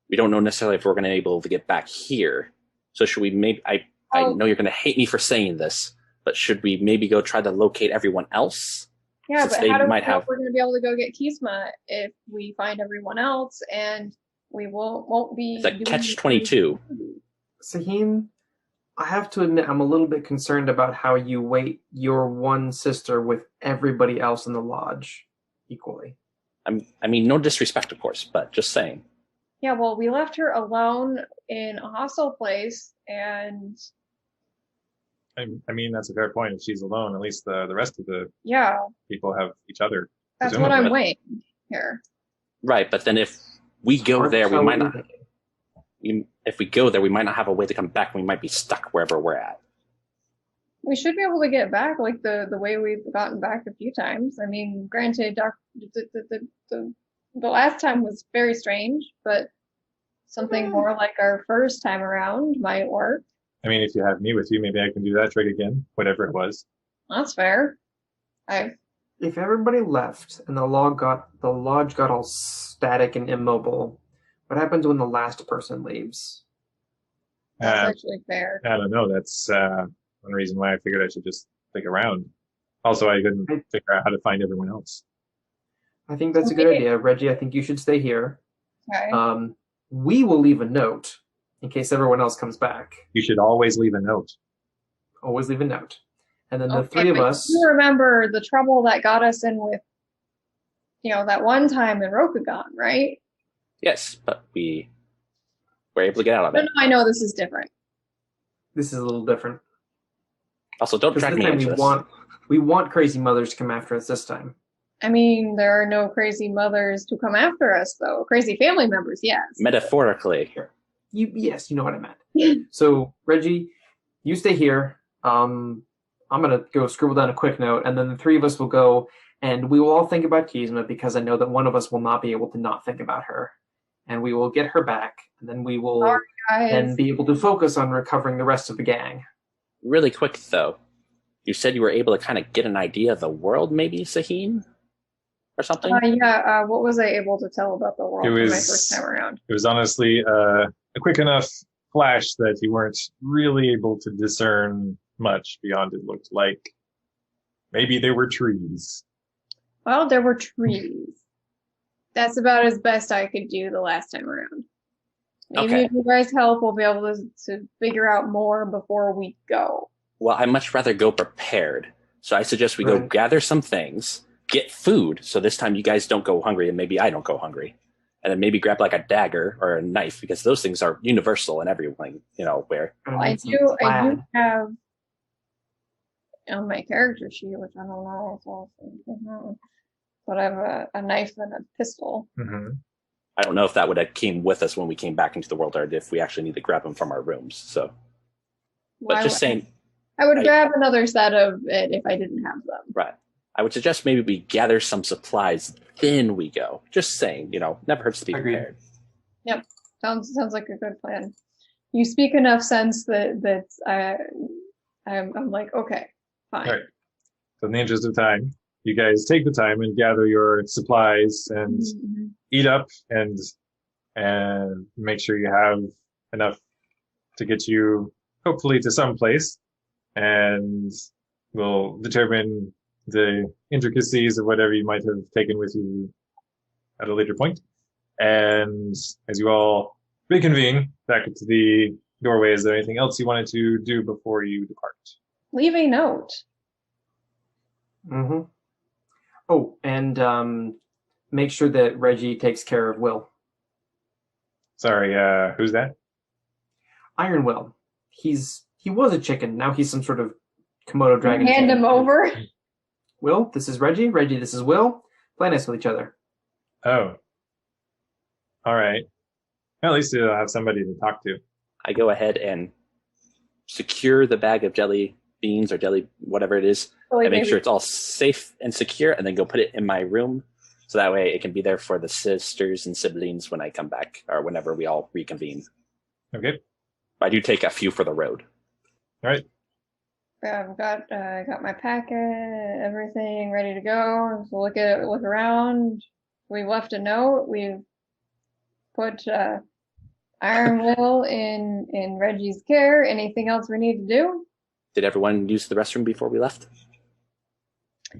we don't know necessarily if we're going to be able to get back here. So should we maybe... I know you're going to hate me for saying this, but should we maybe go try to locate everyone else? Yeah, but how do we know if we're going to be able to go get Kizma if we find everyone else and we won't be... It's a catch-22. Saheen, I have to admit I'm a little bit concerned about how you weight your one sister with everybody else in the lodge equally. I mean, no disrespect, of course, but just saying. Yeah, well, we left her alone in a hostile place, and... I mean, that's a fair point. If she's alone, at least the rest of the people have each other. That's what I'm weighing here. Right, but then if we go there, we might not... If we go there, we might not have a way to come back. We might be stuck wherever we're at. We should be able to get back like the way we've gotten back a few times. I mean, granted, the last time was very strange, but something more like our first time around might work. I mean, if you have me with you, maybe I can do that trick again, whatever it was. That's fair. If everybody left and the lodge got all static and immobile, what happens when the last person leaves? That's actually fair. I don't know. That's one reason why I figured I should just stick around. Also, I couldn't figure out how to find everyone else. I think that's a good idea. Reggie, I think you should stay here. Okay. We will leave a note in case everyone else comes back. You should always leave a note. always leave a note. And then the three of but us... You remember the trouble that got us in with, that one time in Rokugan, right? Yes, but we were able to get out of No, it. I know this is different. This is a little different. Also, don't Because drag this me time into this. we want crazy mothers to come after us this time. I mean, there are no crazy mothers to come after us, though. Crazy family members, yes. Metaphorically. Yes, you know what I meant. So, Reggie, you stay here. I'm going to go scribble down a quick note, and then the three of us will go, and we will all think about Kizma, because I know that one of us will not be able to not think about her. And we will get her back, and then we will then be able to focus on recovering the rest of the gang. Really quick, though. You said you were able to kind of get an idea of the world, maybe, Saheen? Or something? What was I able to tell about the world my first time around? It was honestly a quick enough flash that you weren't really able to discern much beyond it looked like. Maybe there were trees. Well, there were trees. That's about as best I could do the last time around. Maybe if you guys help, we'll be able to figure out more before we go. Well, I'd much rather go prepared. So I suggest we go gather some things, get food, so this time you guys don't go hungry, and maybe I don't go hungry. And then maybe grab like a dagger or a knife, because those things are universal in everyone, where. Well, I do have on my character sheet, which I don't know, but I have a knife and a pistol. Mm-hmm. I don't know if that would have came with us when we came back into the world, or if we actually need to grab them from our rooms. So, but just saying, I would grab another set of it if I didn't have them. Right. I would suggest maybe we gather some supplies, then we go. Just saying, never hurts to be prepared. Yep, sounds like a good plan. You speak enough sense that I'm like, okay, fine. All right. So in the interest of time, you guys take the time and gather your supplies and eat up and make sure you have enough to get you hopefully to some place, and we'll determine the intricacies of whatever you might have taken with you at a later point. And as you all reconvene back into the doorway, is there anything else you wanted to do before you depart? Leave a note. Mm-hmm. Oh, and make sure that Reggie takes care of Will. Sorry, who's that? Iron Will. He was a chicken. Now he's some sort of Komodo dragon. Hand him over. Will, this is Reggie. Reggie, this is Will. Play nice with each other. Oh. All right. Well, at least you'll have somebody to talk to. I go ahead and secure the bag of jelly beans or jelly, whatever it is, and make sure it's all safe and secure, and then go put it in my room. So that way it can be there for the sisters and siblings when I come back, or whenever we all reconvene. Okay. I do take a few for the road. All right. I've got my packet, everything ready to go. So look around. We've left a note. We've put Iron Will in Reggie's care. Anything else we need to do? Did everyone use the restroom before we left?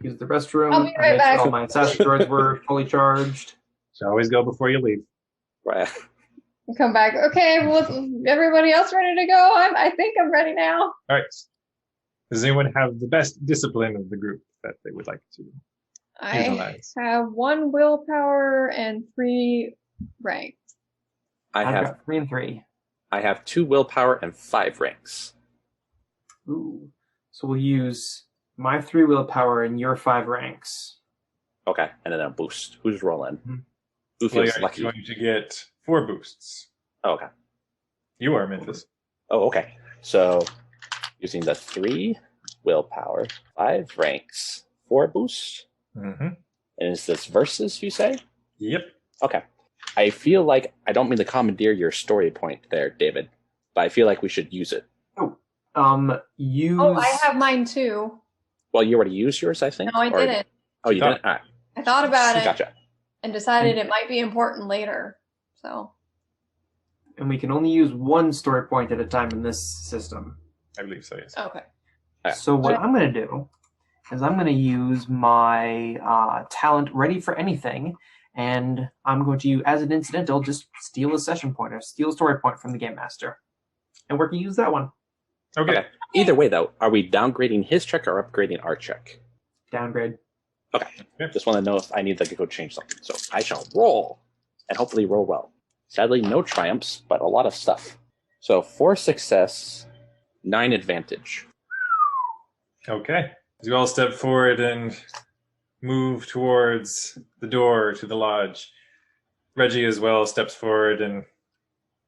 Use the restroom. I'll be right back. Sure all my assassin droids were fully charged. So always go before you leave. Right. Come back. Okay, well, everybody else ready to go? I think I'm ready now. All right. Does anyone have the best discipline of the group that they would like to utilize? I have 1 willpower and 3 ranks. I've got 3 and 3. I have 2 willpower and 5 ranks. Ooh. So we'll use my 3 willpower and your 5 ranks. Okay, and then a boost. Who's rolling? Mm-hmm. Who feels you're lucky? going to get 4 boosts. Oh, okay. You are, Memphis. Oh, okay. So using the 3 willpower, 5 ranks, 4 boosts. Mm-hmm. And is this versus, you say? Yep. Okay. I feel like, I don't mean to commandeer your story point there, David, but I feel like we should use it. Use... Oh, I have mine too. Well, you already used yours, I think? No, I didn't. Oh, you didn't? All right. I thought about it Gotcha. and decided it might be important later. So. And we can only use 1 story point at a time in this system. I believe so, yes. Okay. So what I'm going to do is I'm going to use my talent Ready for Anything, and I'm going to, as an incidental, just steal a session point or steal a story point from the Game Master. And we're going to use that one. Okay. Either way, though, are we downgrading his check or upgrading our check? Downgrade. Okay. Just want to know if I need to go change something. So I shall roll, and hopefully roll well. Sadly, no triumphs, but a lot of stuff. So 4 success, 9 advantage. Okay. As you all step forward and move towards the door to the lodge, Reggie as well steps forward and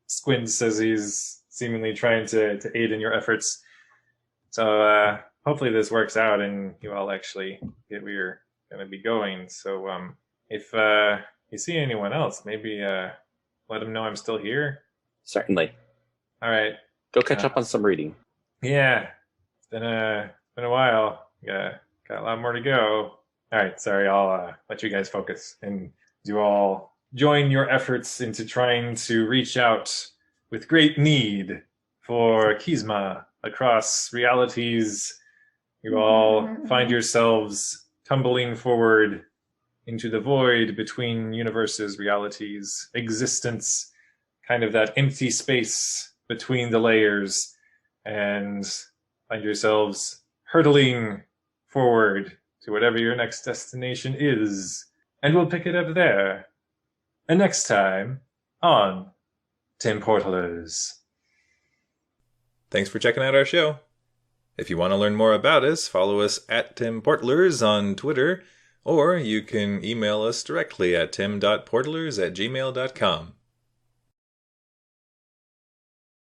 squints as he's seemingly trying to aid in your efforts. So hopefully this works out and you all actually get where you're going to be going. So if you see anyone else, maybe let them know I'm still here. Certainly. All right. Go catch up on some reading. Yeah. It's been a while. Got a lot more to go. All right. Sorry. I'll let you guys focus and you all join your efforts into trying to reach out with great need for Kisma across realities. You all find yourselves tumbling forward into the void between universes, realities, existence, kind of that empty space between the layers, and find yourselves hurtling forward to whatever your next destination is. And we'll pick it up there. And next time on Tim Portalers. Thanks for checking out our show. If you want to learn more about us, follow us at Tim Portalers on Twitter, or you can email us directly at tim.portalers@gmail.com.